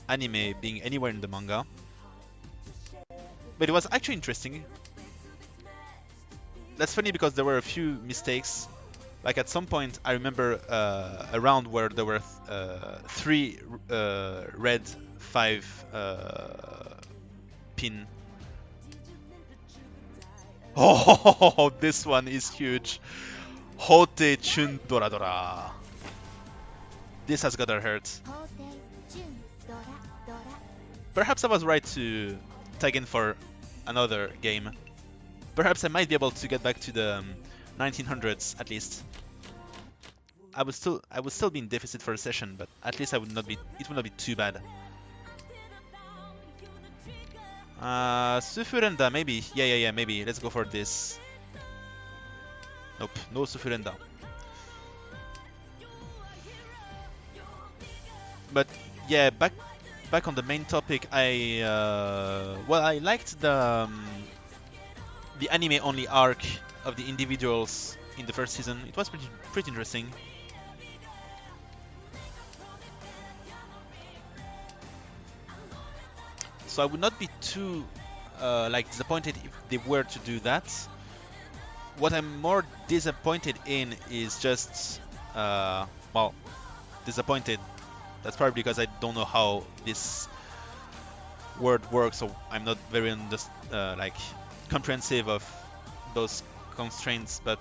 anime being anywhere in the manga, but it was actually interesting. That's funny because there were a few mistakes. Like, at some point, I remember a round where there were 3 red, 5 pin. Oh, this one is huge. Hote Chun Dora Dora. This has gotta hurt. Perhaps I was right to tag in for another game. Perhaps I might be able to get back to the 1900s at least. I would still be in deficit for a session, but at least it would not be too bad. Sufurenda, maybe. Yeah, maybe. Let's go for this. Nope, no Sufurenda. But yeah, back on the main topic, I liked the anime only arc of the individuals in the first season. It was pretty interesting. So I would not be too disappointed if they were to do that. What I'm more disappointed in is just disappointed. That's probably because I don't know how this word works, so I'm not very comprehensive of those constraints, but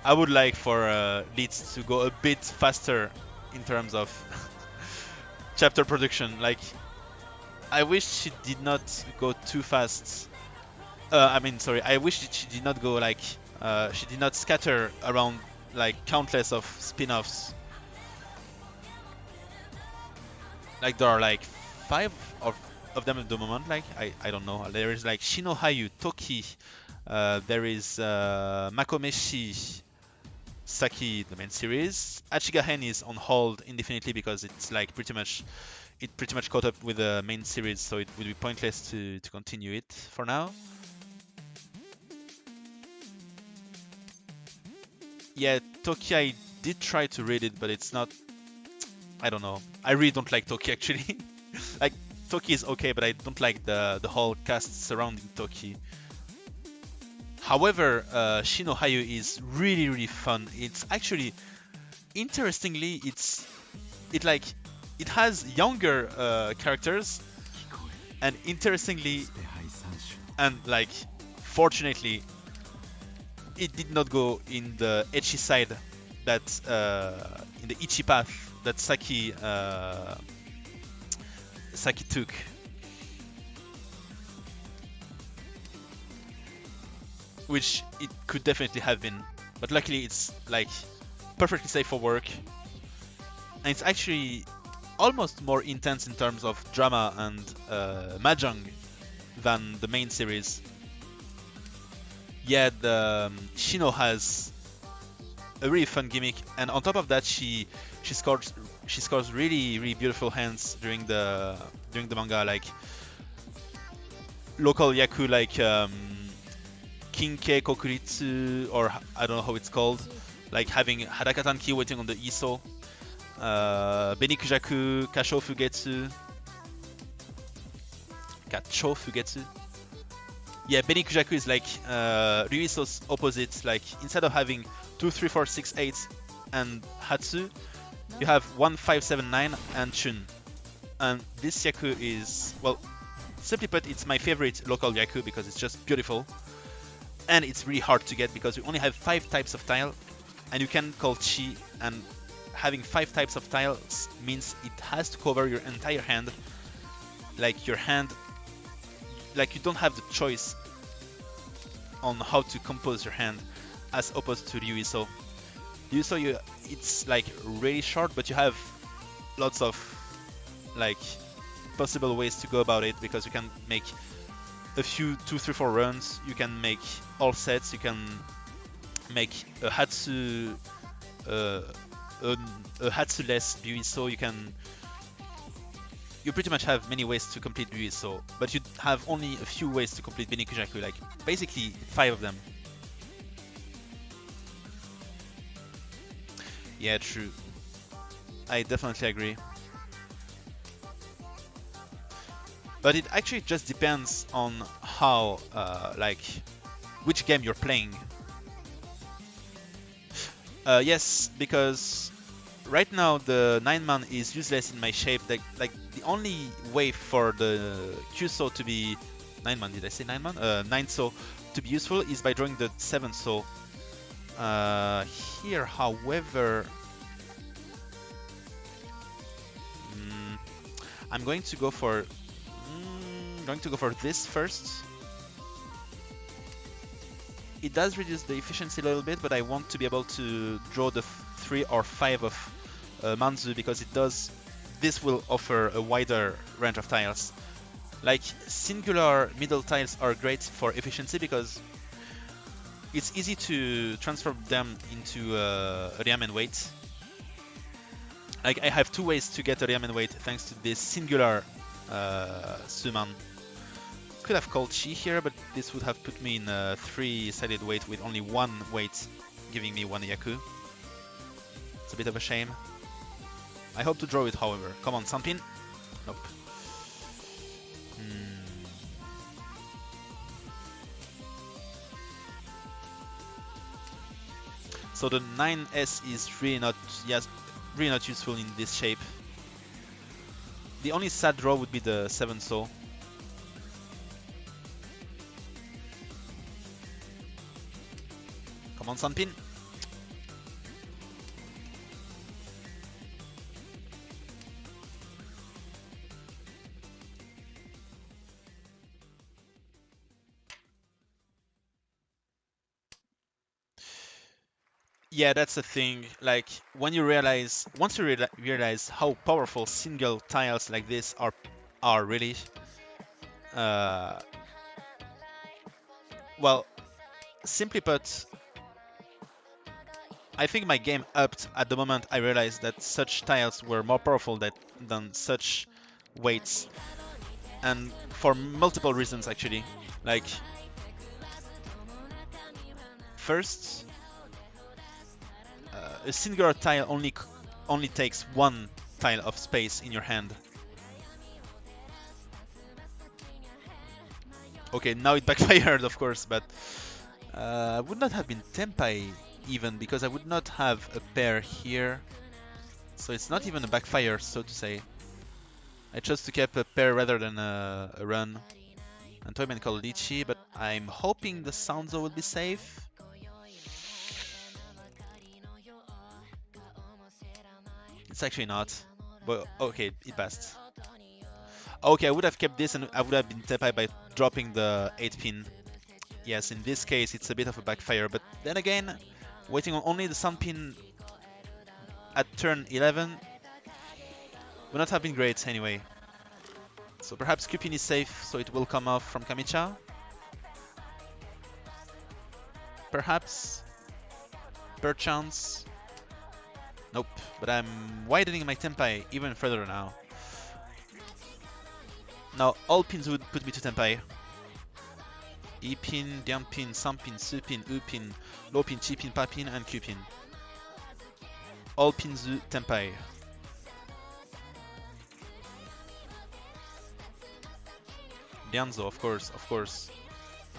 I would like for leads to go a bit faster in terms of chapter production. Like, I wish she did not go too fast. I wish she did not go she did not scatter around like countless of spin-offs. Like there are like 5 of them at the moment. Like I don't know. There is like Shinohayu, Toki. There is Makomeshi, Saki, the main series. Achigahen is on hold indefinitely because it's like pretty much caught up with the main series, so it would be pointless to continue it for now. Yeah, Toki, I did try to read it, but it's not. I don't know. I really don't like Toki actually. Like Toki is okay, but I don't like the whole cast surrounding Toki. However, Shinohayu is really fun. It's actually, interestingly, it has younger characters, and interestingly, and like fortunately, it did not go in the ecchi side that in the ecchi path that Saki took. Which it could definitely have been, but luckily it's like perfectly safe for work, and it's actually almost more intense in terms of drama and mahjong than the main series. Yeah, the Shino has a really fun gimmick, and on top of that, she scores really beautiful hands during the manga, like local yaku like Kinkei Kokuritsu, or I don't know how it's called, like having Hadakatanki waiting on the Iso, Benikujaku, Kasho Fugetsu. Yeah, Benikujaku is like Ryuiso's opposite. Like instead of having 2, 3, 4, 6, 8 and Hatsu, you have 1, 5, 7, 9 and Chun. And this yaku is, well, simply put, it's my favorite local yaku because it's just beautiful. And it's really hard to get because you only have 5 types of tile, and you can call chi, and having 5 types of tiles means it has to cover your entire hand. Like your hand, like you don't have the choice on how to compose your hand, as opposed to Ryuiso. Ryuiso, it's like really short, but you have lots of like possible ways to go about it because you can make a few 2, 3, 4 runs. You can make all sets. You can make a Hatsu, a Hatsu-less Ryuiso. You pretty much have many ways to complete Ryuiso, but you have only a few ways to complete Benikujaku, like basically 5 of them. Yeah, true. I definitely agree. But it actually just depends on how, like, which game you're playing. Yes, because right now the 9-man is useless in my shape. Like the only way for the Kyuso to be 9-man, did I say 9-man? 9 so to be useful is by drawing the 7 so. Here, however, I'm going to go for this first. It does reduce the efficiency a little bit, but I want to be able to draw the 3 or 5 of Manzu because this will offer a wider range of tiles. Like singular middle tiles are great for efficiency because it's easy to transform them into a Ryamen weight. Like I have 2 ways to get a Ryamen weight thanks to this singular Suman. Could have called Chi here, but this would have put me in a 3-sided weight with only 1 weight, giving me 1 yaku. It's a bit of a shame. I hope to draw it, however. Come on, Sanpin. Nope. So the 9S is really not useful in this shape. The only sad draw would be the 7 so. Come on, Sanpin. Yeah, that's the thing. Like when you realize, once you realize how powerful single tiles like this are really, uh, well, simply put, I think my game upped at the moment I realized that such tiles were more powerful than such weights, and for multiple reasons actually. Like, first, a singular tile only takes one tile of space in your hand. Okay, now it backfired, of course, but would not have been Tempai even, because I would not have a pair here. So it's not even a backfire, so to say. I chose to keep a pair rather than a run. And Toyman called Lychee, but I'm hoping the Soundzo will be safe. It's actually not. But okay, it passed. Okay, I would have kept this and I would have been Tempai by dropping the 8 pin. Yes, in this case it's a bit of a backfire, but then again, waiting on only the Sun pin at turn 11 would not have been great anyway. So perhaps Q-pin is safe, so it will come off from Kamicha. Perhaps. Perchance. Nope, but I'm widening my Tempai even further now. Now all pins would put me to Tempai. E-pin, down pin, Sun pin, Su pin, U pin, low pin, Chi pin, Pa pin, and Q pin. All pins to Tempai. Dianzo, of course.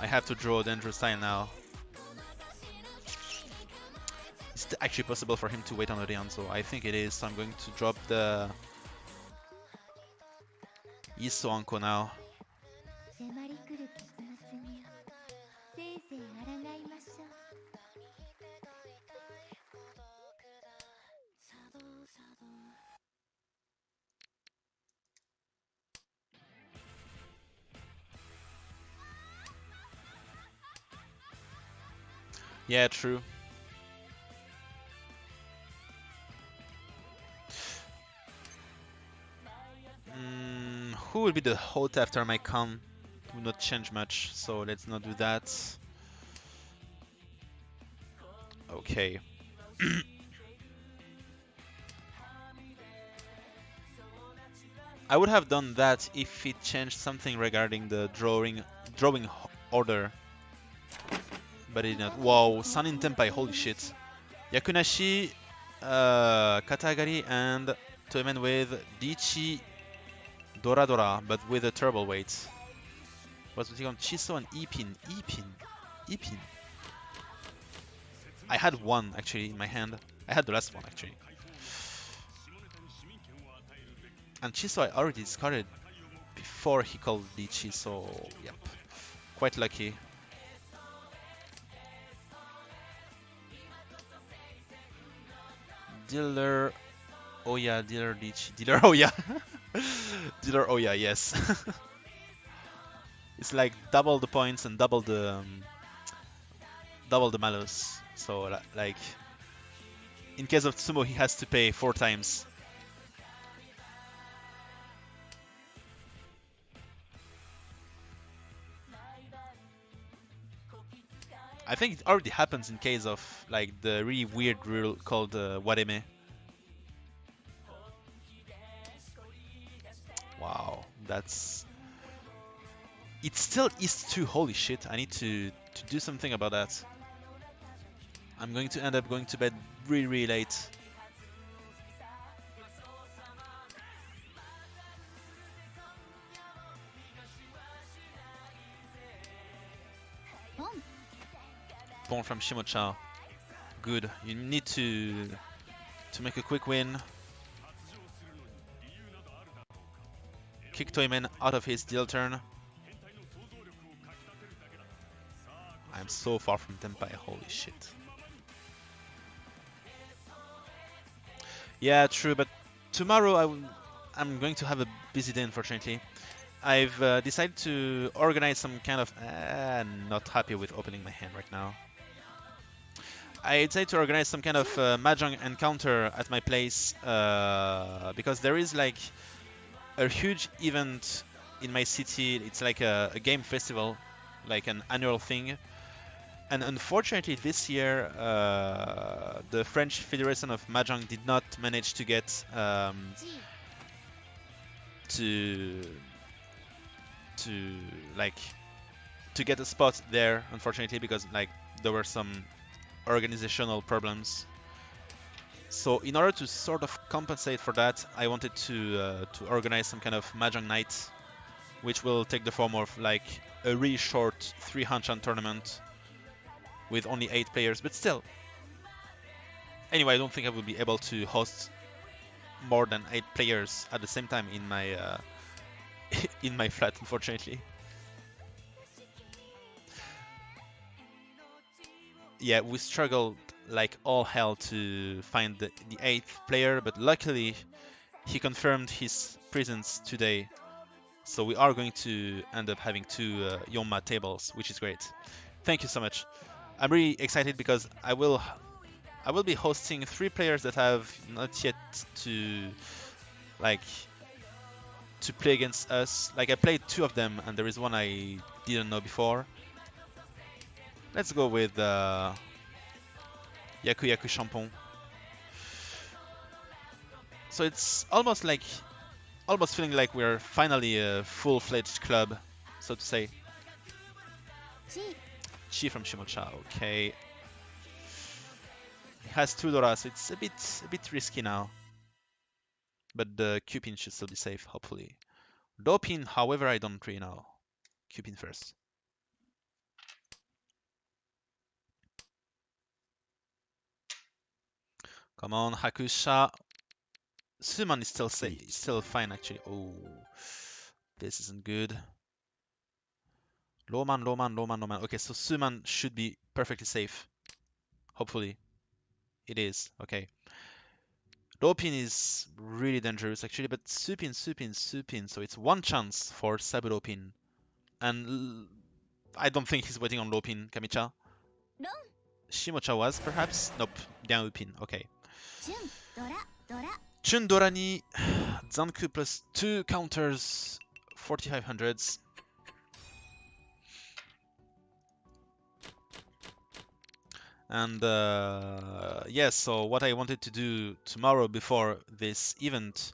I have to draw a dangerous tile now. Is it actually possible for him to wait on the Dianzo? I think it is, so I'm going to drop the Iso Anko now. Yeah, true. Who will be the host after my con? Will not change much, so let's not do that. Okay. I would have done that if it changed something regarding the drawing order. But it did not. Wow, Sun in Tempai, holy shit. Yakunashi, Katagari, and Toyman with Dichi Dora, but with a turbo weight. Was putting on Chiso and E-pin. E-pin. I had one actually in my hand. I had the last one actually. And Chiso I already discarded before he called Dichi, so yep. Quite lucky. Dealer Oya, Dealer Dichi, Dealer Oya. Dealer Oya, yes. It's like double the points and double the malus. So like in case of Tsumo he has to pay 4 times. I think it already happens in case of like the really weird rule called Wareme. Wow, that's... It still is 2, holy shit, I need to do something about that. I'm going to end up going to bed really late. Pawn from Shimocha. Good. You need to make a quick win. Kick Toyman out of his deal turn. I'm so far from Tempai, holy shit. Yeah, true, but tomorrow I'm going to have a busy day, unfortunately. I've decided to organize some kind of... not happy with opening my hand right now. I decided to organize some kind of Mahjong encounter at my place because there is like a huge event in my city. It's like a game festival, like an annual thing. And unfortunately this year the French Federation of Mahjong did not manage to get to get a spot there, unfortunately, because like there were some organizational problems. So in order to sort of compensate for that, I wanted to organize some kind of Mahjong night, which will take the form of like a really short 3 Hanchan tournament with only 8 players, but still. Anyway, I don't think I will be able to host more than 8 players at the same time in my in my flat, unfortunately. Yeah, we struggled like all hell to find the 8th player, but luckily he confirmed his presence today. So we are going to end up having 2 Yonma tables, which is great. Thank you so much. I'm really excited because I will be hosting 3 players that have not yet to play against us. Like I played 2 of them, and there is one I didn't know before. Let's go with Yaku Yaku Champon. So it's almost feeling like we're finally a full-fledged club, so to say. Chi from Shimocha, okay. He has 2 Dora, so it's a bit risky now. But the Q-pin should still be safe, hopefully. Do-pin, however, I don't really know. Q-pin first. Come on, Hakusha. Suman is still safe, still fine actually. Oh, this isn't good. Lowman. Okay, so Suman should be perfectly safe. Hopefully. It is. Okay. Do-pin is really dangerous actually, but Supin. So it's 1 chance for Saburo-pin. And I don't think he's waiting on low-pin, Kamicha. Shimocha was, perhaps? Nope. Down-pin. Okay. Chun Dora ni Zanku plus 2 counters, 4500s. And yes, so what I wanted to do tomorrow before this event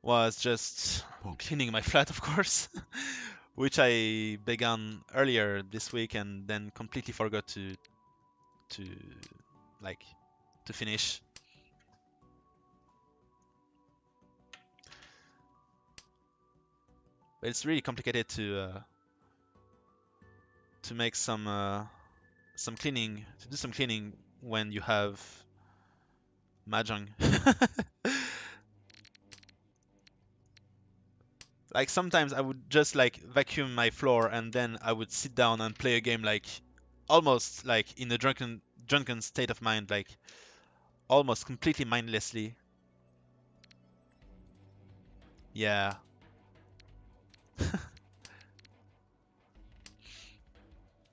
was just cleaning my flat, of course, which I began earlier this week and then completely forgot to finish. But it's really complicated to make some cleaning, to do some cleaning when you have Mahjong. Like sometimes I would just like vacuum my floor and then I would sit down and play a game like almost like in a drunken state of mind, like almost completely mindlessly. Yeah.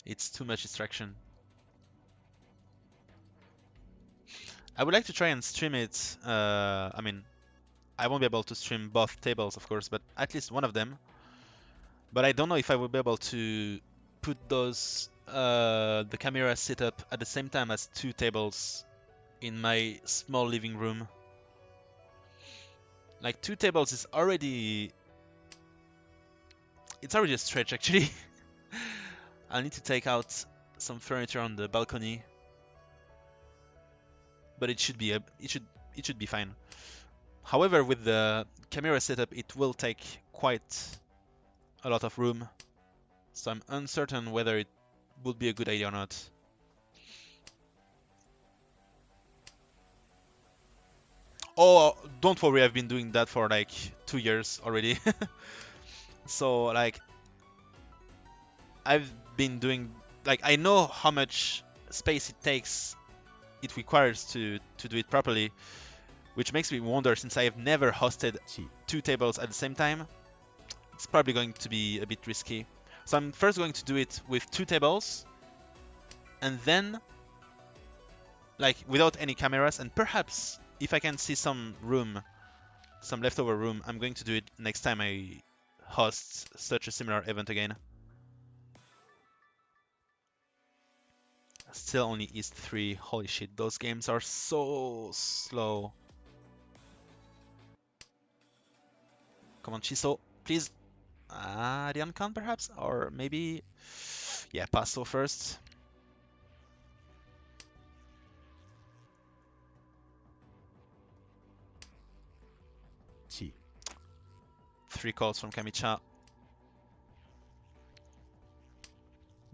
It's too much distraction. I would like to try and stream it. I mean, I won't be able to stream both tables, of course, but at least one of them. But I don't know if I will be able to put those the camera setup at the same time as 2 tables in my small living room. Like 2 tables is already... It's already a stretch, actually. I need to take out some furniture on the balcony. But it should be it should be fine. However, with the camera setup, it will take quite a lot of room. So I'm uncertain whether it would be a good idea or not. Oh, don't worry, I've been doing that for like 2 years already. So like I've been doing, like, I know how much space it requires to do it properly, which makes me wonder, since I have never hosted 2 tables at the same time, it's probably going to be a bit risky. So I'm first going to do it with 2 tables, and then like without any cameras, and perhaps if I can see some room, some leftover room, I'm going to do it next time I host such a similar event again. Still only East 3. Holy shit, those games are so slow. Come on, Chiso, please. The Hanchan perhaps? Or maybe... Yeah, Paso first. Chi. 3 calls from Kamicha.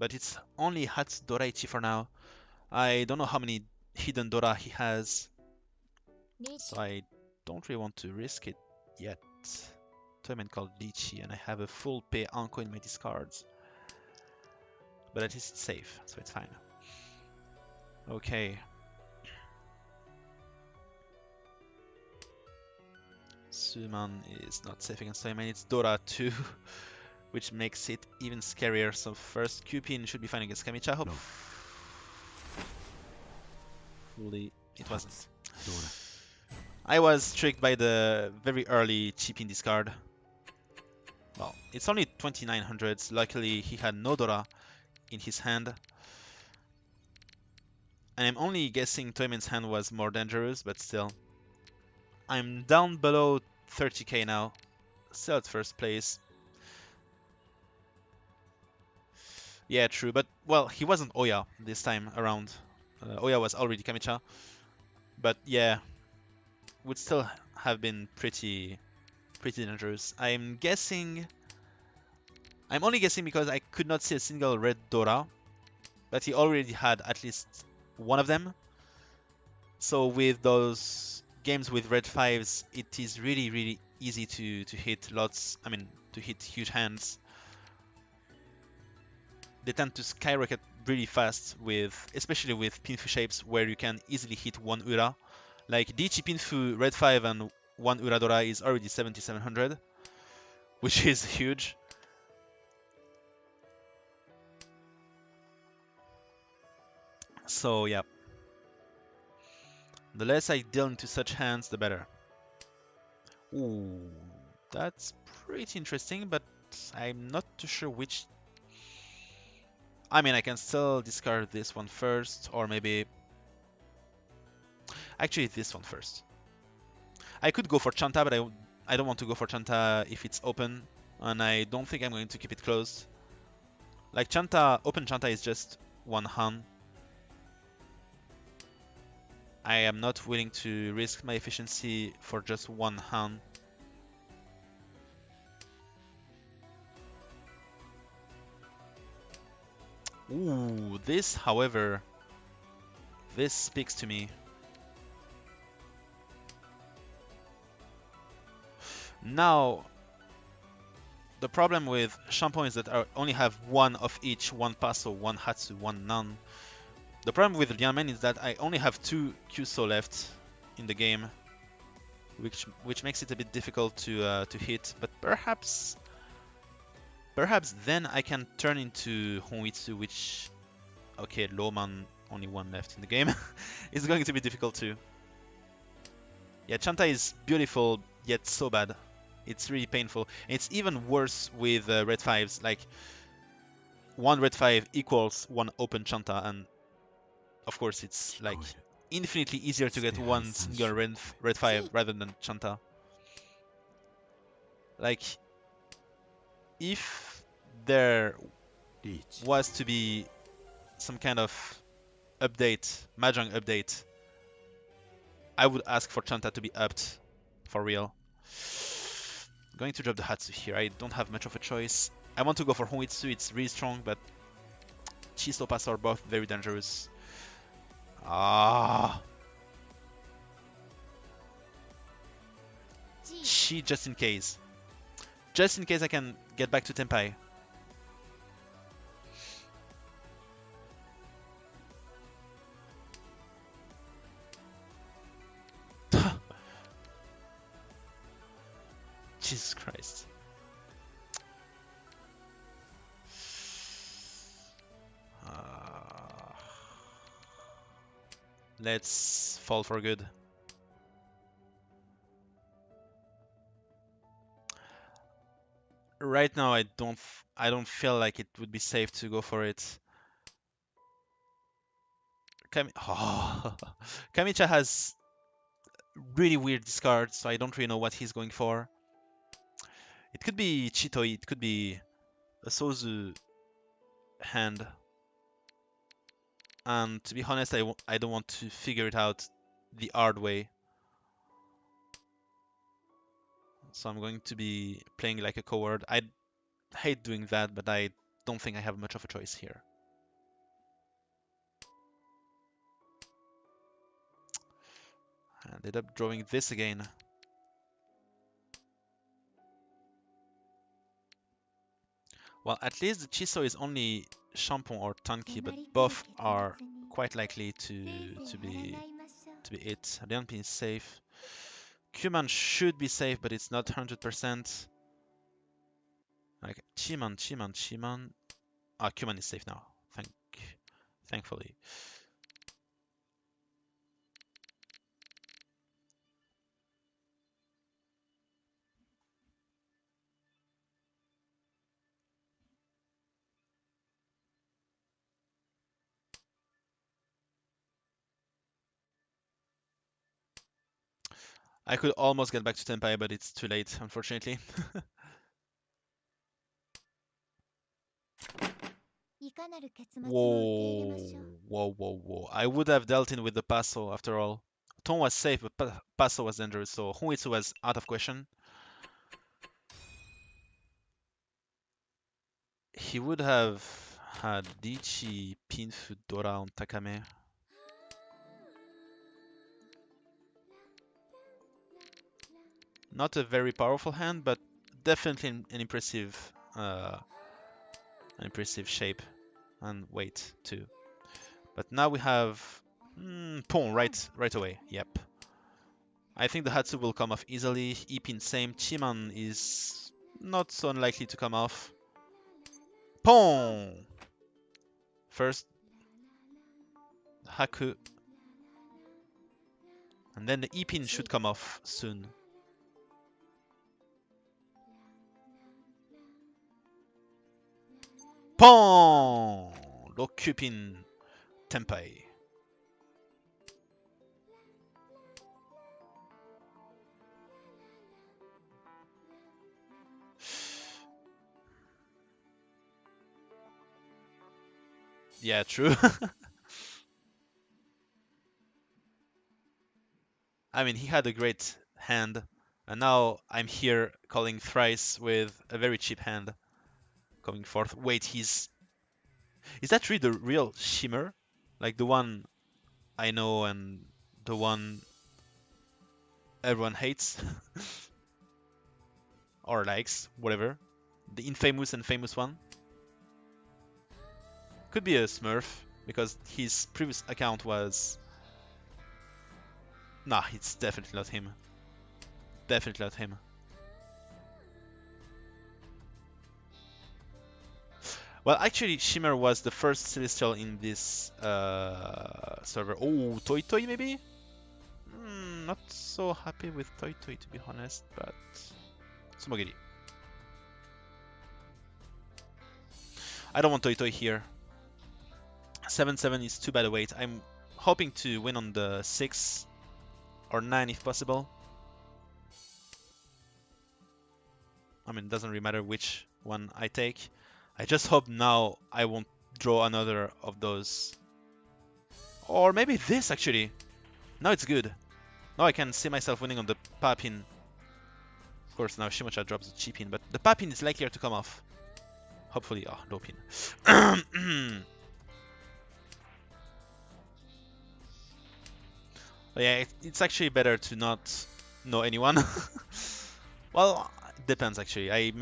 But it's only Hatsu Doraichi for now. I don't know how many hidden Dora he has, so I don't really want to risk it yet. Tournament called Lychee, and I have a full pay Anko in my discards. But at least it's safe, so it's fine. Okay. Suman is not safe against Toyman, it's Dora too, which makes it even scarier. So first Cupin should be fine against Kamicha, hope. No. Fully, it wasn't. Dora. I was tricked by the very early chip in discard. Well, it's only 2900s. Luckily, he had no Dora in his hand. And I'm only guessing Toyman's hand was more dangerous, but still. I'm down below 30k now. Still at first place. Yeah, true, but, well, he wasn't Oya this time around. Oya was already Kamicha. But, yeah, would still have been pretty dangerous. I'm only guessing because I could not see a single red Dora, but he already had at least one of them. So with those games with red 5s, it is really easy to hit to hit huge hands. They tend to skyrocket really fast, especially with Pinfu shapes where you can easily hit one Ura. Like Dichi Pinfu red 5 and one Ura Dora is already 7700, which is huge. So yeah, the less I deal into such hands, the better. Ooh, that's pretty interesting, but I'm not too sure which. I mean, I can still discard this one first, or maybe... Actually, this one first. I could go for Chanta, but I don't want to go for Chanta if it's open, and I don't think I'm going to keep it closed. Like Chanta, open Chanta is just one Han. I am not willing to risk my efficiency for just one Han. Ooh, this, however, this speaks to me. Now, the problem with Shampoo is that I only have one of each, one Paso, one Hatsu, one Nan. The problem with Lianmen is that I only have 2 Kyuso left in the game, which makes it a bit difficult to hit. But perhaps then I can turn into Honitsu, which, okay, Lowman, only one left in the game. It's going to be difficult too. Yeah, Chanta is beautiful, yet so bad. It's really painful. And it's even worse with red 5s. Like, one red 5 equals one open Chanta, and of course it's like infinitely easier to get one single red 5 rather than Chanta. Like, if there was to be some kind of update, Mahjong update, I would ask for Chanta to be upped for real. Going to drop the Hatsu here. I don't have much of a choice. I want to go for Honitsu, it's really strong, but Chiso Pass are both very dangerous. Ah. Chi, just in case. Just in case I can get back to Tenpai. Jesus Christ. Let's fall for good. Right now, I don't feel like it would be safe to go for it. Kamicha has really weird discards, so I don't really know what he's going for. It could be Chitoi, it could be a Sozu hand. And to be honest, I don't want to figure it out the hard way. So I'm going to be playing like a coward. I hate doing that, but I don't think I have much of a choice here. I ended up drawing this again. Well, at least the Chiso is only Shampoo or Tanki, but both are quite likely to be it. Lianpin is safe. Kuman should be safe, but it's not 100%. Like Chiman. Ah, Kuman is safe now. Thankfully. I could almost get back to Tenpai, but it's too late, unfortunately. Whoa. I would have dealt in with the Paso after all. Ton was safe, but Paso was dangerous, so Honitsu was out of question. He would have had Dichi, Pinfu, Dora on Takame. Not a very powerful hand, but definitely an impressive shape and weight too. But now we have Pawn right away. Yep. I think the Hatsu will come off easily. Ipin same. Chiman is not so unlikely to come off. Pawn! First Haku. And then the Ipin should come off soon. Pawn! Lokupin Tenpai. Yeah, true. I mean, he had a great hand, and now I'm here calling thrice with a very cheap hand coming forth. Wait, is that really the real Shimmer? Like the one I know and the one everyone hates? Or likes, whatever. The infamous and famous one? Could be a Smurf, because his previous account was... Nah, it's definitely not him. Definitely not him. Well, actually, Shimmer was the first Celestial in this server. Oh, Toy Toy maybe? Not so happy with Toy Toy, to be honest, but... Sumogiri. I don't want Toy Toy here. 7-7 is too bad a weight. I'm hoping to win on the 6 or 9 if possible. I mean, it doesn't really matter which one I take. I just hope now I won't draw another of those. Or maybe this, actually. Now it's good. Now I can see myself winning on the Papin. Of course, now Shimocha drops the Cheapin, but the Papin is likelier to come off. Hopefully, low pin. But yeah, it's actually better to not know anyone. Well, it depends actually. I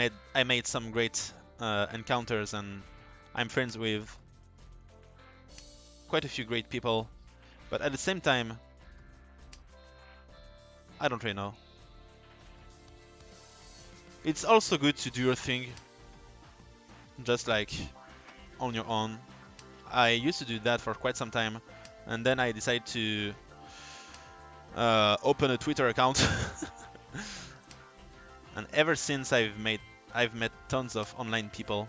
made some great encounters, and I'm friends with quite a few great people. But at the same time, I don't really know. It's also good to do your thing, just like on your own. I used to do that for quite some time, And then I decided to open a Twitter account. And ever since I've met tons of online people.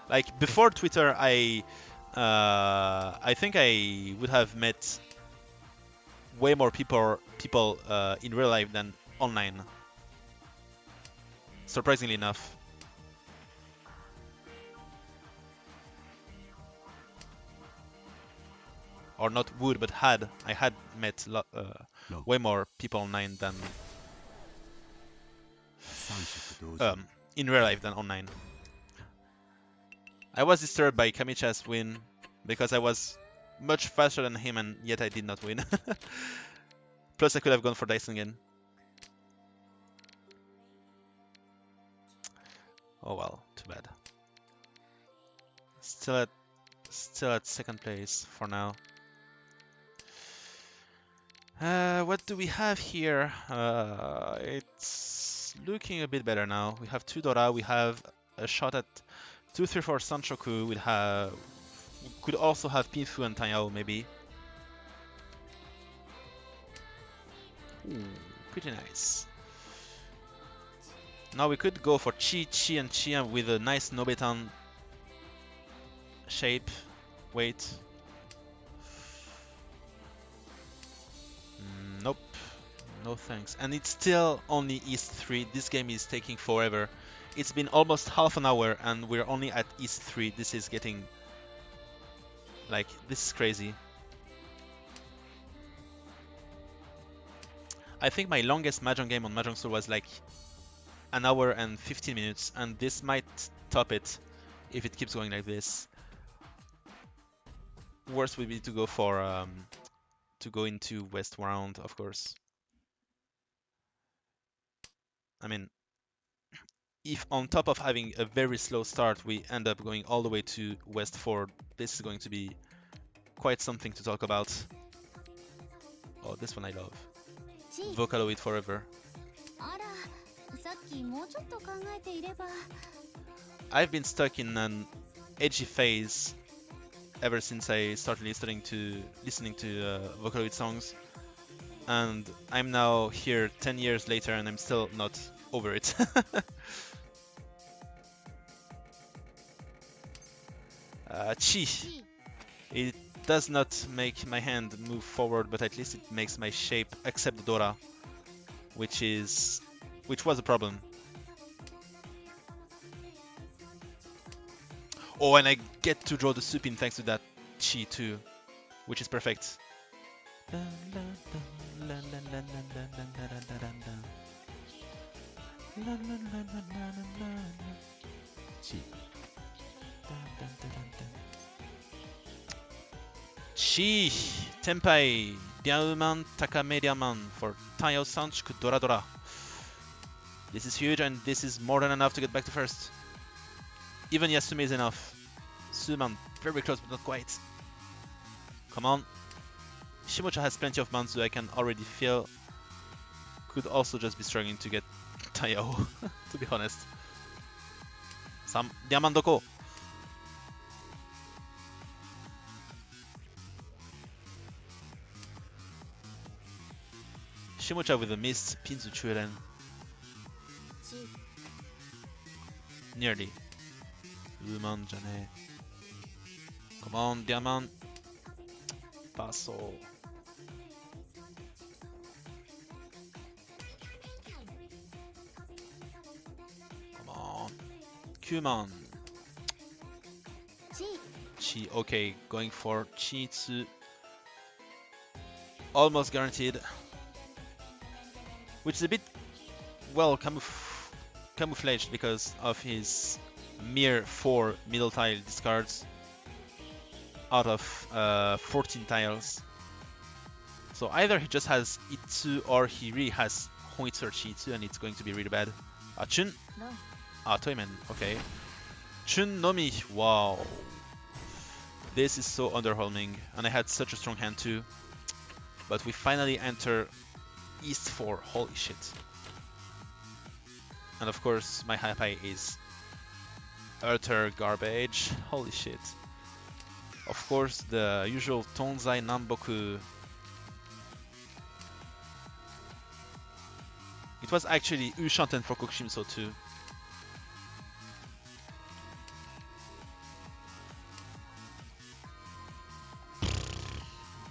Like before Twitter, I think I would have met way more people in real life than online. Surprisingly enough. Or not would, but had. I had met way more people online than in real life than online. I was disturbed by Kamicha's win because I was much faster than him and yet I did not win. Plus I could have gone for Dyson again. Oh well, too bad. Still at second place for now. What do we have here? It's looking a bit better now. We have 2 Dora, we have a shot at 2, 3, 4 Sanchoku. We could also have Pinfu and Tanyao maybe. Ooh, pretty nice. Now we could go for Chi, and Chi with a nice Nobetan shape. Wait. Nope. No thanks. And it's still only East 3. This game is taking forever. It's been almost half an hour and we're only at East 3. This is getting... like, this is crazy. I think my longest Mahjong game on Mahjong Soul was like an hour and 15 minutes, and this might top it if it keeps going like this. Worst would be to go for to go into West round, of course. I mean, if on top of having a very slow start, we end up going all the way to West 4, this is going to be quite something to talk about. Oh, this one I love. Vocaloid forever. I've been stuck in an edgy phase ever since I started listening to Vocaloid songs, and I'm now here 10 years later and I'm still not over it. Chi. It does not make my hand move forward, but at least it makes my shape accept the Dora, which was a problem. Oh, and I get to draw the Supin thanks to that Chi too, which is perfect. Chi, Tenpai, Diaman, Takame Diaman for Taiyo Sanchoku Dora Dora. This is huge and this is more than enough to get back to first. Even Yasumi is enough. Suman, very close but not quite. Come on. Shimocha has plenty of Manzu, I can already feel. Could also just be struggling to get Taiyo, to be honest. Sam, Diamant Doko. Shimocha with a missed Pinzu Churen. Nearly. Uman Jane. Come on, Diamant. Paso. Come on. Kuman. Chi, okay, going for Chi-Tsu. Almost guaranteed. Which is a bit, well, camouflaged because of his mere 4 middle tile discards out of 14 tiles. So either he just has Itsu or he really has Honitsu or Chi-Itsu and it's going to be really bad. Chun? No. Toyman, okay. Chun Nomi, wow. This is so underwhelming and I had such a strong hand too. But we finally enter East 4, holy shit. And of course my high is utter garbage, holy shit. Of course, the usual Tonzai Namboku. It was actually Ushanten for Kokushimso too.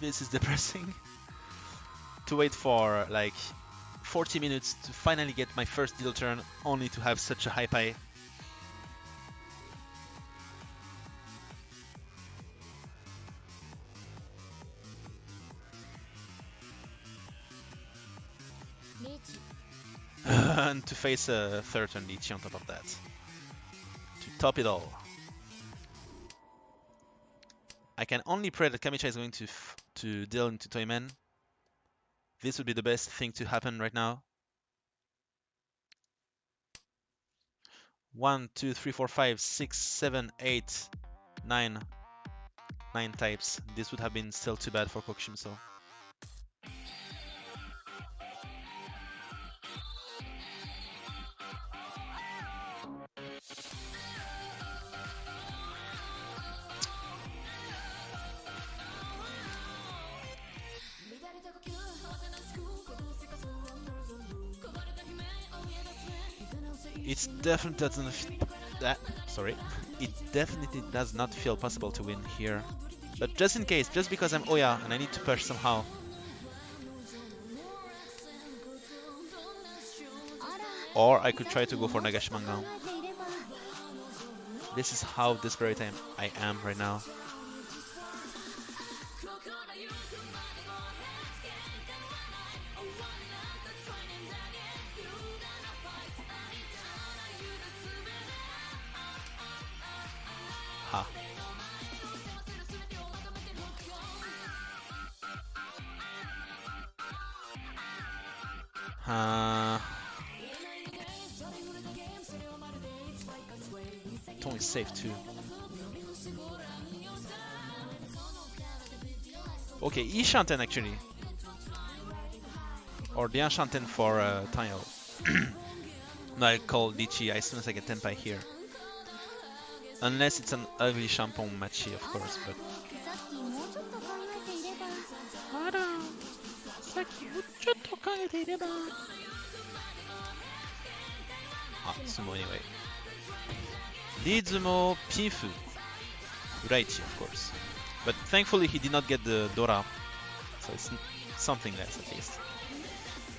This is depressing. To wait for like 40 minutes to finally get my first deal turn, only to have such a high pie. And to face a third turn Lichi on top of that. To top it all. I can only pray that Kamicha is going to deal into Toyman. This would be the best thing to happen right now. 1, 2, 3, 4, 5, 6, 7, 8, 9. 9 types. This would have been still too bad for Kokushimso. It definitely does not feel possible to win here. But just in case, just because I'm Oya and I need to push somehow. Or I could try to go for Nagashimangao. This is how desperate I am right now. Tone is safe too. Okay, Ishanten actually. Or the Enchanten for tile. No, I'll call Lichi as soon as I get Tenpai here. Unless it's an ugly Shampoo Machi, of course, but... Sumo anyway. Rizumo Pinfu. Uraichi, of course. But thankfully he did not get the Dora. So it's something less at least.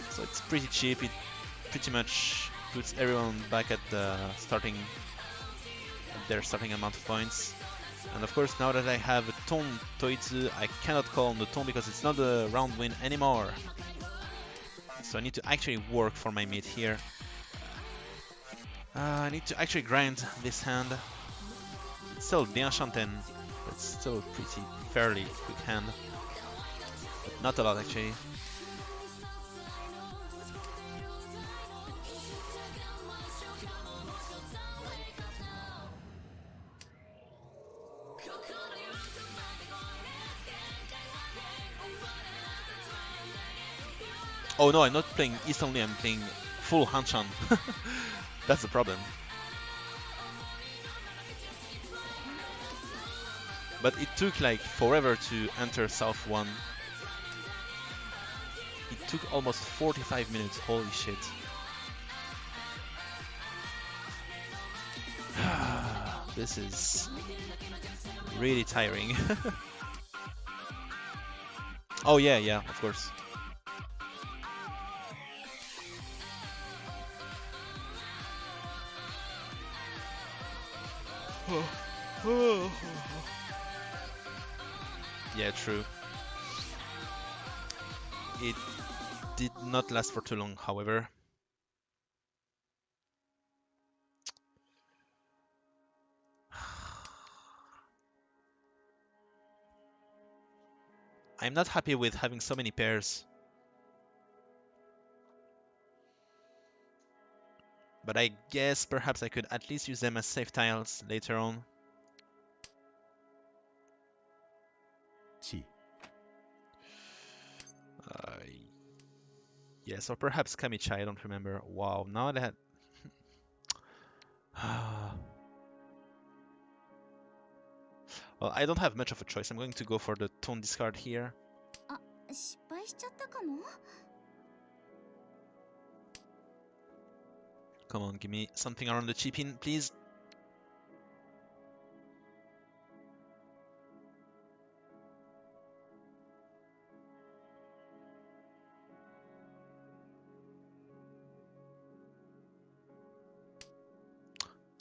So it's pretty cheap. It pretty much puts everyone back at the their starting amount of points. And of course, now that I have a Ton Toitsu, I cannot call on the Ton because it's not a round win anymore. So I need to actually work for my mate here. I need to actually grind this hand. It's still the Enchanten, but it's still a pretty fairly quick hand. But not a lot actually. Oh no, I'm not playing East only, I'm playing full Hanchan. That's the problem. But it took like forever to enter South 1. It took almost 45 minutes, holy shit. This is really tiring. Oh yeah, of course. Yeah, true. It did not last for too long, however. I'm not happy with having so many pairs. But I guess perhaps I could at least use them as safe tiles later on. Yes, or perhaps Kamicha, I don't remember. Wow, now that... Well, I don't have much of a choice. I'm going to go for the tone discard here. あ、失敗しちゃったかも。 Come on, give me something around the chip in, please.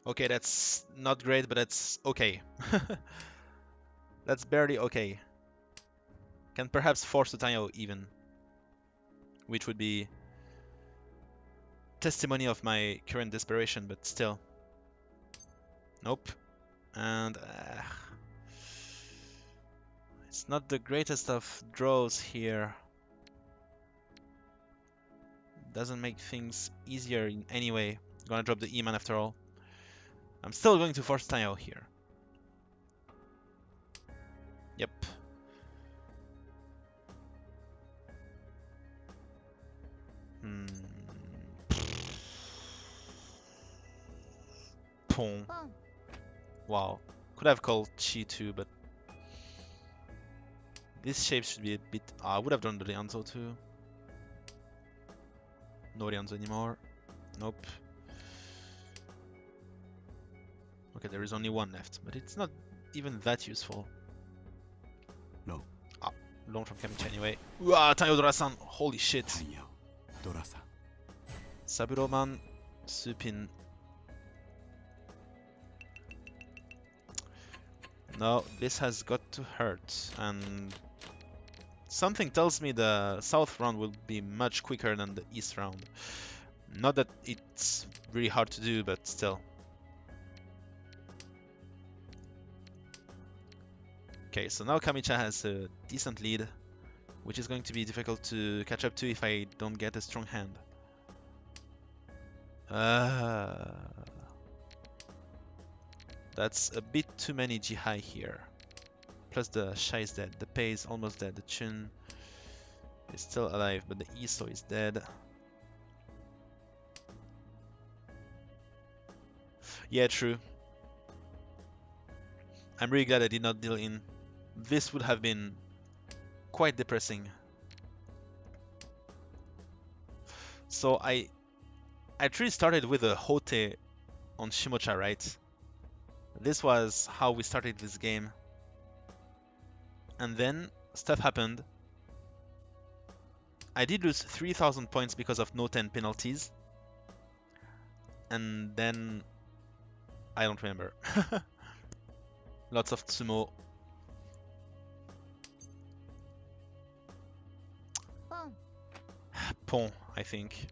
Okay, that's not great, but that's okay. That's barely okay. Can perhaps force the Tanyo even, which would be testimony of my current desperation, but still. Nope. And it's not the greatest of draws here. Doesn't make things easier in any way. Gonna drop the E-man after all. I'm still going to force Tanyo here. Yep. Pawn. Wow. Could have called Chi too, but this shape should be a bit... I would have done the Rianzo too. No Rianzo anymore. Nope. Okay, there is only one left, but it's not even that useful. No. Ah, loan from Kamichi anyway. Uah, Tanyo Dora-san! Holy shit! Tanyo Dora-san. Saburo-man, Supin. No, this has got to hurt, and something tells me the south round will be much quicker than the east round. Not that it's really hard to do, but still. Okay, so now Kamicha has a decent lead, which is going to be difficult to catch up to if I don't get a strong hand. That's a bit too many Jihai here. Plus the Shai is dead, the Pei is almost dead, the Chun is still alive, but the Iso is dead. Yeah, true. I'm really glad I did not deal in. This would have been quite depressing. So I truly started with a Hote on Shimocha, right? This was how we started this game. And then stuff happened. I did lose 3,000 points because of no 10 penalties. And then I don't remember. Lots of Tsumo. Pon, I think.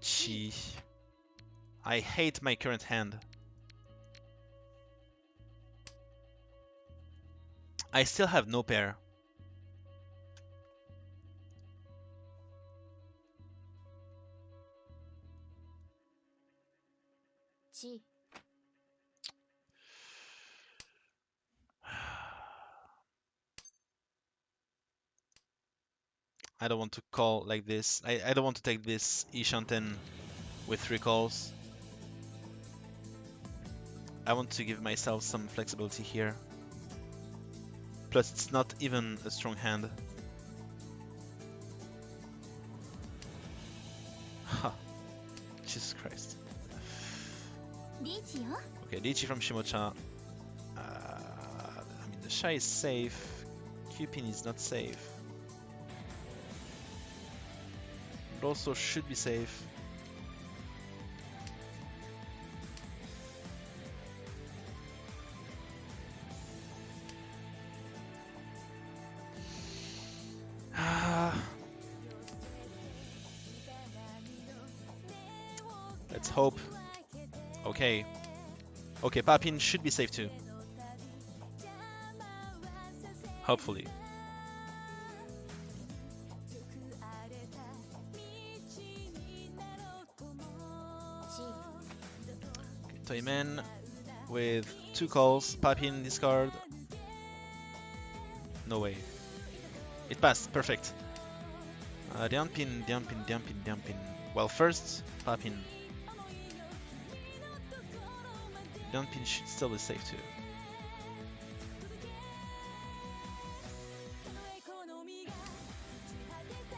Chi. I hate my current hand. I still have no pair. Chi. I don't want to call like this. I don't want to take this Ishanten with 3 calls. I want to give myself some flexibility here. Plus, it's not even a strong hand. Ha! Jesus Christ. Okay, Lichi from Shimocha. I mean, the Shai is safe. Q-pin is not safe. It also should be safe. Let's hope. Okay. Okay, Papin should be safe too. Hopefully. Okay, Toyman. with 2 calls. Papin, discard. No way. It passed, perfect. Dianpin. Well, first, Papin. Dianpin should still be safe too.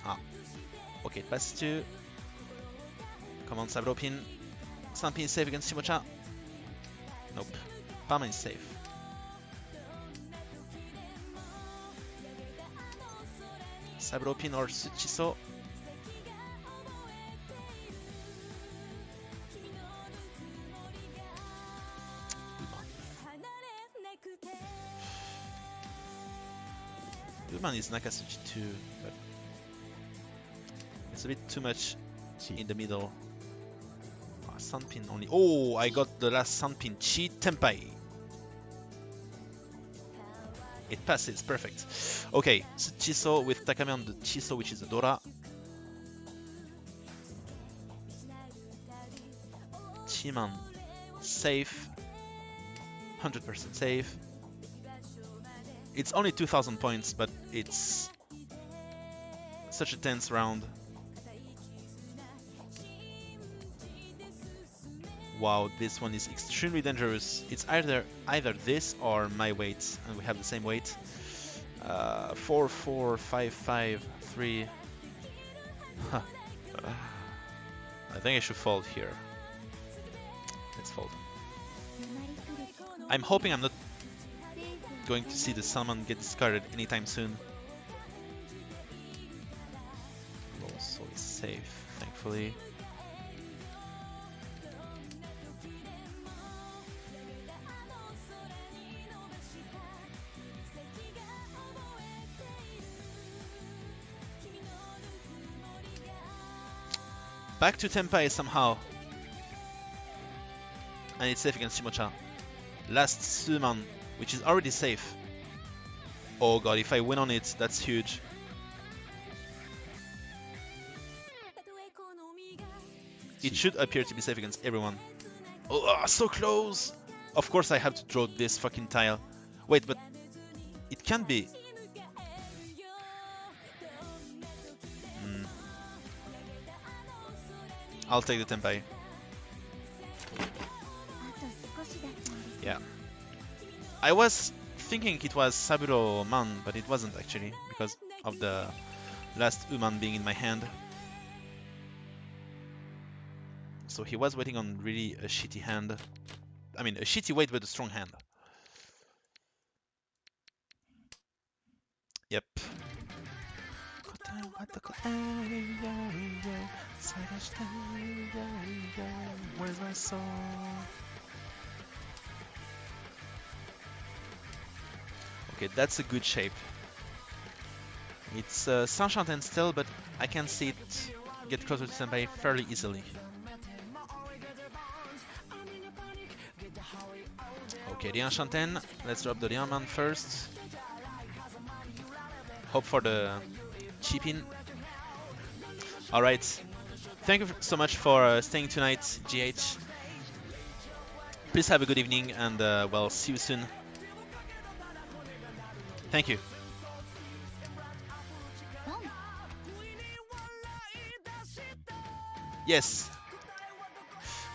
Ah. Okay, it passes too. Come on, Sabropin. Sanpin is safe against Shimocha. Nope. Pama is safe. Sabropin or Suchiso. Uman is Nakasuchi too, but it's a bit too much in the middle. Sunpin only. Oh, I got the last Sunpin. Chi Tenpai. It passes, perfect. Okay, Chiso with Takame on the Chiso, which is a Dora. Chiman, safe. 100% safe. It's only 2000 points, but it's such a tense round. Wow, this one is extremely dangerous. It's either this or my weight, and we have the same weight. 4, 4, 5, 5, 3. Huh. I think I should fold here. Let's fold. I'm hoping I'm not going to see the salmon get discarded anytime soon. Also is safe, thankfully. Back to Tenpai somehow. And it's safe against Shimocha. Last Suman, which is already safe. Oh god, if I win on it, that's huge. It should appear to be safe against everyone. Oh, so close! Of course I have to draw this fucking tile. Wait, but it can be. I'll take the Tenpai. Yeah. I was thinking it was Saburo Man, but it wasn't actually, because of the last Uman being in my hand. So he was waiting on really a shitty hand. I mean, a shitty wait but a strong hand. Yep. Where's my soul? Okay, that's a good shape. It's Saint-Chantin still, but I can see it get closer to Senpai fairly easily. Okay, Rian Chanten. Let's drop the Rian man first. Hope for the chip in. Alright. Thank you so much for staying tonight, GH. Please have a good evening and well, see you soon. Thank you. Yes.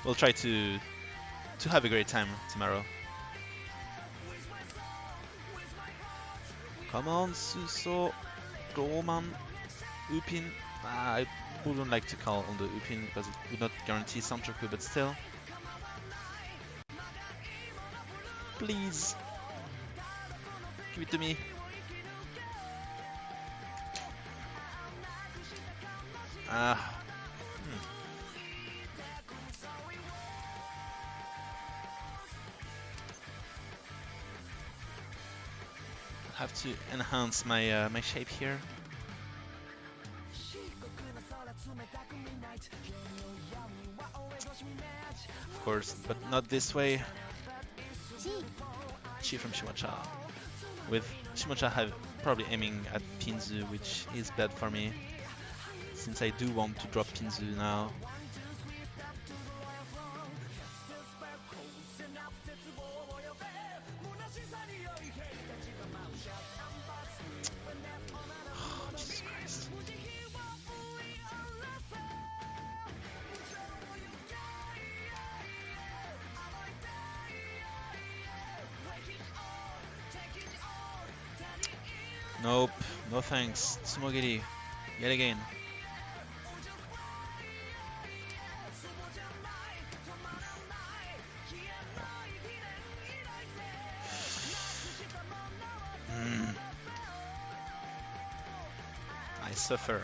We'll try to have a great time tomorrow. Come on, Suso, Roman, Upin. I wouldn't like to call on the Upin because it would not guarantee Sanchoku, but still. Please. Give it to me. Have to enhance my my shape here. Of course, but not this way. Chi from Shimocha. With Shimocha probably aiming at Pinzu, which is bad for me, since I do want to drop Pinzu now. Nope, no thanks. Tsumogiri, yet again. I suffer.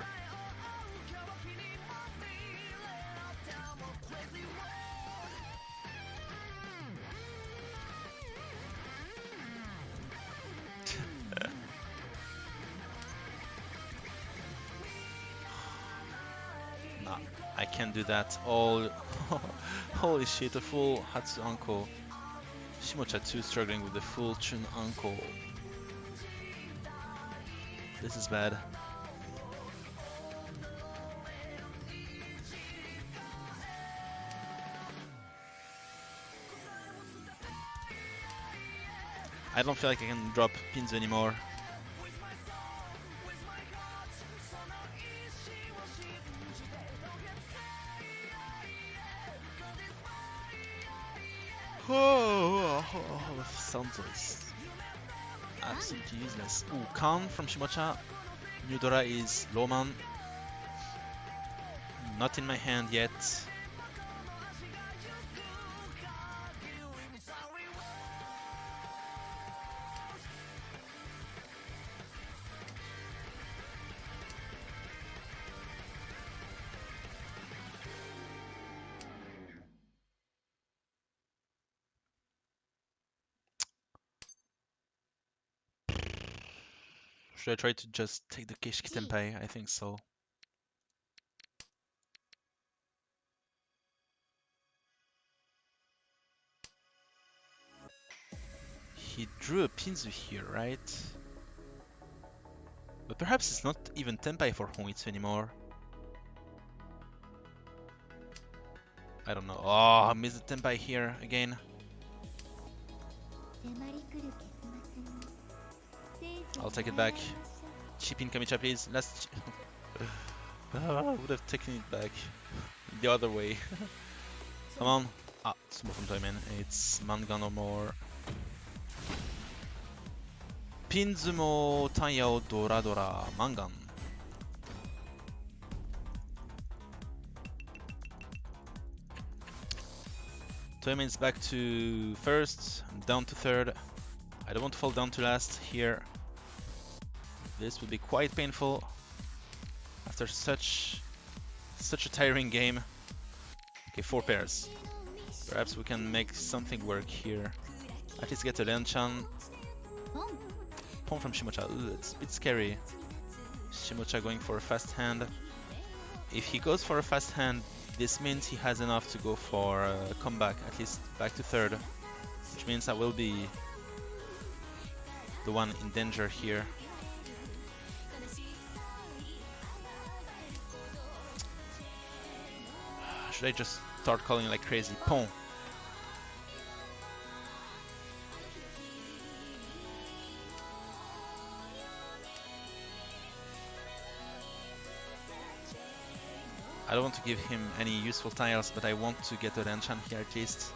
Nah, I can't do that. All holy shit, a full Hatsu Anko. Shimocha 2 struggling with the full Chun Anko. This is bad. I don't feel like I can drop pins anymore. Santos. Absolutely useless. Ooh, Khan from Shimocha. Nudora is Lawman. Not in my hand yet. Should I try to just take the Kishiki Tenpai? I think so. He drew a Pinzu here, right? But perhaps it's not even Tenpai for Honitsu anymore. I don't know. Oh, I missed the Tenpai here again. I'll take it back. Chip in Kamicha, please. Last. I would have taken it back the other way. Come on. Ah, Sumo from Toyman. It's Manga no more. Pinzumo Tanyao Dora Dora Mangan. Toyman's back to first, down to third. I don't want to fall down to last here. This will be quite painful after such a tiring game. Okay, 4 pairs. Perhaps we can make something work here. At least get a Hanchan. Pawn from Shimocha. Ooh, it's a bit scary. Shimocha going for a fast hand. If he goes for a fast hand, this means he has enough to go for a comeback, at least back to third. Which means I will be the one in danger here. Should I just start calling like crazy? Pawn. I don't want to give him any useful tiles, but I want to get a Hanchan here at least.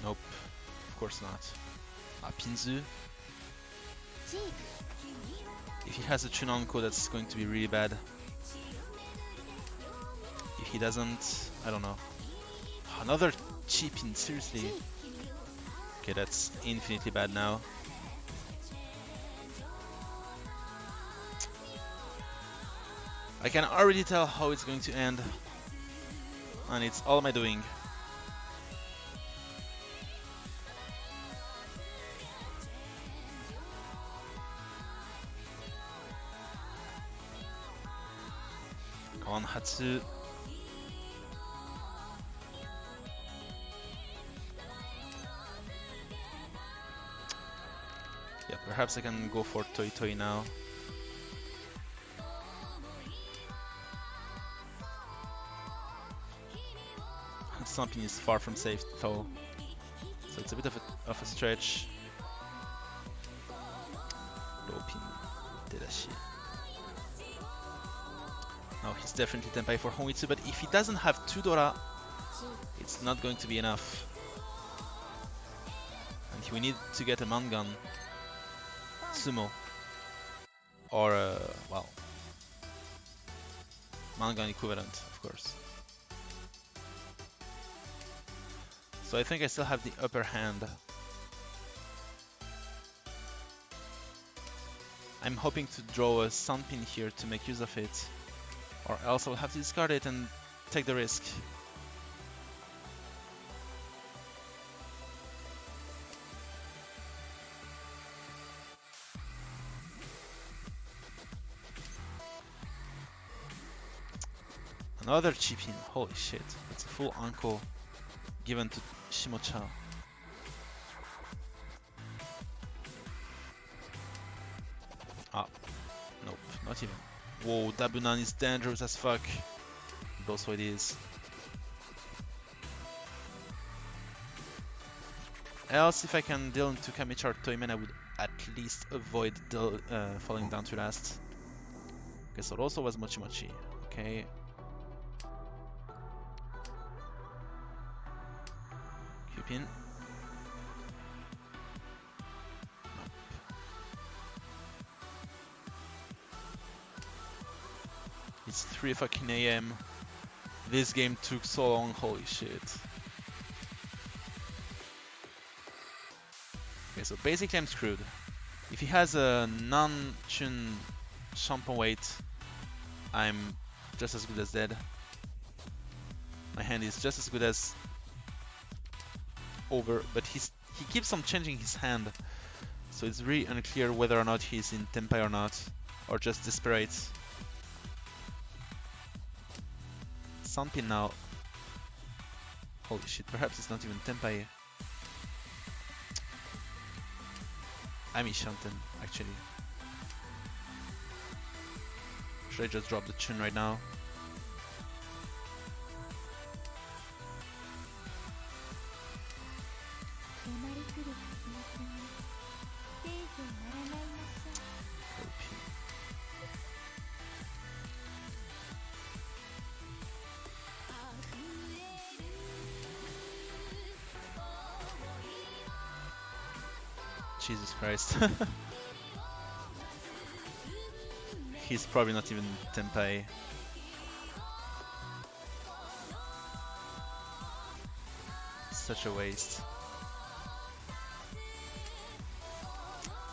Nope, of course not. Ah, Pinzu. If he has a Chunanko, that's going to be really bad. If he doesn't, I don't know. Another Chipin, seriously. Okay, that's infinitely bad now. I can already tell how it's going to end. And it's all my doing. Come on, Hatsu. Yeah, perhaps I can go for Toi Toi now. Something is far from safe though, so it's a bit of a stretch. definitely Tenpai for Honitsu, but if he doesn't have 2 Dora, it's not going to be enough. And we need to get a Mangan Sumo. Or, well, Mangan equivalent, of course. So I think I still have the upper hand. I'm hoping to draw a Sunpin here to make use of it, or else I'll have to discard it and take the risk. Another chip-in, holy shit, that's a full Anko given to Shimocha. Ah, nope, not even. Whoa, Dabunan is dangerous as fuck. But also it is. Else, if I can deal into Kamichar Toymen, I would at least avoid falling down to last. Okay, so it also was Mochi Mochi. Okay. Cupin. It's 3 fucking AM. This game took so long, holy shit. Okay, so basically I'm screwed. If he has a non-Chun Shampoo weight, I'm just as good as dead. My hand is just as good as over, but he keeps on changing his hand. So it's really unclear whether or not he's in Tenpai or not, or just desperate. Sunpin now. Holy shit, perhaps it's not even Tenpai. I'm Shanten, actually. Should I just drop the Chun right now? Jesus Christ. He's probably not even Tenpai. Such a waste.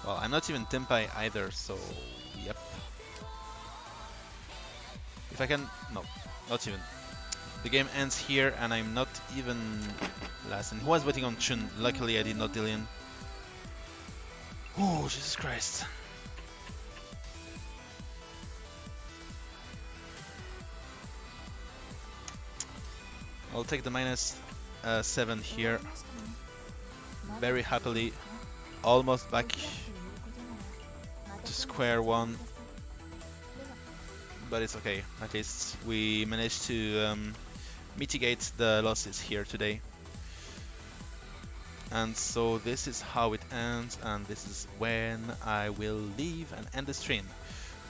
Well, I'm not even Tenpai either, so yep. If I can... no, not even. The game ends here and I'm not even last. And he was waiting on Chun. Luckily I did not deal in. Oh, Jesus Christ. I'll take the -7 here. Very happily. Almost back to square one. But it's okay. At least we managed to mitigate the losses here today. And so this is how it ends, and this is when I will leave and end the stream.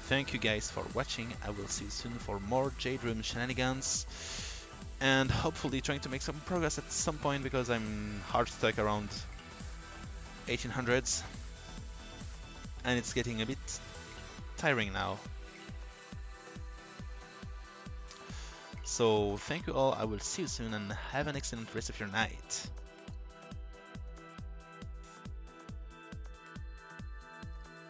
Thank you guys for watching. I will see you soon for more Jade Room shenanigans, and hopefully trying to make some progress at some point, because I'm hard stuck around 1800s and it's getting a bit tiring now. So thank you all, I will see you soon and have an excellent rest of your night.